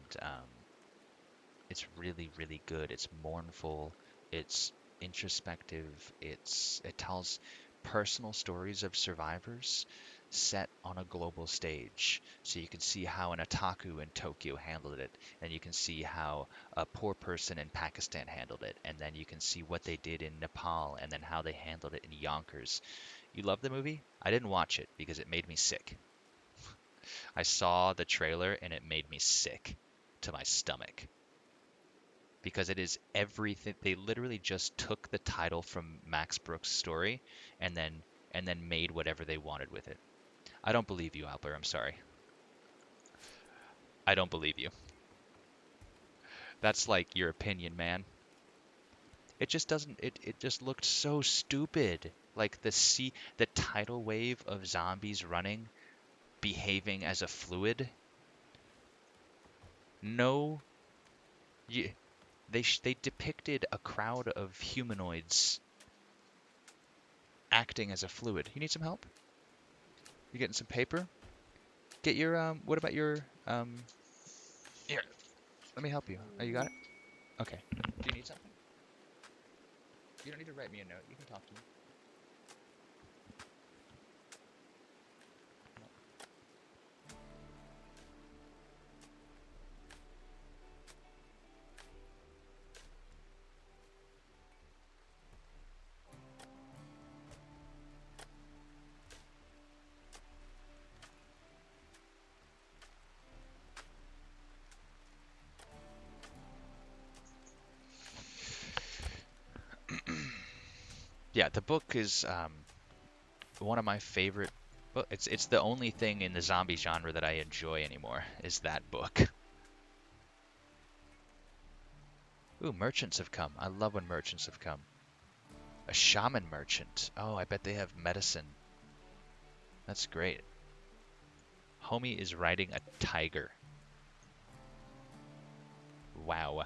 it's really, really good. It's mournful. It's introspective. It tells personal stories of survivors set on a global stage. So you can see how an otaku in Tokyo handled it, and you can see how a poor person in Pakistan handled it, and then you can see what they did in Nepal, and then how they handled it in Yonkers. You love the movie? I didn't watch it because it made me sick. I saw the trailer and it made me sick to my stomach because it is everything. They literally just took the title from Max Brooks' story and then made whatever they wanted with it. I don't believe you, Albert. I'm sorry. I don't believe you. That's like your opinion, man. It just doesn't. It just looked so stupid. Like the tidal wave of zombies running, behaving as a fluid. No, you, they depicted a crowd of humanoids acting as a fluid. You need some help? You getting some paper? Get your what about your here, let me help you. Oh, you got it? Okay. Do you need something? You don't need to write me a note. You can talk to me. Yeah, the book is one of my favorite. Well, it's the only thing in the zombie genre that I enjoy anymore is that book. Ooh, merchants have come. I love when merchants have come. A shaman merchant. Oh, I bet they have medicine. That's great. Homie is riding a tiger. Wow.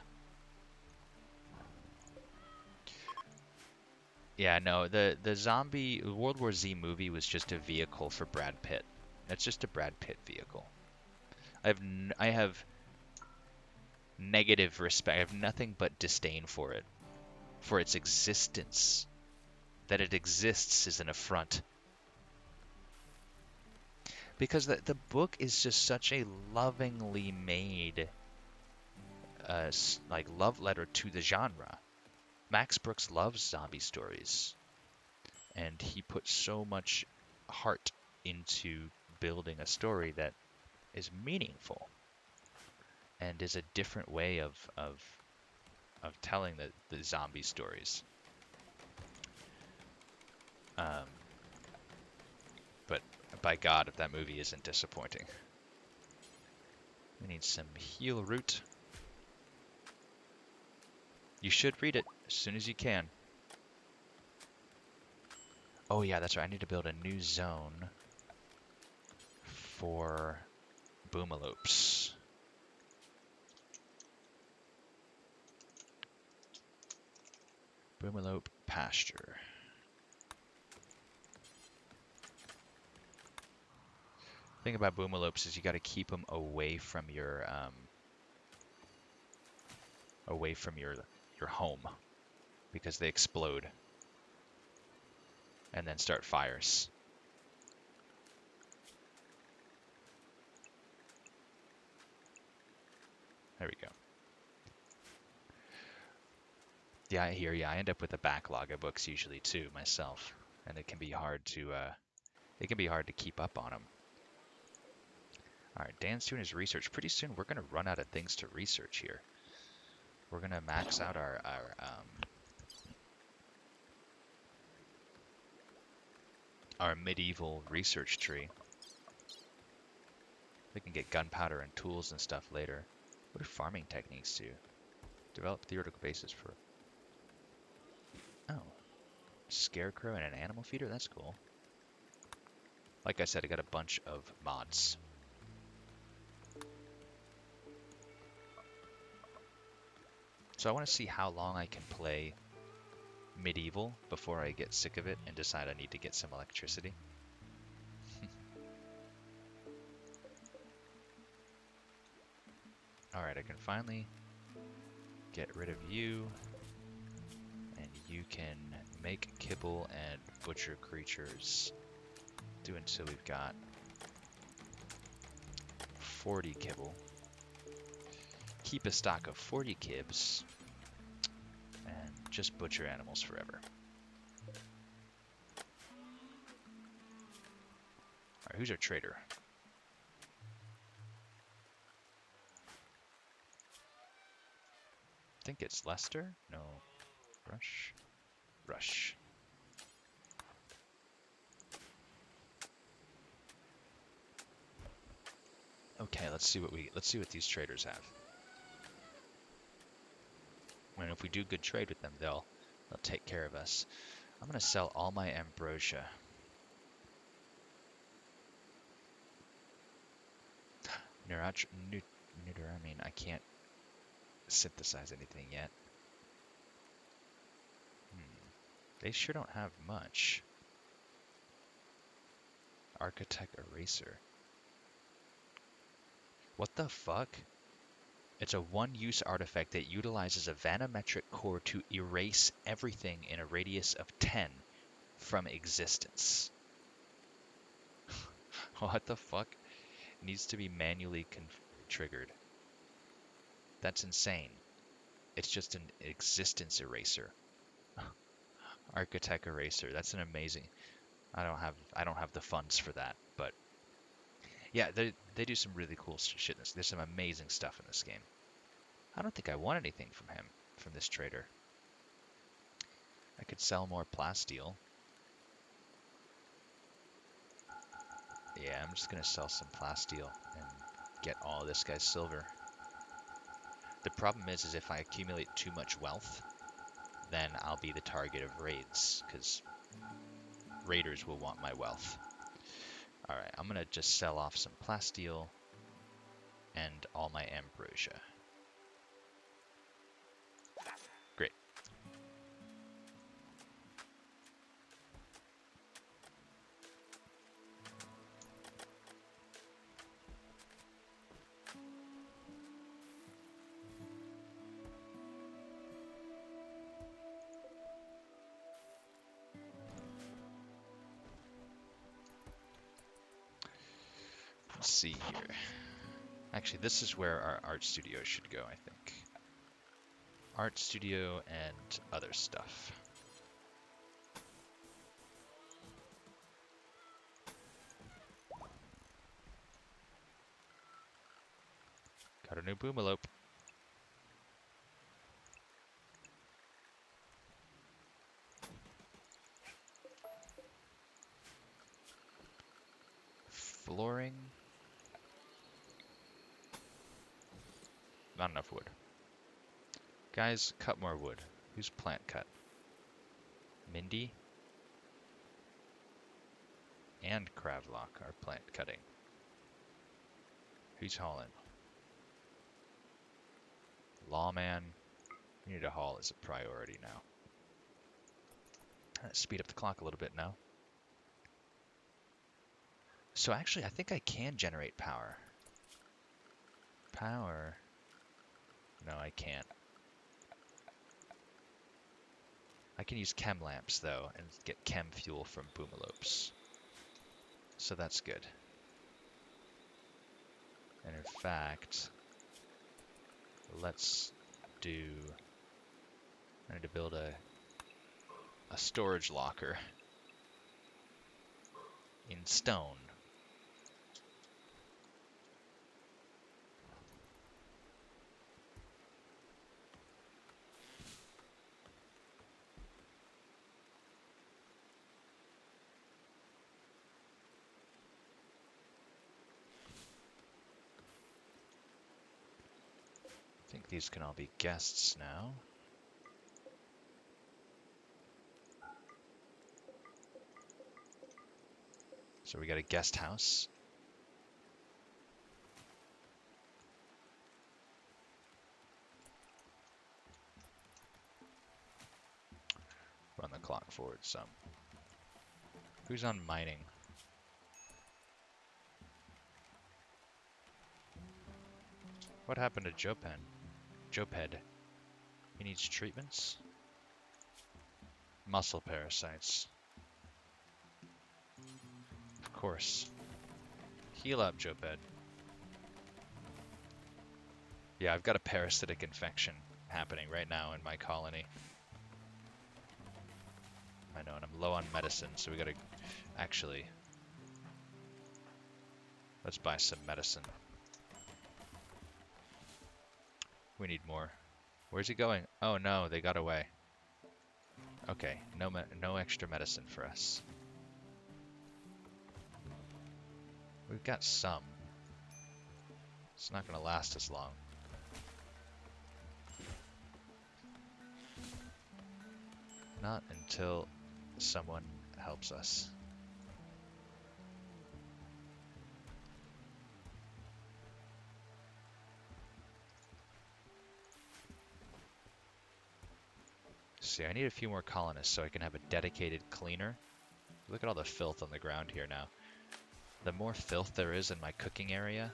Yeah, no, the zombie World War Z movie was just a vehicle for Brad Pitt. It's just a Brad Pitt vehicle. I have negative respect. I have nothing but disdain for it, for its existence. That it exists is an affront. Because the book is just such a lovingly made like love letter to the genre. Max Brooks loves zombie stories, and he put so much heart into building a story that is meaningful and is a different way of telling the zombie stories. Um, but by God, if that movie isn't disappointing. We need some heal root. You should read it as soon as you can. Oh yeah, that's right. I need to build a new zone for Boomalopes. Boomalope pasture. Thing about Boomalopes is you got to keep them away from your home because they explode and then start fires. There we go. Yeah, I hear you. I end up with a backlog of books usually too myself. and it can be hard to keep up on them. All right, Dan's doing his research. Pretty soon we're gonna run out of things to research here. We're gonna max out our medieval research tree. We can get gunpowder and tools and stuff later. What do farming techniques do? Develop theoretical basis for... Oh. Scarecrow and an animal feeder? That's cool. Like I said, I got a bunch of mods. So I want to see how long I can play medieval before I get sick of it and decide I need to get some electricity. Alright, I can finally get rid of you. And you can make kibble and butcher creatures. Do until we've got 40 kibble. Keep a stock of 40 kibs. And just butcher animals forever. Alright, who's our trader? I think it's Lester? No. Rush. Rush. Okay, let's see what these traders have. And if we do good trade with them, they'll take care of us. I'm gonna sell all my ambrosia. I mean, I can't synthesize anything yet. They sure don't have much. Architect Eraser. What the fuck? It's a one-use artifact that utilizes a vanometric core to erase everything in a radius of 10 from existence. What the fuck? It needs to be manually triggered. That's insane. It's just an existence eraser. Architect Eraser. That's an amazing. I don't have the funds for that, but yeah, they do some really cool shit. There's some amazing stuff in this game. I don't think I want anything from him, from this trader. I could sell more plasteel. Yeah, I'm just gonna sell some plasteel and get all of this guy's silver. The problem is if I accumulate too much wealth, then I'll be the target of raids, because raiders will want my wealth. Alright, I'm gonna just sell off some plasteel and all my ambrosia. Great. Let's see here. Actually, this is where our art studio should go, I think. Art studio and other stuff. Got a new boomalope. Flooring. Not enough wood. Guys, cut more wood. Who's plant cut? Mindy and Kravlock are plant cutting. Who's hauling? Lawman. We need to haul as a priority now. Let's speed up the clock a little bit now. So actually, I think I can generate power. Power. No, I can't. I can use chem lamps, though, and get chem fuel from boomalopes. So that's good. And in fact, let's do... I need to build a storage locker and stone. I think these can all be guests now. So we got a guest house. Run the clock forward some. Who's on mining? What happened to Jopen? Joped. He needs treatments? Muscle parasites. Of course. Heal up, Joped. Yeah, I've got a parasitic infection happening right now in my colony. I know, and I'm low on medicine, so we gotta... Actually... Let's buy some medicine. We need more. Where's he going? Oh no, they got away. Okay, no extra medicine for us. We've got some. It's not gonna last as long. Not until someone helps us. See, I need a few more colonists so I can have a dedicated cleaner. Look at all the filth on the ground here now. The more filth there is in my cooking area,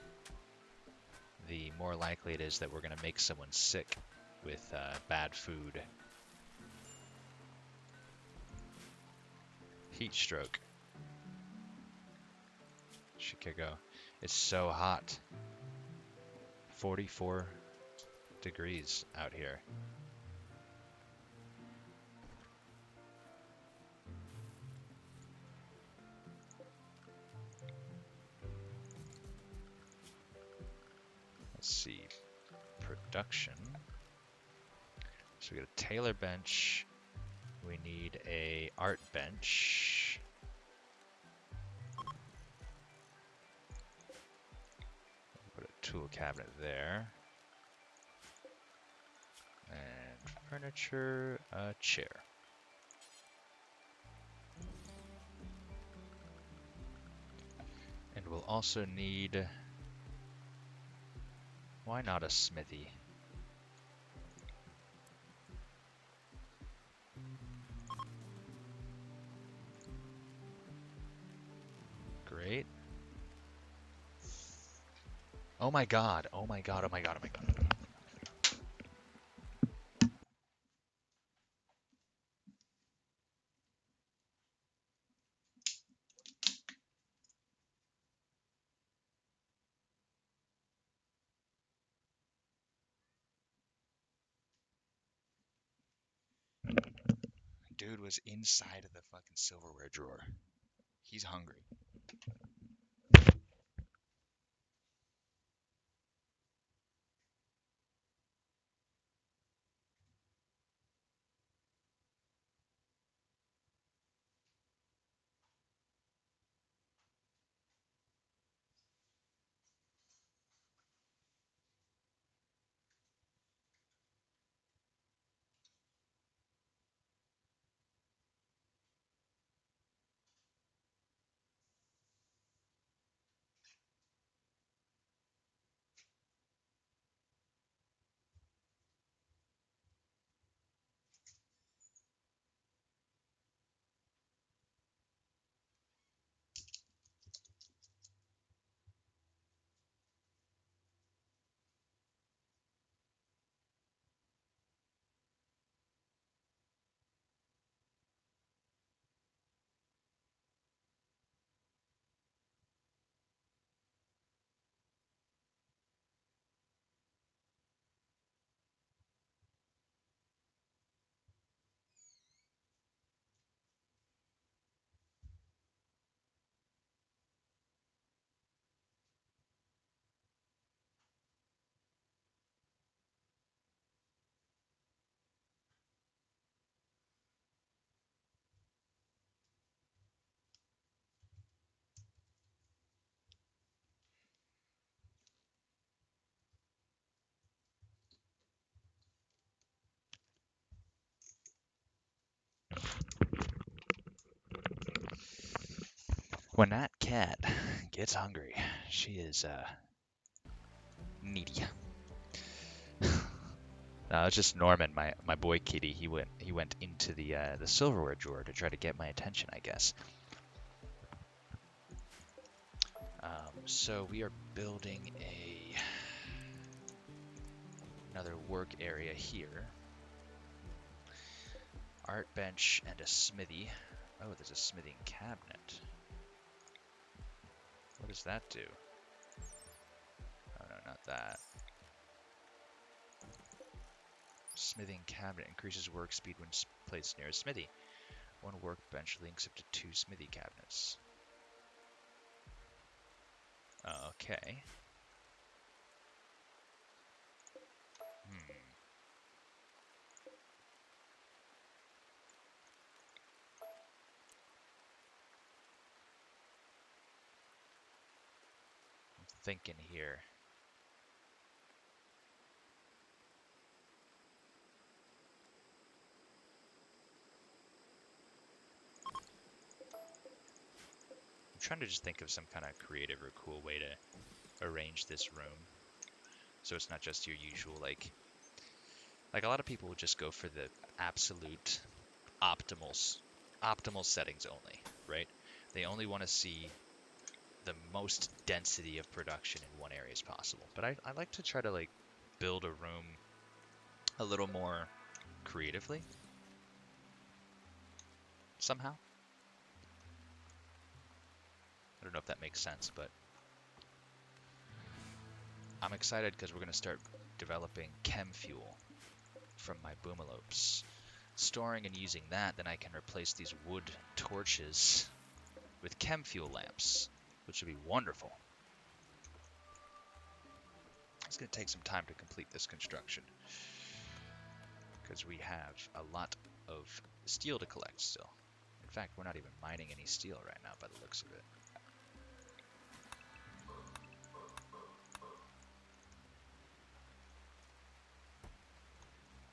the more likely it is that we're going to make someone sick with bad food. Heat stroke. Chicago. It's so hot. 44 degrees out here. Let's see. Production. So we got a tailor bench. We need a art bench. Put a tool cabinet there. And furniture, a chair. And we'll also need... Why not a smithy? Great. Oh my god, oh my god, oh my god, oh my god. Dude was inside of the fucking silverware drawer. He's hungry. When that cat gets hungry, she is needy. No, it's just Norman, my boy kitty. He went into the silverware drawer to try to get my attention, I guess. So we are building another work area here. Art bench and a smithy. Oh, there's a smithing cabinet. What does that do? Oh no, not that. Smithing cabinet increases work speed when placed near a smithy. One workbench links up to 2 smithy cabinets. Okay. I'm thinking here. I'm trying to just think of some kind of creative or cool way to arrange this room. So it's not just your usual, like a lot of people would just go for the absolute optimal settings only, right? They only want to see the most density of production in one area as possible. But I like to try to like build a room a little more creatively somehow. I don't know if that makes sense, but I'm excited because we're going to start developing chem fuel from my boomalopes. Storing and using that, then I can replace these wood torches with chem fuel lamps, which would be wonderful. It's going to take some time to complete this construction because we have a lot of steel to collect still. In fact, we're not even mining any steel right now by the looks of it.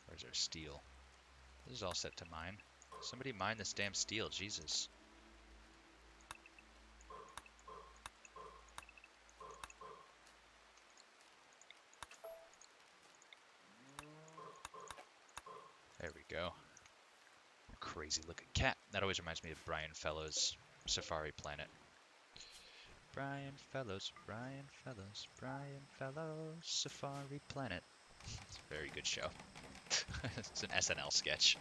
Where's our steel? This is all set to mine. Somebody mine this damn steel, Jesus. There we go. Crazy looking cat. That always reminds me of Brian Fellows' Safari Planet. Brian Fellows, Brian Fellows, Brian Fellows, Safari Planet. It's a very good show. It's an SNL sketch.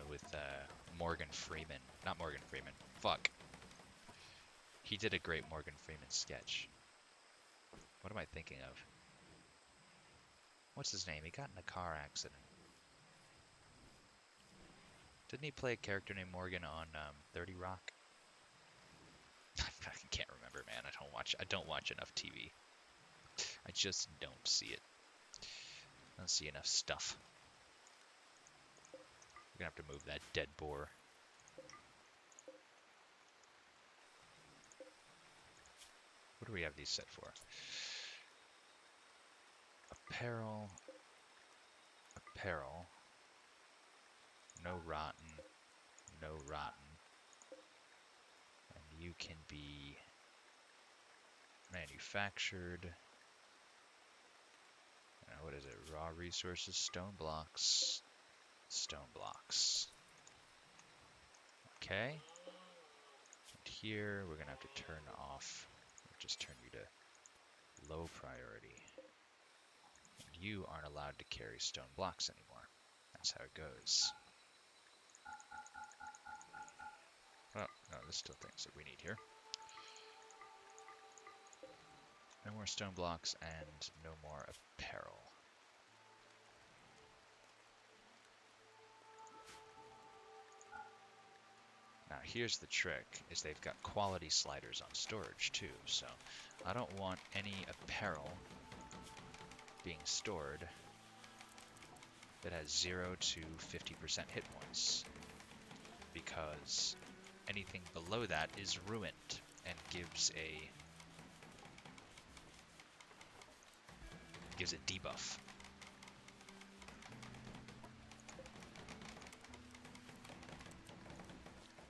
With Morgan Freeman. Not Morgan Freeman. Fuck. He did a great Morgan Freeman sketch. What am I thinking of? What's his name? He got in a car accident. Didn't he play a character named Morgan on 30 Rock? I can't remember, man. I don't watch enough TV. I just don't see it. I don't see enough stuff. We're gonna have to move that dead boar. What do we have these set for? Apparel. Apparel. No rotten. No rotten. And you can be manufactured. What is it? Raw resources, stone blocks. Stone blocks. Okay. And here we're gonna have to turn off. Just turn you to low priority. And you aren't allowed to carry stone blocks anymore. That's how it goes. Oh, no, there's still things that we need here. No more stone blocks and no more apparel. Now here's the trick, is they've got quality sliders on storage too, so I don't want any apparel being stored that has 0 to 50% hit points, because anything below that is ruined and gives a debuff.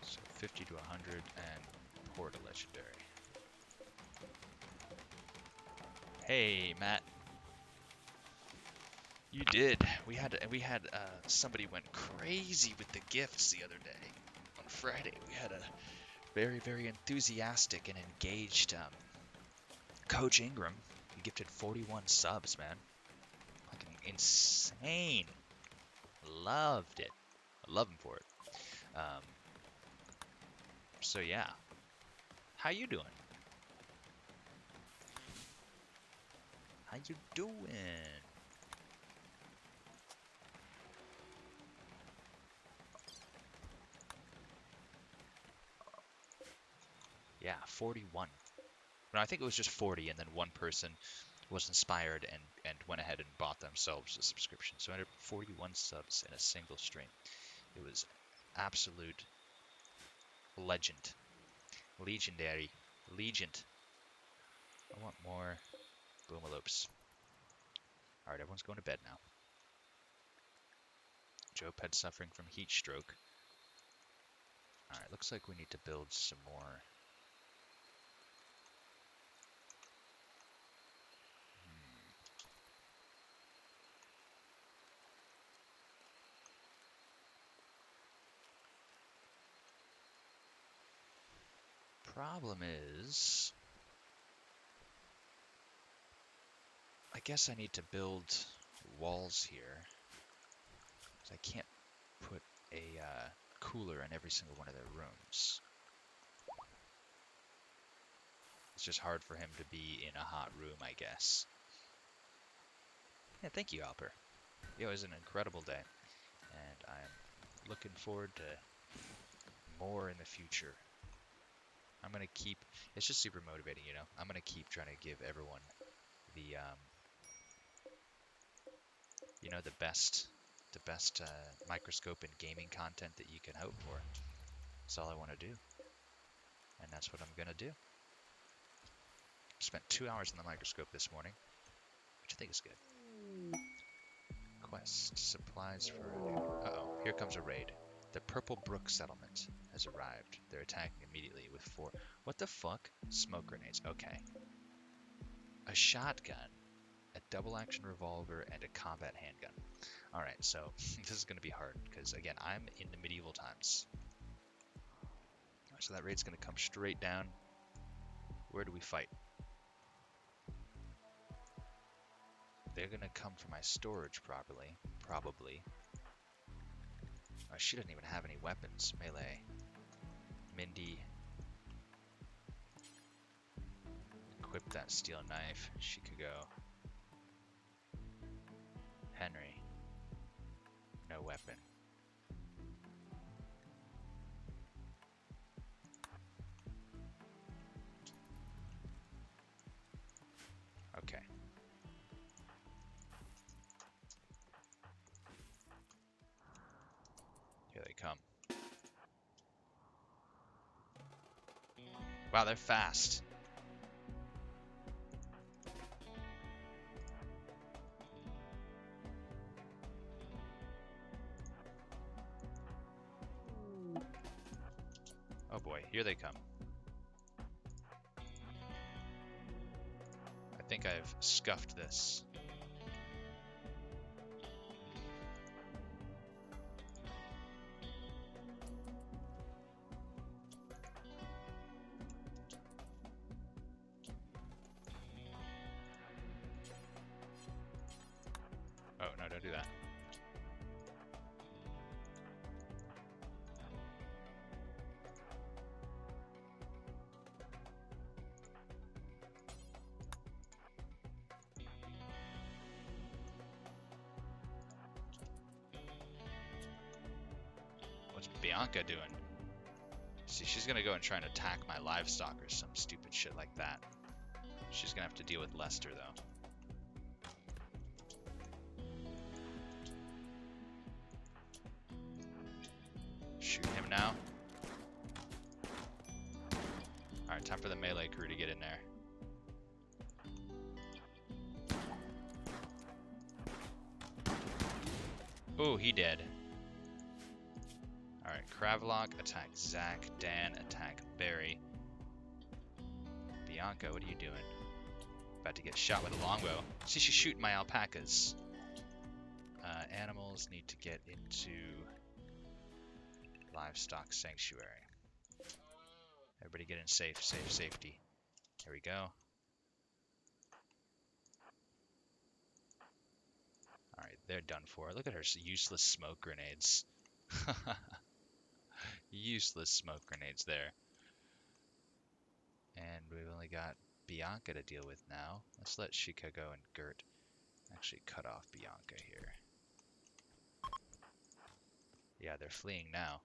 So 50 to 100 and port a legendary. Hey, Matt. You did. We had somebody went crazy with the gifts the other day. On Friday, we had a very, very enthusiastic and engaged Coach Ingram. He gifted 41 subs, man. Fucking insane. Loved it. I love him for it. So yeah. How you doing? How you doing? Yeah, 41. No, I think it was just 40, and then one person was inspired and went ahead and bought themselves a subscription. So I ended up 41 subs in a single stream. It was absolute legend. Legendary. Legend. I want more boomalopes. Alright, everyone's going to bed now. Joe Pet suffering from heat stroke. Alright, looks like we need to build some more. Problem is, I guess I need to build walls here. I can't put a cooler in every single one of their rooms. It's just hard for him to be in a hot room, I guess. Yeah, thank you, Alper. It was an incredible day, and I'm looking forward to more in the future. I'm gonna keep. It's just super motivating, you know. I'm gonna keep trying to give everyone the, you know, the best microscope and gaming content that you can hope for. That's all I want to do, and that's what I'm gonna do. Spent 2 hours in the microscope this morning, which I think is good. Quest supplies for a new. Uh-oh, here comes a raid. The Purple Brook settlement has arrived. They're attacking immediately with 4. What the fuck? Smoke grenades. Okay. A shotgun, a double-action revolver, and a combat handgun. Alright, so this is going to be hard, because, again, I'm in the medieval times. So that raid's going to come straight down. Where do we fight? They're going to come for my storage probably. Oh, she doesn't even have any weapons. Melee. Mindy. Equip that steel knife. She could go. Henry. No weapon. Okay. Here they come. Wow, they're fast. Oh boy, here they come. I think I've scuffed this. Oh, no, don't do that. What's Bianca doing? See, she's gonna go and try and attack my livestock or some stupid shit like that. She's gonna have to deal with Lester, though. Shoot him now. Alright, time for the melee crew to get in there. Oh, he dead. Alright, Kravlok, attack Zach. Dan, attack Barry. Bianca, what are you doing? About to get shot with a longbow. See, she's shooting my alpacas. Animals need to get into livestock sanctuary. Everybody get in safety. Here we go. Alright, they're done for. Look at her useless smoke grenades. Useless smoke grenades there. And we've only got Bianca to deal with now. Let's let Shika go and Gert actually cut off Bianca here. Yeah, they're fleeing now.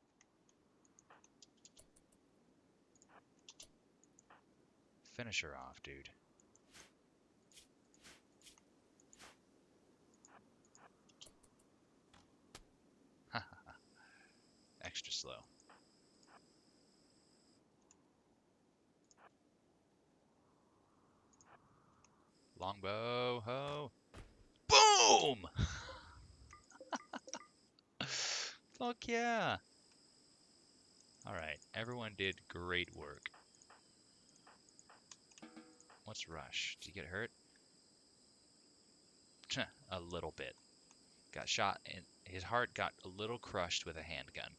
Finish her off, dude. Extra slow. Longbow, ho! Boom! Fuck yeah! Alright, everyone did great work. What's Rush? Did he get hurt? A little bit. Got shot and his heart got a little crushed with a handgun.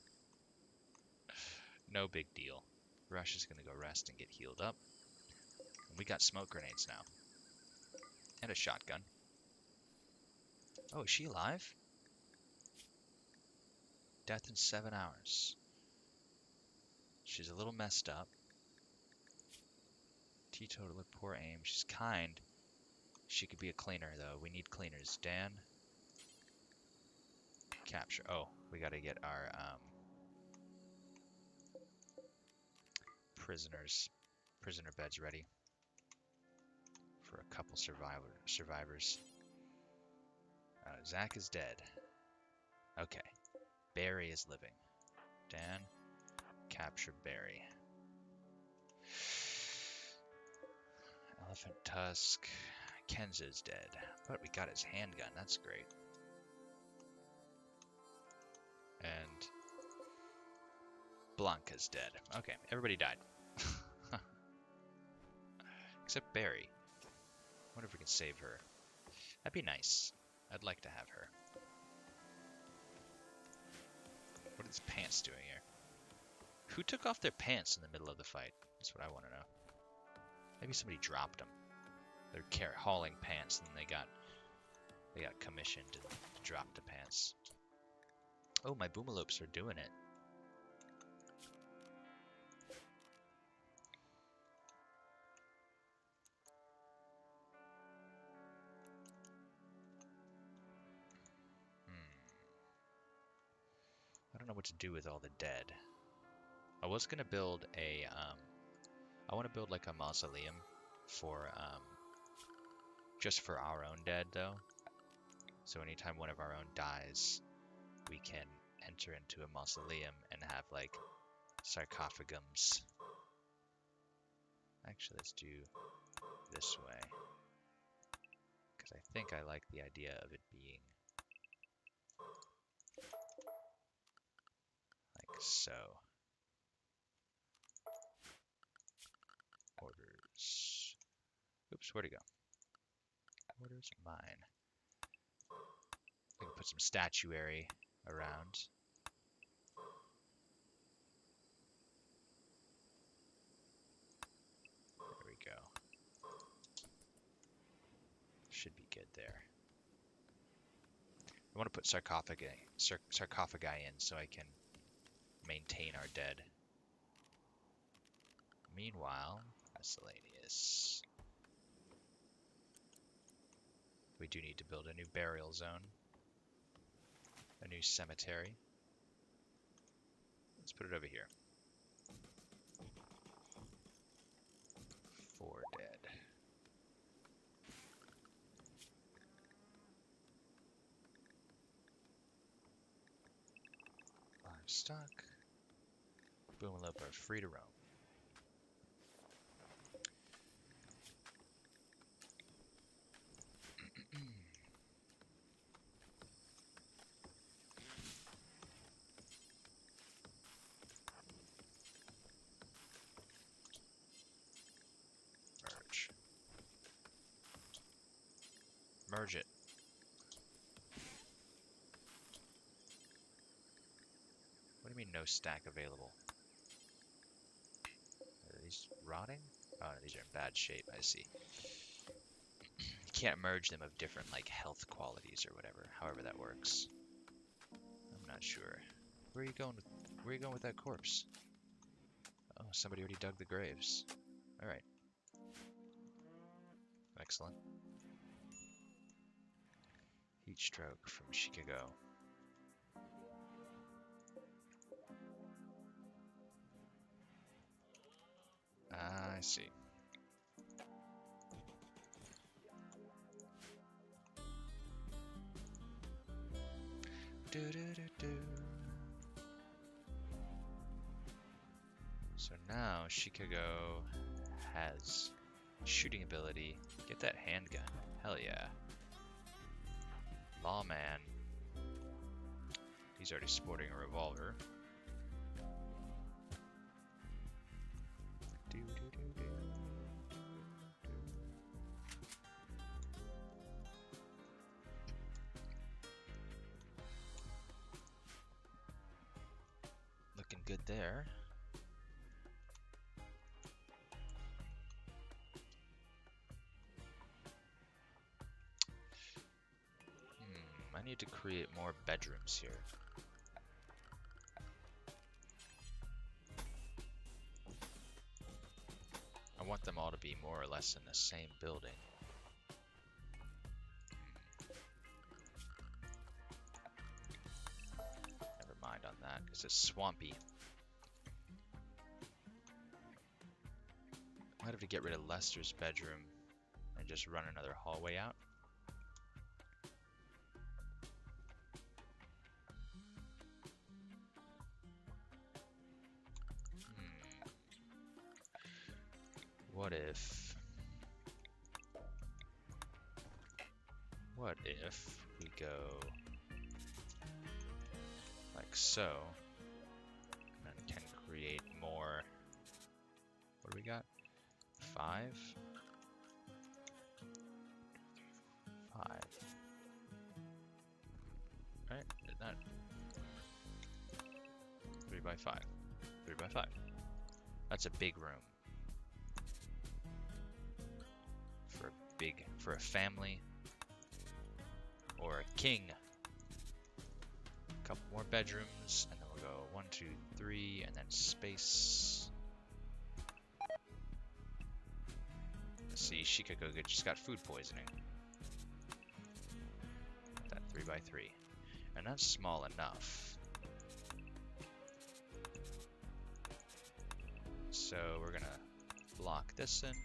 No big deal. Rush is gonna go rest and get healed up. And we got smoke grenades now. And a shotgun. Oh, is she alive? Death in 7 hours. She's a little messed up. Teetotaler, poor aim. She's kind. She could be a cleaner, though. We need cleaners. Dan. Capture. Oh, we gotta get our prisoner beds ready for a couple survivors. Zach is dead. Okay. Barry is living. Dan, capture Barry. Elephant Tusk. Kenza's dead. But we got his handgun. That's great. And Blanca's dead. Okay, everybody died. Except Barry. I wonder if we can save her. That'd be nice. I'd like to have her. What are these pants doing here? Who took off their pants in the middle of the fight? That's what I want to know. Maybe somebody dropped them. They're hauling pants and they got commissioned and dropped the pants. Oh, my boomalopes are doing it. I don't know what to do with all the dead. I was gonna build a I want to build like a mausoleum for just for our own dead though. So anytime one of our own dies, we can enter into a mausoleum and have like sarcophagums. Actually, let's do this way. Because I think I like the idea of it being like so. Orders. Oops, where'd it go? Orders are mine. We can put some statuary around. There we go. Should be good there. I want to put sarcophagi in so I can maintain our dead. Meanwhile, miscellaneous. We do need to build a new burial zone. A new cemetery. Let's put it over here. 4 dead. Livestock. Boomalope are free to roam. merge it. What do you mean no stack available? Are these rotting? Oh, no, these are in bad shape, I see. You can't merge them of different, like, health qualities or whatever, however that works. I'm not sure. Where are you going with that corpse? Oh, somebody already dug the graves. Alright. Excellent. Heat stroke from Chicago. I see. So now Chicago has shooting ability. Get that handgun. Hell yeah. Lawman. He's already sporting a revolver. Looking good there. I need to create more bedrooms here. I want them all to be more or less in the same building. Never mind on that, because it's swampy. I might have to get rid of Lester's bedroom and just run another hallway out. What if we go like so, and can create more, what do we got? 5? 5. Right? Not 3 by 5. 3 by 5. That's a big room. For a family or a king. A couple more bedrooms, and then we'll go 1, 2, 3, and then space. Let's see, Chicago just got food poisoning. That 3 by 3, and that's small enough. So we're gonna block this in.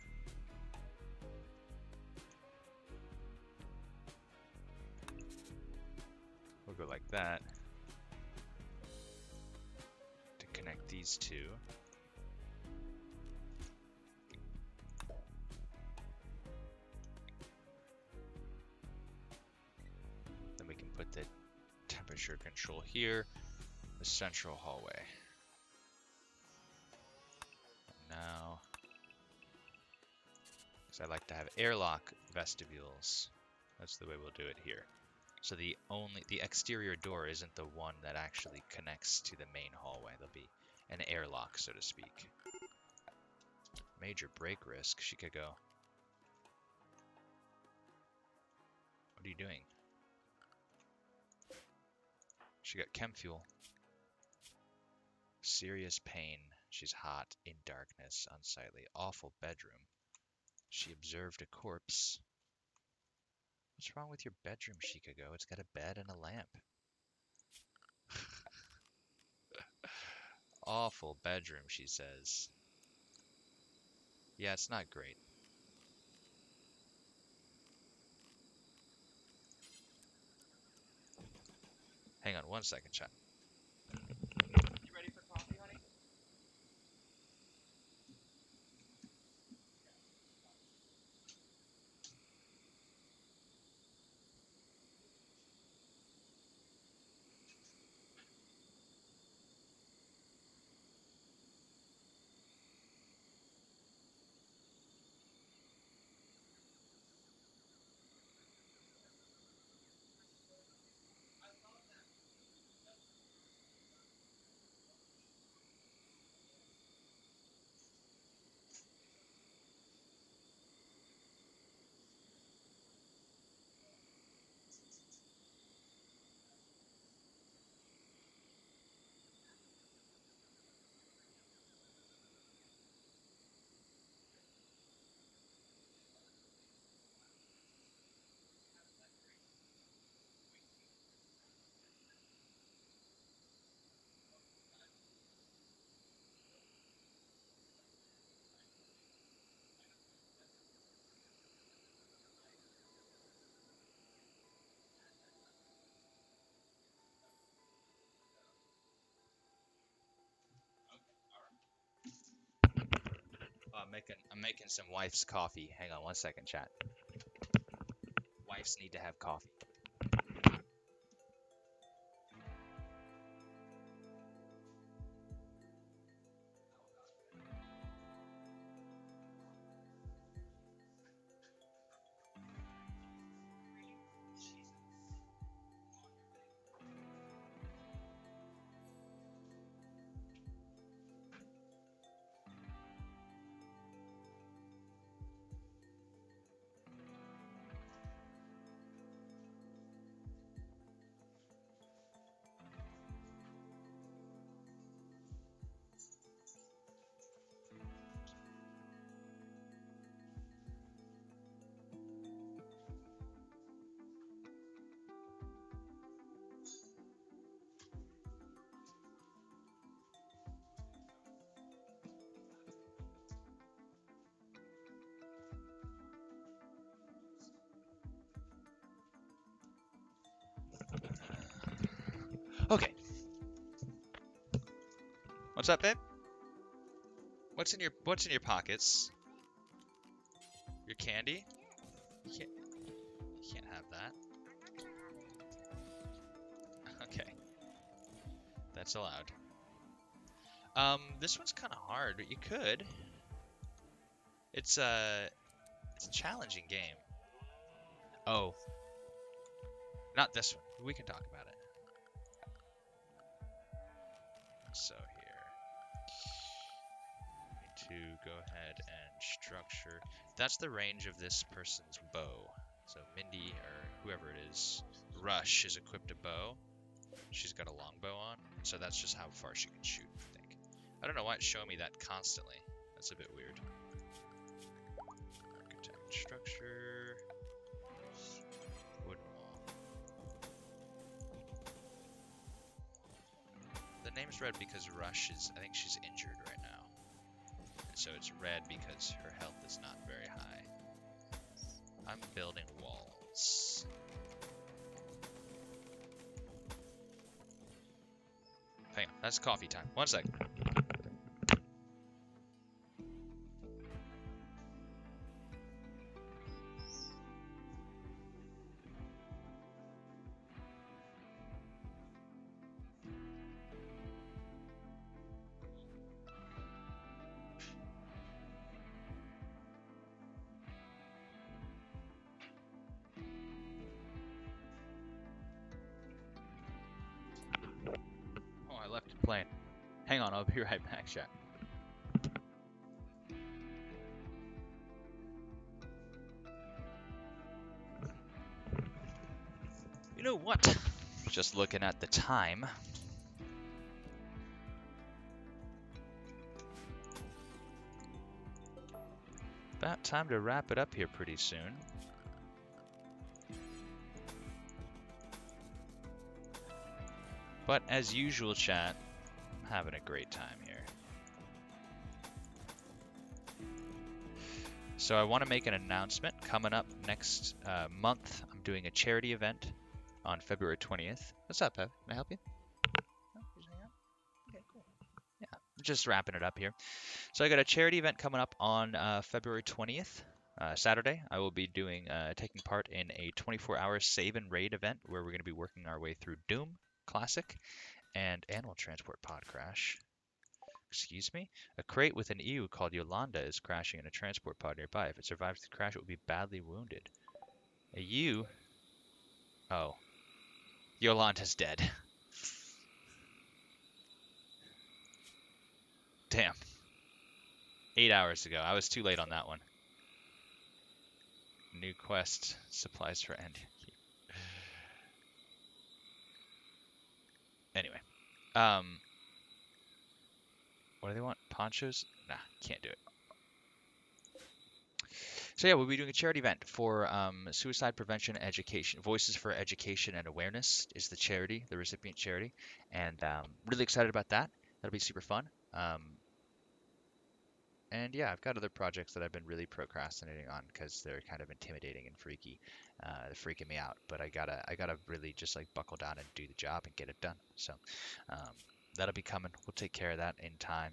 We'll go like that to connect these two. Then we can put the temperature control here, the central hallway. And now, because I like to have airlock vestibules, that's the way we'll do it here. So the exterior door isn't the one that actually connects to the main hallway. There'll be an airlock, so to speak. Major break risk. She could go. What are you doing? She got chem fuel. Serious pain. She's hot, in darkness, unsightly. Awful bedroom. She observed a corpse. What's wrong with your bedroom, Chicago? It's got a bed and a lamp. Awful bedroom, she says. Yeah, it's not great. Hang on 1 second, chat. You ready for coffee, honey? I'm making some wife's coffee. Hang on one second, chat. Wives need to have coffee. Okay. What's up, babe? What's in your pockets? Your candy? You can't have that. Okay. That's allowed. This one's kind of hard, but you could. It's a challenging game. Oh. Not this one. We can talk about it. So here. Need to go ahead and structure. That's the range of this person's bow. So Mindy, or whoever it is, Rush is equipped a bow. She's got a longbow on, so that's just how far she can shoot, I think. I don't know why it's showing me that constantly. That's a bit weird. Architect structure. Wooden wall. The name's red because Rush is, I think she's injured right now. And so it's red because her health is not very high. I'm building walls. Hang on, that's coffee time. One second. Oh, I left it playing. Hang on, I'll be right back, chat. You know what? Just looking at the time. About time to wrap it up here pretty soon. But as usual, chat, I'm having a great time here. So I want to make an announcement coming up next month. I'm doing a charity event on February 20th. What's up, Ev? Can I help you? No? Just hang out? Okay, cool. Yeah, just wrapping it up here. So I got a charity event coming up on February 20th, Saturday. I will be taking part in a 24-hour save and raid event where we're going to be working our way through Doom Classic and Animal Transport Pod Crash. Excuse me? A crate with an ewe called Yolanda is crashing in a transport pod nearby. If it survives the crash, it will be badly wounded. A ewe? Oh. Yolanda's dead. Damn. 8 hours ago. I was too late on that one. New quest. Supplies for end. Anyway. What do they want? Ponchos? Nah, can't do it. So yeah, we'll be doing a charity event for suicide prevention education. Voices for Education and Awareness is the charity, the recipient charity, and really excited about that. That'll be super fun. And yeah, I've got other projects that I've been really procrastinating on because they're kind of intimidating and freaky. They're freaking me out, but I gotta really just like buckle down and do the job and get it done. So that'll be coming. We'll take care of that in time.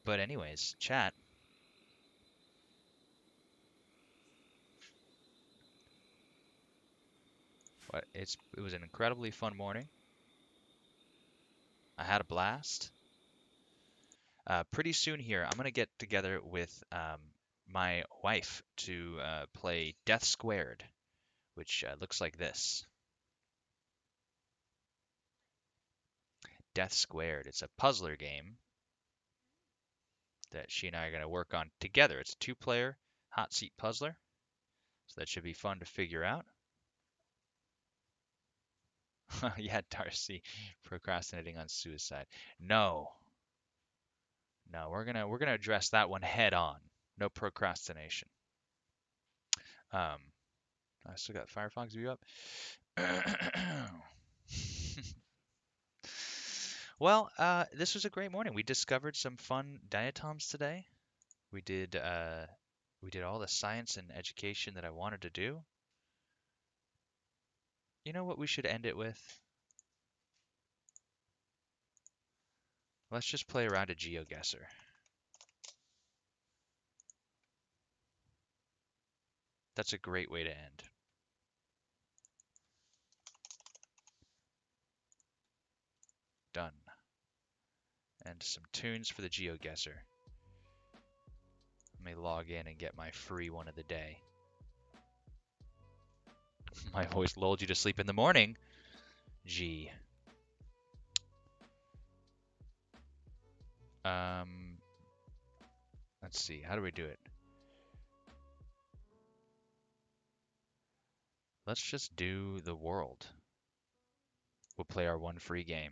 But anyways, chat. But it was an incredibly fun morning. I had a blast. Pretty soon here, I'm gonna get together with my wife to play Death Squared, which looks like this. Death Squared. It's a puzzler game that she and I are gonna work on together. It's a two-player hot seat puzzler, so that should be fun to figure out. Yeah, Darcy, procrastinating on suicide. No, no, we're gonna address that one head on. No procrastination. I still got Firefox view up. Well, this was a great morning. We discovered some fun diatoms today. We did all the science and education that I wanted to do. You know what we should end it with? Let's just play around a GeoGuessr. That's a great way to end. Done. And some tunes for the GeoGuessr. Let me log in and get my free one of the day. My voice lulled you to sleep in the morning. Gee. Let's see. How do we do it? Let's just do the world. We'll play our one free game.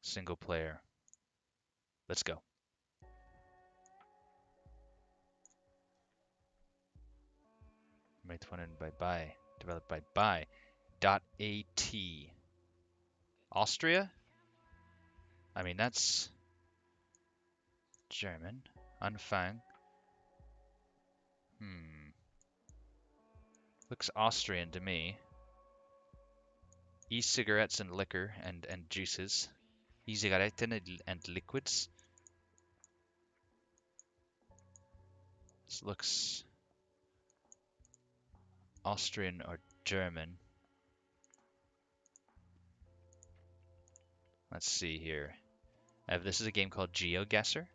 Single player. Let's go. Made fun and by developed by .at. Austria? I mean, that's German. Anfang. Looks Austrian to me. E-cigarettes and liquor and juices. E-Zigaretten and liquids. This looks Austrian or German. Let's see here. This is a game called GeoGuessr,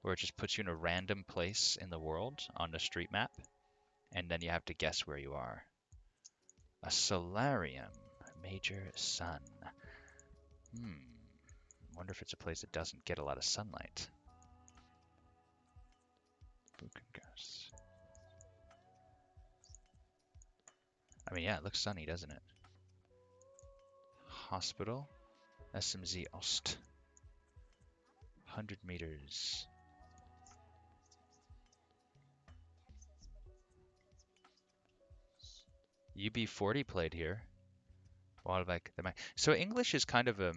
where it just puts you in a random place in the world on the street map, and then you have to guess where you are. A solarium, major sun. Wonder if it's a place that doesn't get a lot of sunlight. I mean, yeah, it looks sunny, doesn't it? Hospital, SMZ Ost. 100 meters. UB40 played here. So English is kind of a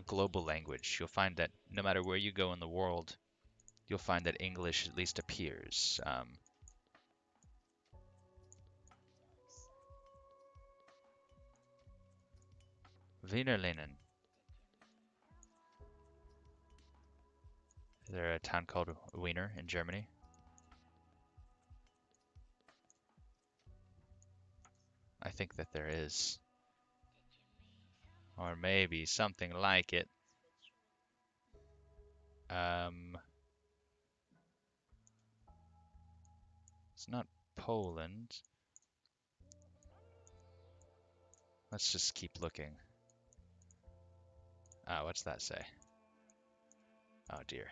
global language. You'll find that no matter where you go in the world, you'll find that English at least appears. Wienerlinen. Is there a town called Wiener in Germany? I think that there is. Or maybe something like it. It's not Poland. Let's just keep looking. What's that say? Oh dear.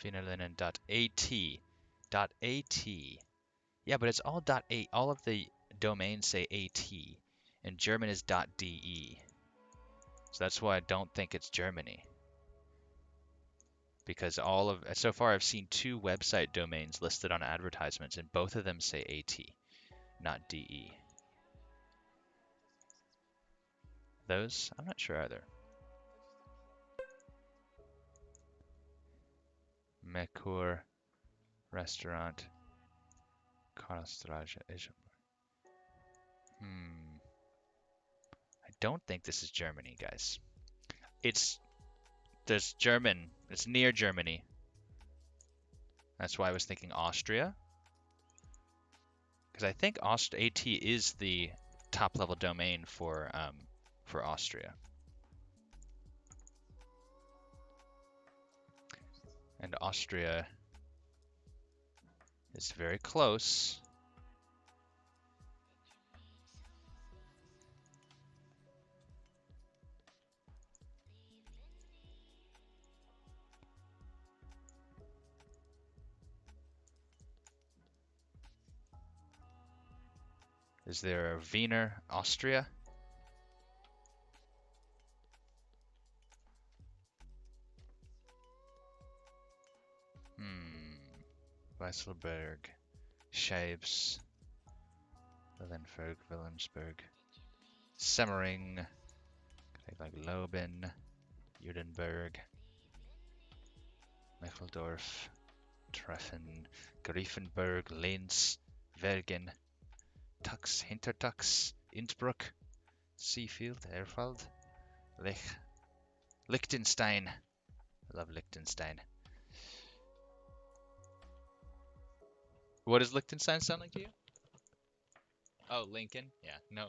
Wienerlinen.at. .at. Yeah, but it's all .a. All of the domains say .at, and German is .de. So that's why I don't think it's Germany. Because so far I've seen 2 website domains listed on advertisements, and both of them say AT, not DE. Those? I'm not sure either. Mekur restaurant. Karastraja. I don't think this is Germany, guys. There's German. It's near Germany. That's why I was thinking Austria. Because I think AT is the top level domain for Austria. And Austria is very close. Is there a Wiener, Austria? Weisselberg, Scheibs, Willenberg, Wilhelmsburg, Semmering, like Loben, Judenberg, Mecheldorf, Treffen, Griefenberg, Linz, Wergen, Tux, Hintertux, Innsbruck, Seafield, Erfeld, Liechtenstein. I love Liechtenstein. What does Liechtenstein sound like to you? Oh, Lincoln? Yeah, no.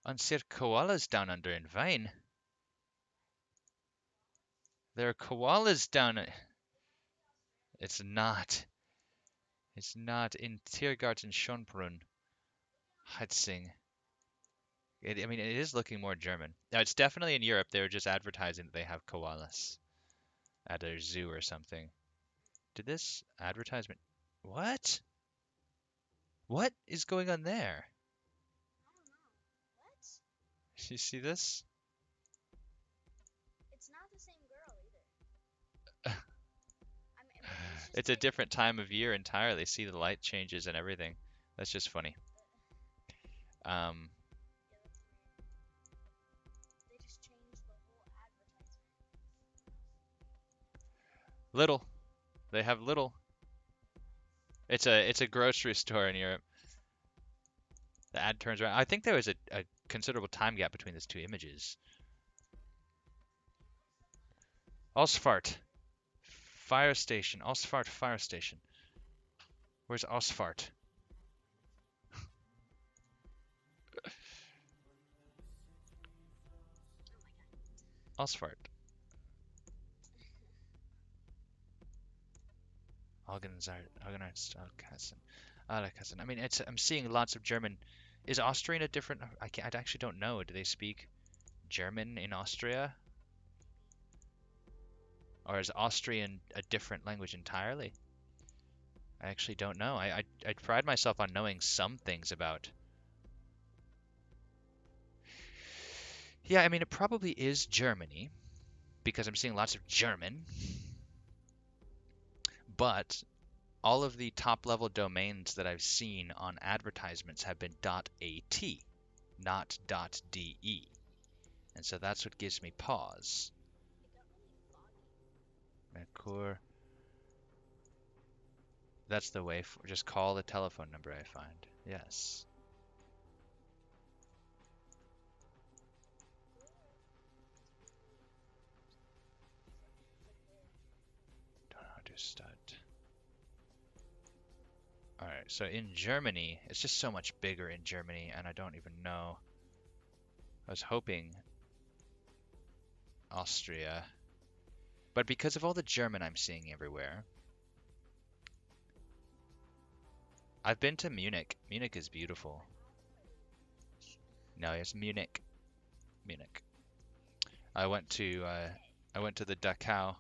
And there koalas down under in Vine. There are koalas down. It's not. It's not in Tiergarten Schönbrunn. Hetzing. I mean, it is looking more German. Now, it's definitely in Europe. They were just advertising that they have koalas at a zoo or something. Did this advertisement... What? What is going on there? I don't know. What? You see this? It's not the same girl either. I mean, it's just It's a like, different time of year entirely. See the light changes and everything. That's just funny. yeah, that's weird. They just changed the whole advertisement. Lidl. They have Lidl. It's a grocery store in Europe. The ad turns around. I think there was a considerable time gap between these two images. Ausfahrt. Fire station. Ausfahrt fire station. Where's Ausfahrt? Ausfahrt. Alkassen. I mean, I'm seeing lots of German. Is Austrian a different? I actually don't know. Do they speak German in Austria? Or is Austrian a different language entirely? I actually don't know. I pride myself on knowing some things about. Yeah, I mean, it probably is Germany, because I'm seeing lots of German. But all of the top level domains that I've seen on advertisements have been .at, not .de. And so that's what gives me pause. Mercur. That's the way. Just call the telephone number I find. Yes. Don't know how to start. Alright, so in Germany, it's just so much bigger in Germany, and I don't even know. I was hoping Austria. But because of all the German I'm seeing everywhere, I've been to Munich. Munich is beautiful. No, it's Munich. Munich. I went to the Dachau.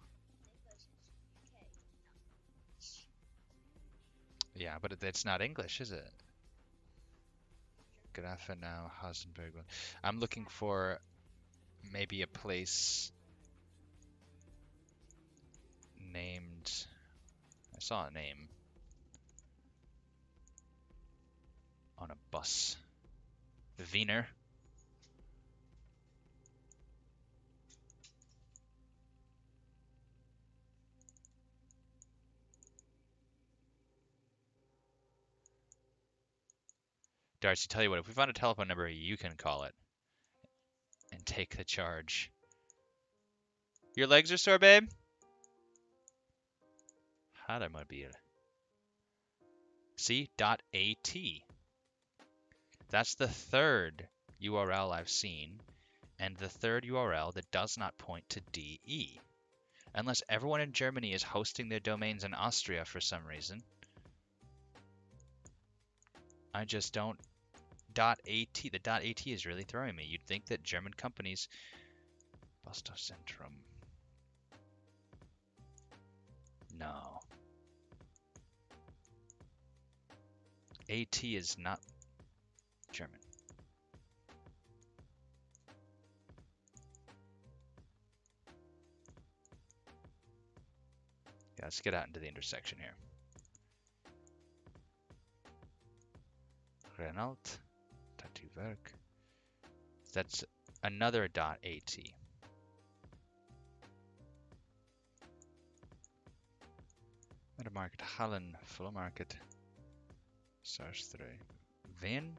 Yeah, but it's not English, is it? Grafenau, Hasenberg. I'm looking for maybe a place named. I saw a name on a bus. Wiener. Darcy, tell you what, if we find a telephone number, you can call it and take the charge. Your legs are sore, babe? Fahrermobil. See? .at. That's the third URL I've seen, and the third URL that does not point to DE. Unless everyone in Germany is hosting their domains in Austria for some reason. I just don't... .at. The .at is really throwing me. You'd think that German companies... Postozentrum. No. AT is not German. Yeah, let's get out into the intersection here. Renault, Tatuwerk. That's another .at. Market Hallen, Full Market. Source 3. Wien?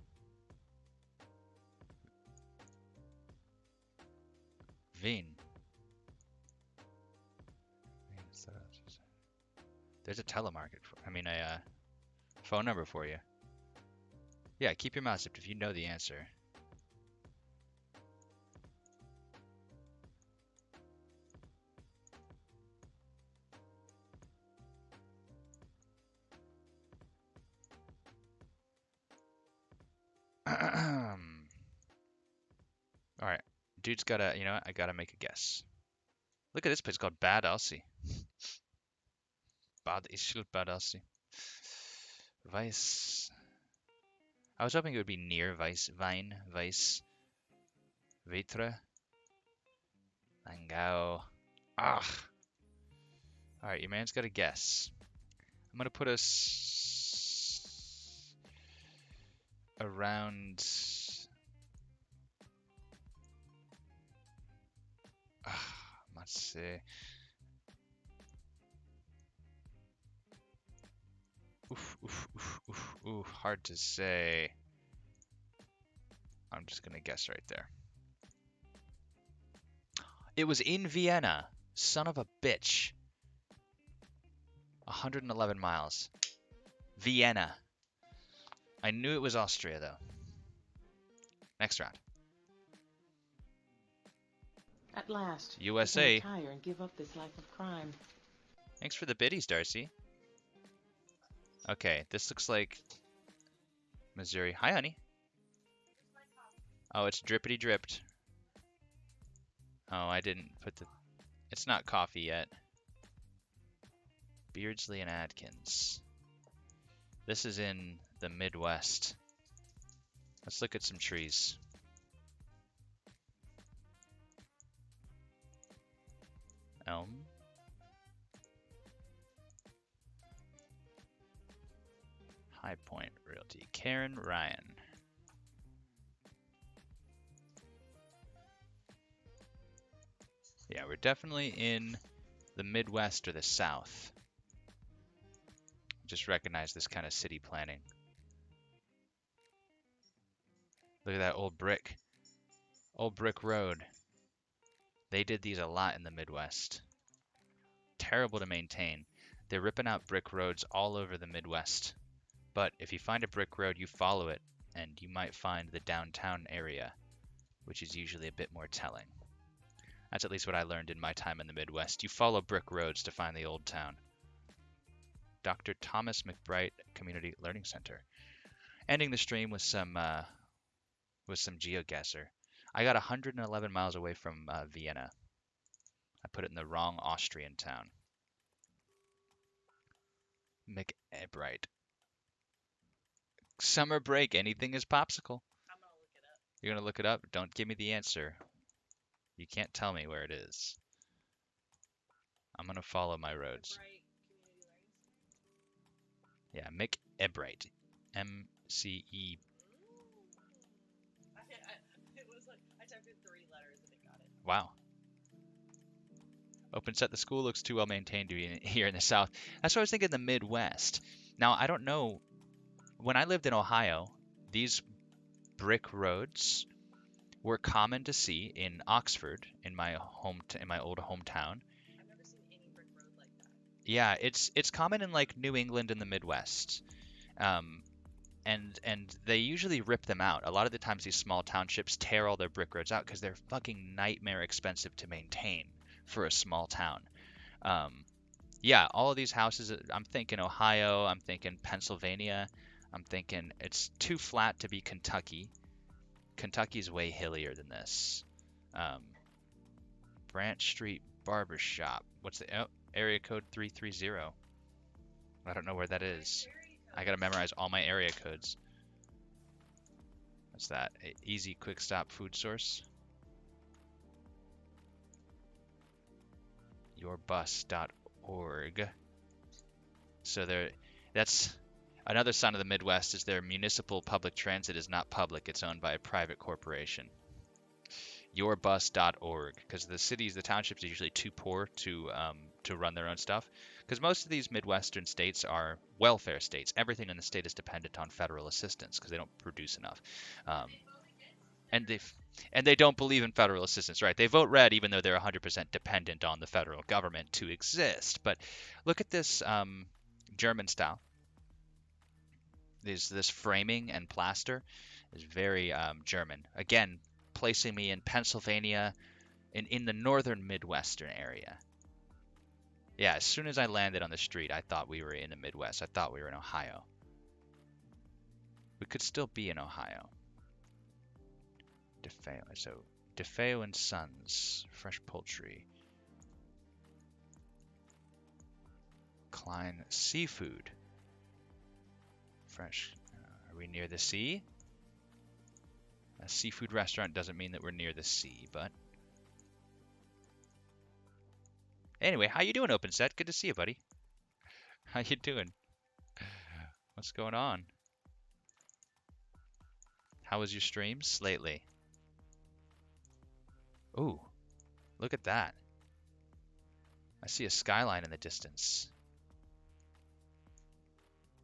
Wien. There's a telemarket. A phone number for you. Yeah, keep your mouth zipped if you know the answer. Alright. Dude's gotta, you know what? I gotta make a guess. Look at this place called Bad Aussie. Bad Ischl, Bad Aussie. Weiss. I was hoping it would be near Weiss, Wein, Weiss, Vitre, Langau. Ah. Alright, your man's got a guess. I'm gonna put us around. Let's see. Oof, hard to say. I'm just gonna guess right there. It was in Vienna. Son of a bitch. 111 miles. Vienna. I knew it was Austria, though. Next round. At last, USA. You can retire and give up this life of crime. Thanks for the biddies, Darcy. Okay, this looks like Missouri. Hi, honey. Oh, it's drippity dripped. Oh, I didn't put the... It's not coffee yet. Beardsley and Adkins. This is in the Midwest. Let's look at some trees. Elm. High Point Realty. Karen Ryan. Yeah, we're definitely in the Midwest or the South. Just recognize this kind of city planning. Look at that old brick. Old brick road. They did these a lot in the Midwest. Terrible to maintain. They're ripping out brick roads all over the Midwest. But if you find a brick road, you follow it, and you might find the downtown area, which is usually a bit more telling. That's at least what I learned in my time in the Midwest. You follow brick roads to find the old town. Dr. Thomas McBride Community Learning Center. Ending the stream with some GeoGuessr. I got 111 miles away from Vienna. I put it in the wrong Austrian town. McEbride. Summer break. Anything is popsicle. I'm gonna look it up. You're gonna look it up? Don't give me the answer. You can't tell me where it is. I'm gonna follow my roads. Yeah, McEbride. M-C-E. It was like I typed in 3 letters and it got it. Wow. Open set. The school looks too well maintained to be here in the South. That's what I was thinking. The Midwest. Now I don't know. When I lived in Ohio, these brick roads were common to see in Oxford, in my old hometown. I've never seen any brick road like that. Yeah, it's common in like New England and the Midwest. Um, and they usually rip them out. A lot of the times these small townships tear all their brick roads out because they're fucking nightmare expensive to maintain for a small town. Um, yeah, all of these houses, I'm thinking Ohio, I'm thinking Pennsylvania, I'm thinking it's too flat to be Kentucky. Kentucky's way hillier than this. Um, Branch Street Barbershop. What's the area code 330? I don't know where that is. I gotta memorize all my area codes. What's that? Easy quick stop food source. Yourbus.org. So that's another sign of the Midwest is their municipal public transit is not public. It's owned by a private corporation. Yourbus.org, because the townships are usually too poor to run their own stuff. Because most of these Midwestern states are welfare states. Everything in the state is dependent on federal assistance because they don't produce enough. Um, and they don't believe in federal assistance, right? They vote red even though they're 100% dependent on the federal government to exist. But look at this German style. This framing and plaster is very German. Again, placing me in Pennsylvania, in the northern Midwestern area. Yeah, as soon as I landed on the street, I thought we were in the Midwest. I thought we were in Ohio. We could still be in Ohio. DeFeo and Sons, fresh poultry. Klein Seafood. Fresh. Are we near the sea? A seafood restaurant doesn't mean that we're near the sea, but... Anyway, how you doing, OpenSet? Good to see you, buddy. How you doing? What's going on? How was your streams lately? Ooh, look at that. I see a skyline in the distance.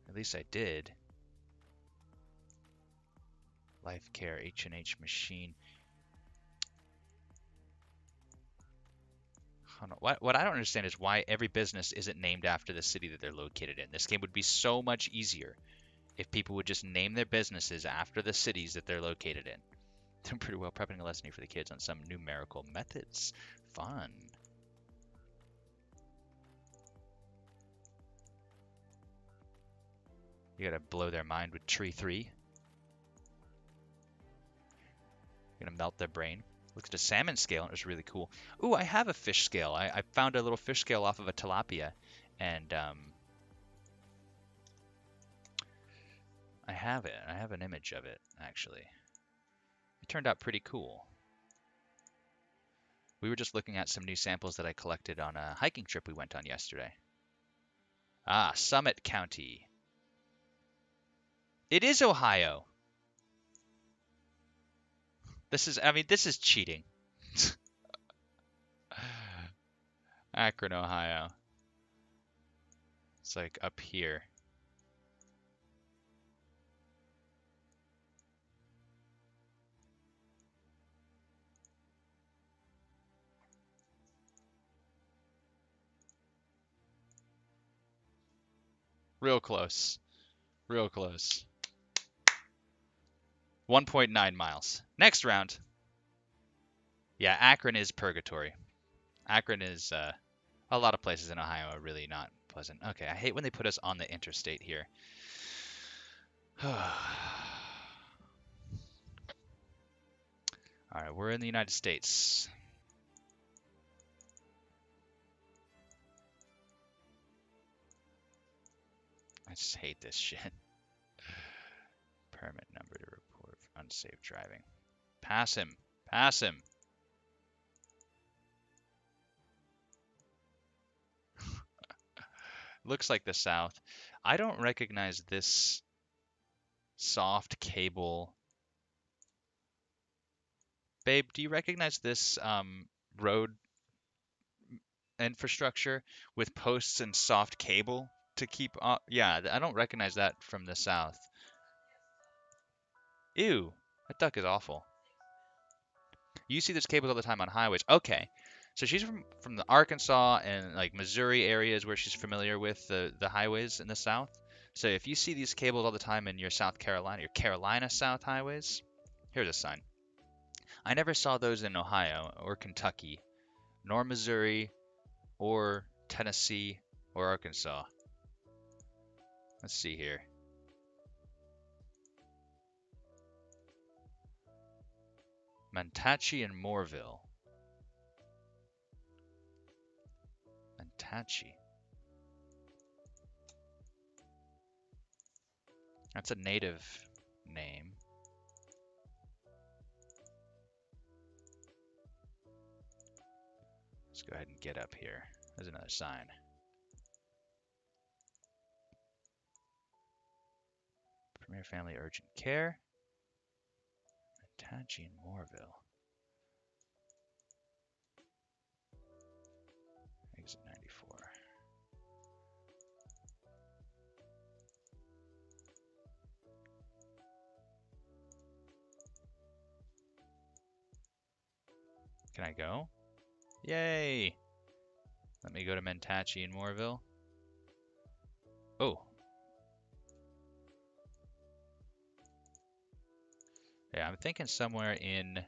At least I did. Life Care H&H Machine. What I don't understand is why every business isn't named after the city that they're located in. This game would be so much easier if people would just name their businesses after the cities that they're located in. Doing pretty well prepping a lesson here for the kids on some numerical methods. Fun. You gotta blow their mind with tree 3. You're gonna melt their brain. Looked at a salmon scale and it was really cool. Ooh, I have a fish scale. I found a little fish scale off of a tilapia, and I have it. I have an image of it, actually. It turned out pretty cool. We were just looking at some new samples that I collected on a hiking trip we went on yesterday. Ah, Summit County. It is Ohio. This is cheating. Akron, Ohio. It's like up here. Real close. Real close. 1.9 miles. Next round. Yeah, Akron is purgatory. Akron is, a lot of places in Ohio are really not pleasant. Okay, I hate when they put us on the interstate here. Alright, we're in the United States. I just hate this shit. Permit number to report unsafe driving. Pass him. Pass him. Looks like the South. I don't recognize this soft cable. Babe, do you recognize this road infrastructure with posts and soft cable to keep up? Yeah, I don't recognize that from the South. Ew, that duck is awful. You see those cables all the time on highways. Okay, So she's from the Arkansas and like Missouri areas where she's familiar with the highways in the South. So if you see these cables all the time in your South Carolina, your Carolina South highways, here's a sign. I never saw those in Ohio or Kentucky, nor Missouri or Tennessee or Arkansas. Let's see here. Mantachie and Moorville. Mantachie. That's a native name. Let's go ahead and get up here. There's another sign. Premier Family Urgent Care. Mantachie and Moorville. Exit 94. Can I go? Yay! Let me go to Mantachie and Moorville. Oh. Yeah, I'm thinking somewhere in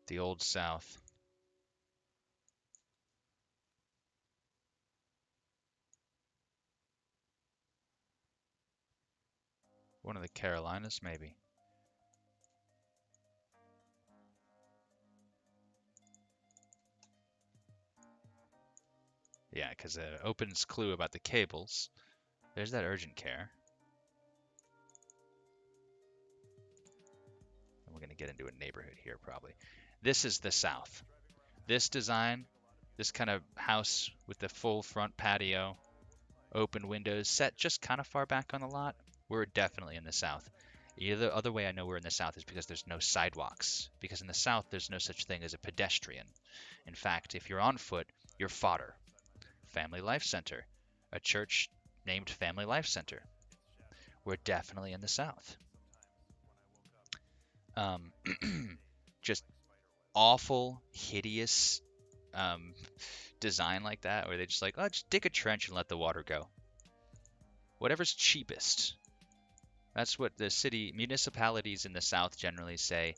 the Old South. One of the Carolinas, maybe. Yeah, because it opens clue about the cables. There's that urgent care. And we're going to get into a neighborhood here, probably. This is the South. This design, this kind of house with the full front patio, open windows, set just kind of far back on the lot, we're definitely in the South. The other way I know we're in the South is because there's no sidewalks. Because in the South, there's no such thing as a pedestrian. In fact, if you're on foot, you're fodder. Family Life Center, a church named Family Life Center. We're definitely in the South. Just awful, hideous design like that, where they just like, oh, just dig a trench and let the water go. Whatever's cheapest. That's what the municipalities in the South generally say.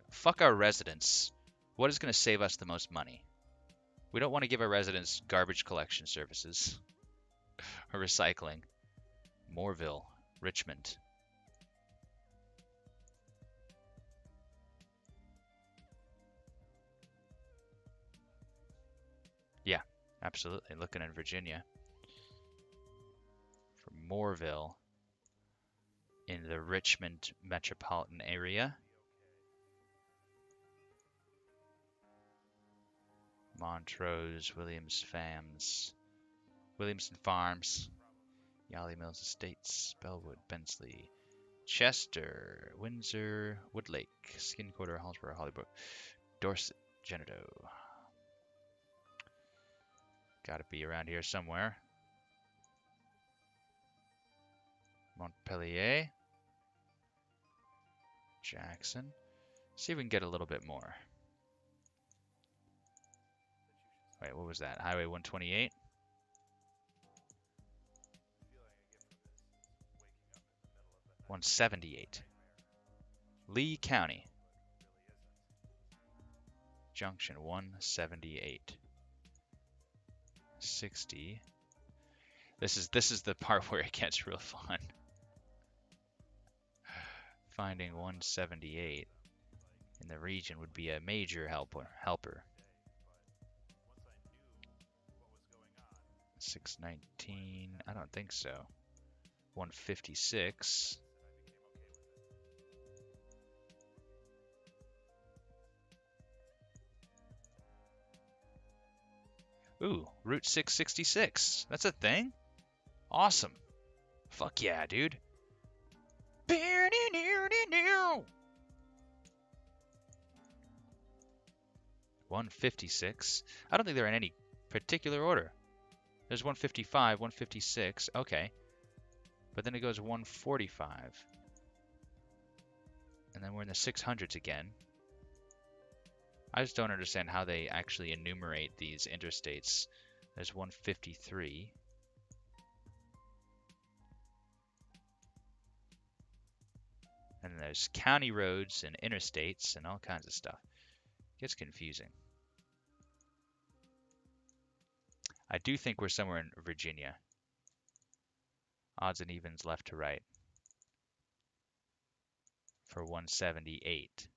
Fuck our residents. What is going to save us the most money? We don't want to give our residents garbage collection services or recycling. Moorville, Richmond. Yeah, absolutely. Looking in Virginia. For Moorville in the Richmond metropolitan area. Montrose, Williamson Farms, Yali Mills Estates, Bellwood, Bensley, Chester, Windsor, Woodlake, Skin Quarter, Hallsborough, Hollybrook, Dorset, Genito. Gotta be around here somewhere. Montpelier, Jackson. See if we can get a little bit more. Wait, what was that? Highway 128? $178. Lee County. Junction 178. 60. This is the part where it gets real fun. Finding 178 in the region would be a major helper. 619. I don't think so. 156. Ooh, Route 666. That's a thing? Awesome. Fuck yeah, dude. 156. I don't think they're in any particular order. There's 155, 156. Okay. But then it goes 145. And then we're in the 600s again. I just don't understand how they actually enumerate these interstates. There's 153. And there's county roads and interstates and all kinds of stuff. It gets confusing. I do think we're somewhere in Virginia. Odds and evens left to right for 178.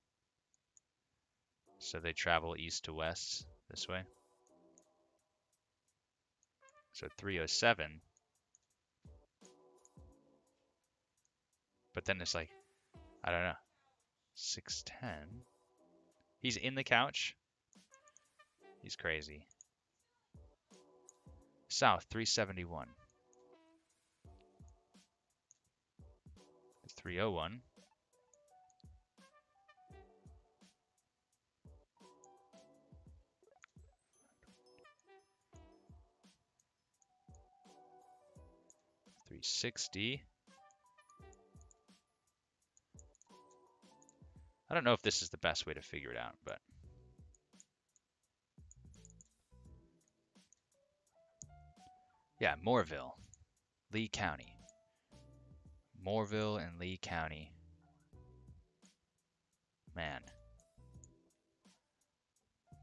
So they travel east to west this way. So 307. But then it's like, I don't know, 610. He's in the couch. He's crazy. South 371. 301. $360. I don't know if this is the best way to figure it out, but yeah, Moorville, Lee County. Moorville and Lee County. Man.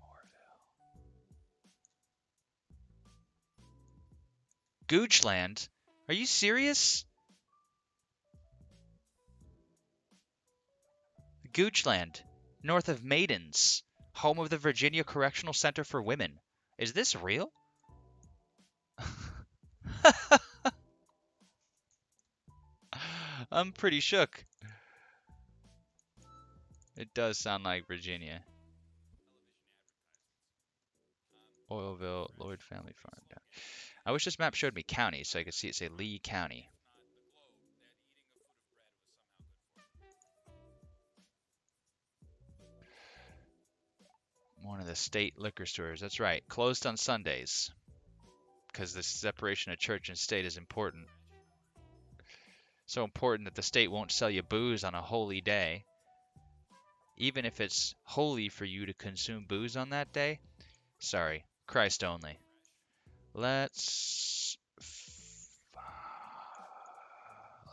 Moorville. Goochland? Are you serious? Goochland, north of Maidens, home of the Virginia Correctional Center for Women. Is this real? I'm pretty shook. It does sound like Virginia. Oilville, Lloyd Family Farm. Down. I wish this map showed me county so I could see it say Lee County. One of the state liquor stores. That's right. Closed on Sundays. Because the separation of church and state is important. So important that the state won't sell you booze on a holy day. Even if it's holy for you to consume booze on that day. Sorry. Christ only. Let's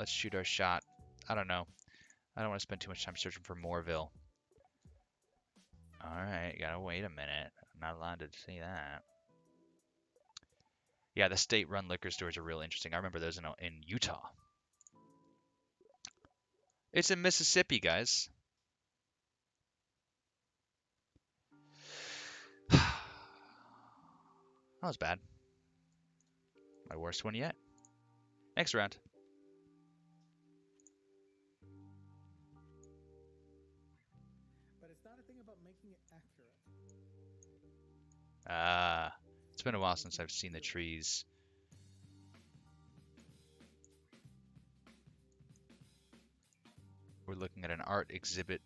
shoot our shot. I don't know. I don't want to spend too much time searching for Moorville. Alright, gotta wait a minute. I'm not allowed to see that. Yeah, the state-run liquor stores are real interesting. I remember those in Utah. It's in Mississippi, guys. That was bad. My worst one yet. Next round. But it's not a thing about making it accurate. It's been a while since I've seen the trees. We're looking at an art exhibit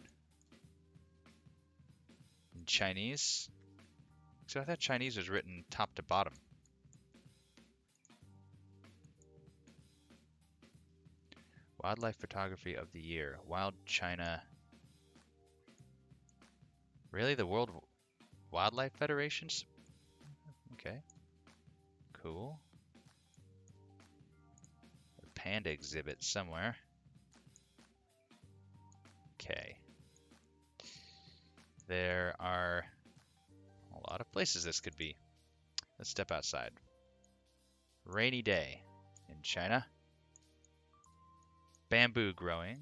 in Chinese. So I thought Chinese was written top to bottom. Wildlife Photography of the Year. Wild China. Really? The World Wildlife Federation's? Okay. Cool. A panda exhibit somewhere. Okay. There are a lot of places this could be. Let's step outside. Rainy day in China. Bamboo growing.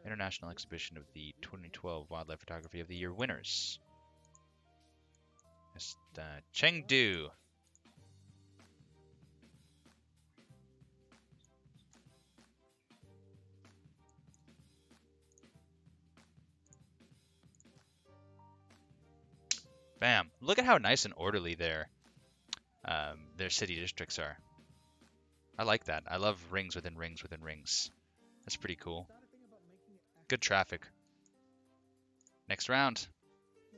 International exhibition of the 2012 Wildlife Photography of the Year winners. It's Chengdu. Bam. Look at how nice and orderly their city districts are. I like that. I love rings within rings within rings. That's pretty cool. Good traffic. Next round.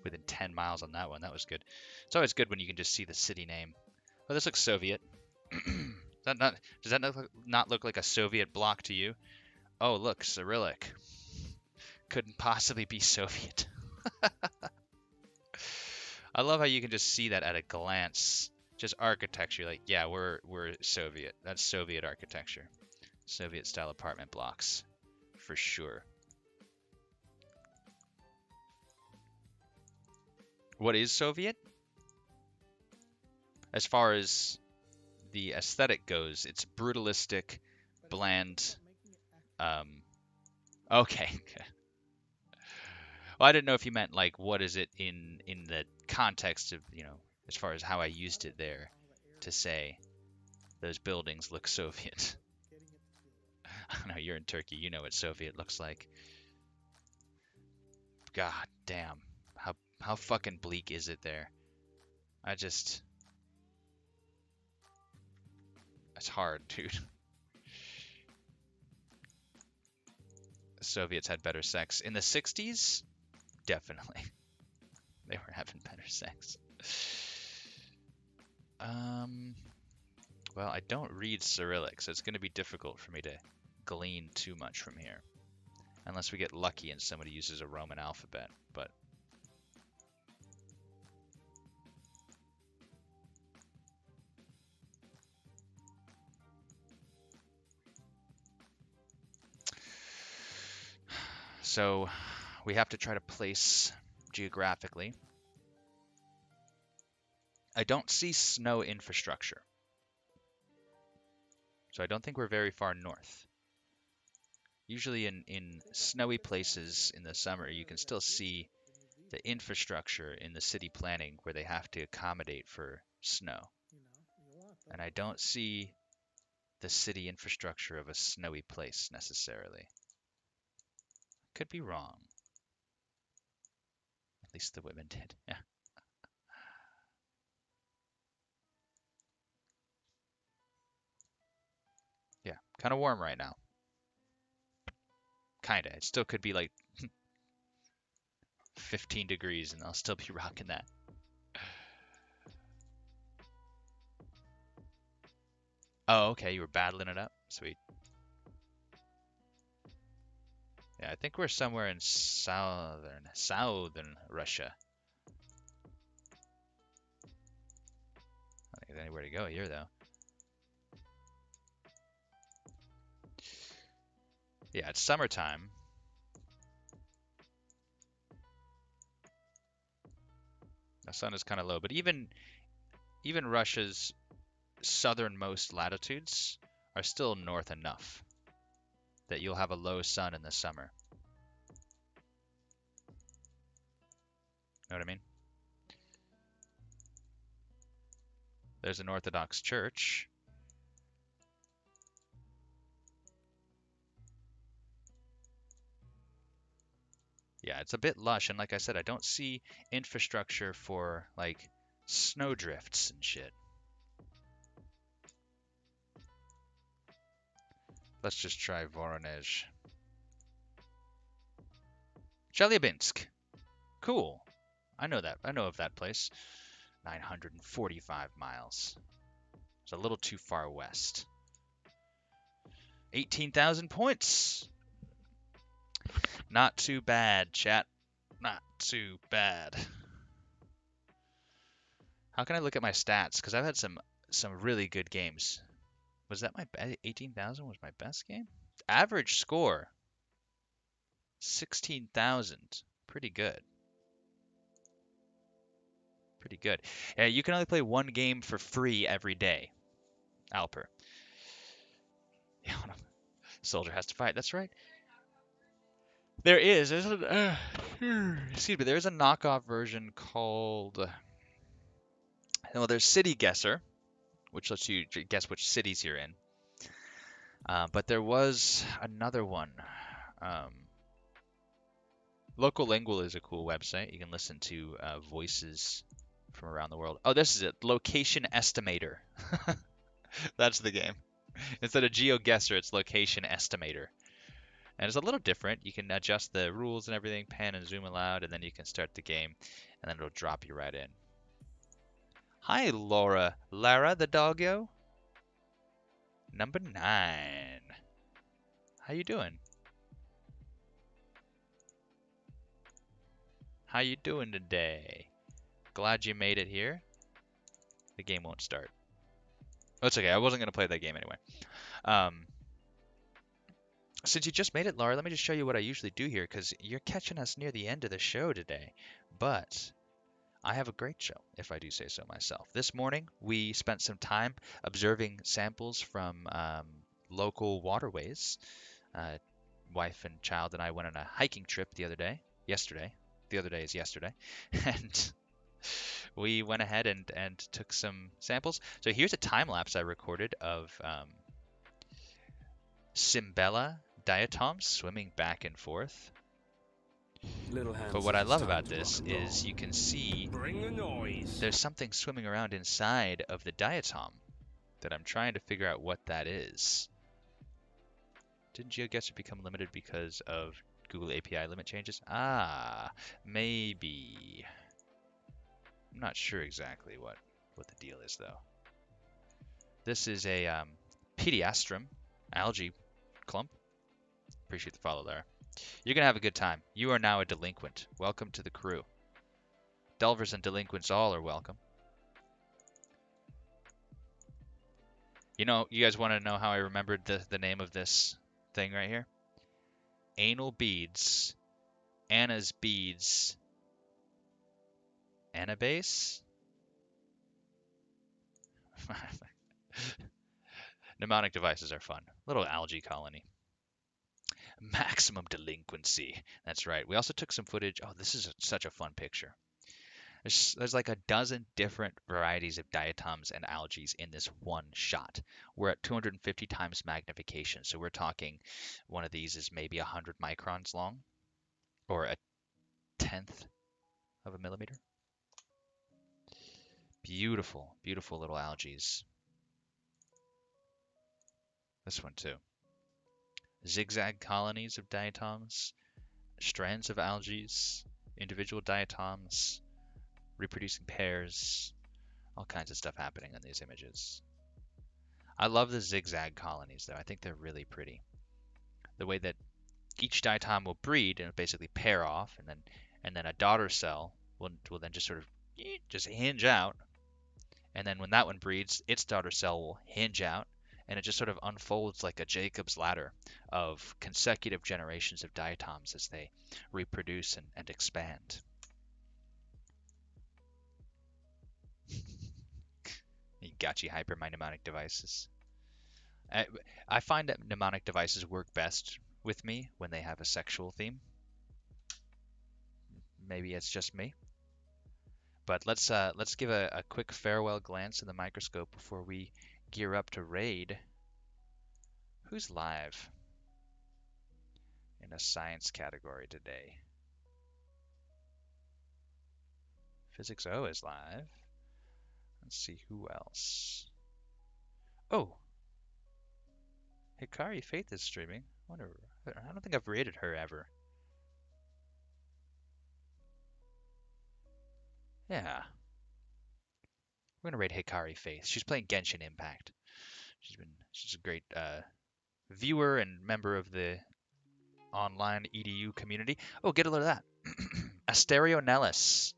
Within 10 miles on that one. That was good. It's always good when you can just see the city name. Oh, this looks Soviet. Does that not look like a Soviet block to you? Oh, look, Cyrillic. couldn't possibly be Soviet. I love how you can just see that at a glance. Just architecture, like, yeah, we're Soviet. That's Soviet architecture. Soviet style apartment blocks, for sure. What is Soviet? As far as the aesthetic goes, it's brutalistic, bland. Okay. Well, I didn't know if you meant like what is it in the context of, you know, as far as how I used it there to say those buildings look Soviet. I know you're in Turkey, you know what Soviet looks like. God damn. How fucking bleak is it there? It's hard, dude. The Soviets had better sex. In the 60s? Definitely. They were having better sex. Well, I don't read Cyrillic, so it's going to be difficult for me to glean too much from here. Unless we get lucky and somebody uses a Roman alphabet, but... So, we have to try to place geographically. I don't see snow infrastructure. So I don't think we're very far north. Usually in snowy places in the summer, you can still see the infrastructure in the city planning where they have to accommodate for snow. And I don't see the city infrastructure of a snowy place necessarily. Could be wrong. At least the women did. Yeah. Yeah, kind of warm right now. Kinda. It still could be like 15 degrees and I'll still be rocking that. Oh, okay, you were battling it up? Sweet. Yeah, I think we're somewhere in southern Russia. I don't think there's anywhere to go here, though. Yeah, it's summertime. The sun is kind of low, but even Russia's southernmost latitudes are still north enough that you'll have a low sun in the summer. Know what I mean? There's an Orthodox church. Yeah, it's a bit lush, and like I said, I don't see infrastructure for, like, snowdrifts and shit. Let's just try Voronezh. Chelyabinsk. Cool. I know that. I know of that place. 945 miles. It's a little too far west. 18,000 points. Not too bad, chat. Not too bad. How can I look at my stats? Because I've had some really good games. Was that my 18,000 was my best game? Average score 16,000. Pretty good. Pretty good. You can only play one game for free every day. Alper. Yeah, soldier has to fight. That's right. There is. Excuse me. There's a knockoff version called. Well, there's City Guesser, which lets you guess which cities you're in. But there was another one. Local Lingual is a cool website. You can listen to voices from around the world. Oh, this is it. Location Estimator. That's the game. Instead of GeoGuessr, it's Location Estimator. And it's a little different. You can adjust the rules and everything, pan and zoom aloud, and then you can start the game, and then it'll drop you right in. Hi, Laura. Lara the doggo? Number 9. How you doing? How you doing today? Glad you made it here. The game won't start. That's okay. I wasn't going to play that game anyway. Since you just made it, Laura, let me just show you what I usually do here, because you're catching us near the end of the show today. But I have a great show, if I do say so myself. This morning, we spent some time observing samples from local waterways. Wife and child and I went on a hiking trip yesterday. The other day is yesterday. And we went ahead and took some samples. So here's a time lapse I recorded of Cimbella diatoms swimming back and forth. But what I love about this is you can see there's something swimming around inside of the diatom that I'm trying to figure out what that is. Didn't GeoGuessr become limited because of Google API limit changes? Ah, maybe. I'm not sure exactly what the deal is, though. This is a Pediastrum algae clump. Appreciate the follow there. You're going to have a good time. You are now a delinquent. Welcome to the crew. Delvers and delinquents all are welcome. You know, you guys want to know how I remembered the name of this thing right here? Anal beads. Anna's beads. Annabase? Mnemonic devices are fun. Little algae colony. Maximum delinquency. That's right. We also took some footage. Oh, this is such a fun picture. There's like a dozen different varieties of diatoms and algae in this one shot. We're at 250 times magnification. So we're talking one of these is maybe 100 microns long, or a tenth of a millimeter. Beautiful, beautiful little algae. This one too. Zigzag colonies of diatoms, strands of algae, individual diatoms, reproducing pairs, all kinds of stuff happening in these images. I love the zigzag colonies though. I think they're really pretty. The way that each diatom will breed and basically pair off, and then a daughter cell will then just sort of just hinge out, and then when that one breeds, its daughter cell will hinge out, and it just sort of unfolds like a Jacob's ladder of consecutive generations of diatoms as they reproduce and expand. You got you, hyper my mnemonic devices. I find that mnemonic devices work best with me when they have a sexual theme. Maybe it's just me. But let's give a quick farewell glance in the microscope before we gear up to raid. Who's live in a science category today? Physics O is live. Let's see who else. Oh, Hikari Faith is streaming. I don't think I've raided her ever. Yeah. We're gonna raid Hikari Faith. She's playing Genshin Impact. She's a great viewer and member of the online EDU community. Oh, get a load of that. Asterionellus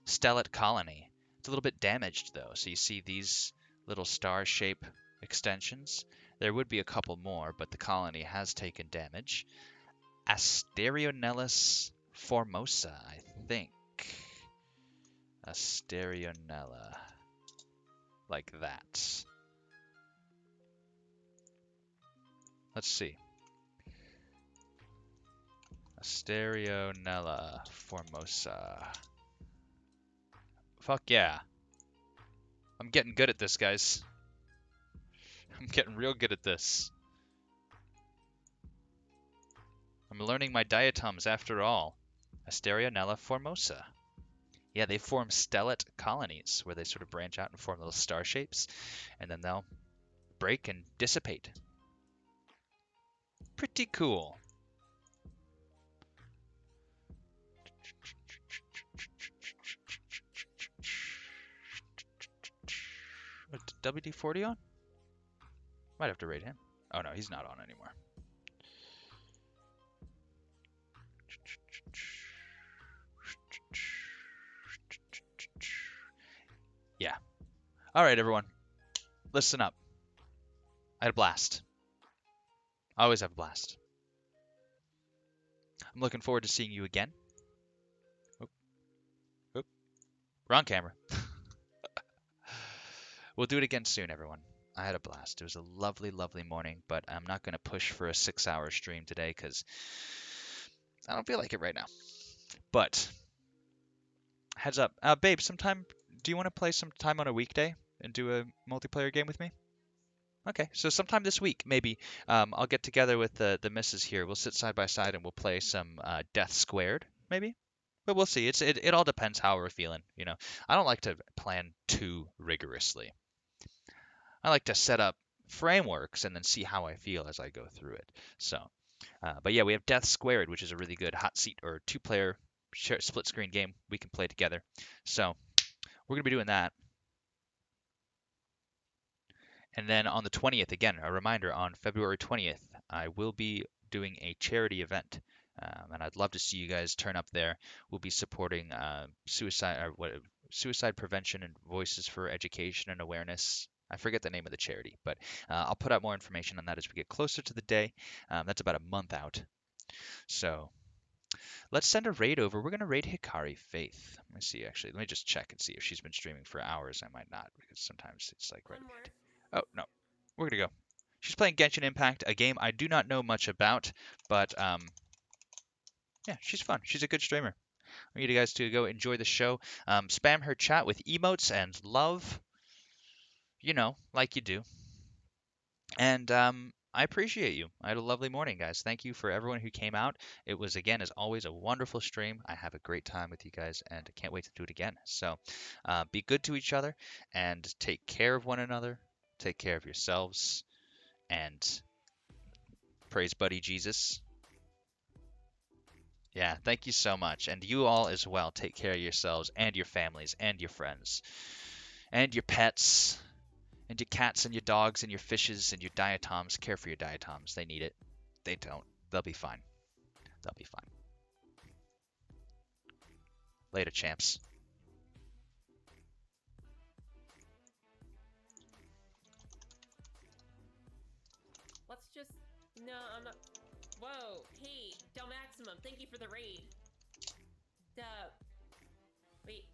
stellate colony. It's a little bit damaged though, so you see these little star shape extensions. There would be a couple more, but the colony has taken damage. Asterionellus formosa, I think. Asterionella. Like that. Let's see. Asterionella formosa. Fuck yeah. I'm getting good at this, guys. I'm getting real good at this. I'm learning my diatoms after all. Asterionella formosa. Yeah, they form stellate colonies where they sort of branch out and form little star shapes, and then they'll break and dissipate. Pretty cool. WD-40 on? Might have to raid him. Oh no, he's not on anymore. All right, everyone, listen up. I had a blast. I always have a blast. I'm looking forward to seeing you again. Oop, oop, wrong camera. We'll do it again soon, everyone. I had a blast. It was a lovely, lovely morning, but I'm not going to push for a 6-hour stream today because I don't feel like it right now. But heads up, babe, sometime, do you want to play some time on a weekday and do a multiplayer game with me? Okay, so sometime this week, maybe, I'll get together with the missus here. We'll sit side by side and we'll play some Death Squared, maybe. But we'll see. It all depends how we're feeling. You know, I don't like to plan too rigorously. I like to set up frameworks and then see how I feel as I go through it. So, but yeah, we have Death Squared, which is a really good hot seat or two-player split screen game we can play together. So we're gonna be doing that. And then on the 20th, again, a reminder, on February 20th, I will be doing a charity event. And I'd love to see you guys turn up there. We'll be supporting suicide prevention and voices for education and awareness. I forget the name of the charity, but I'll put out more information on that as we get closer to the day. That's about a month out. So let's send a raid over. We're going to raid Hikari Faith. Let me see, actually. Let me just check and see if she's been streaming for hours. I might not, because sometimes it's like right at the end. Oh, no. We're going to go. She's playing Genshin Impact, a game I do not know much about, but yeah, she's fun. She's a good streamer. I need you guys to go enjoy the show. Spam her chat with emotes and love, you know, like you do. And I appreciate you. I had a lovely morning, guys. Thank you for everyone who came out. It was, again, as always, a wonderful stream. I have a great time with you guys, and I can't wait to do it again. So be good to each other, and take care of one another. Take care of yourselves, and praise Buddy Jesus. Yeah, thank you so much. And you all as well. Take care of yourselves and your families and your friends and your pets and your cats and your dogs and your fishes and your diatoms. Care for your diatoms. They need it. They don't. They'll be fine. They'll be fine. Later, champs. Let's just... No, I'm not... Whoa, hey, Del Maximum, thank you for the raid. Wait,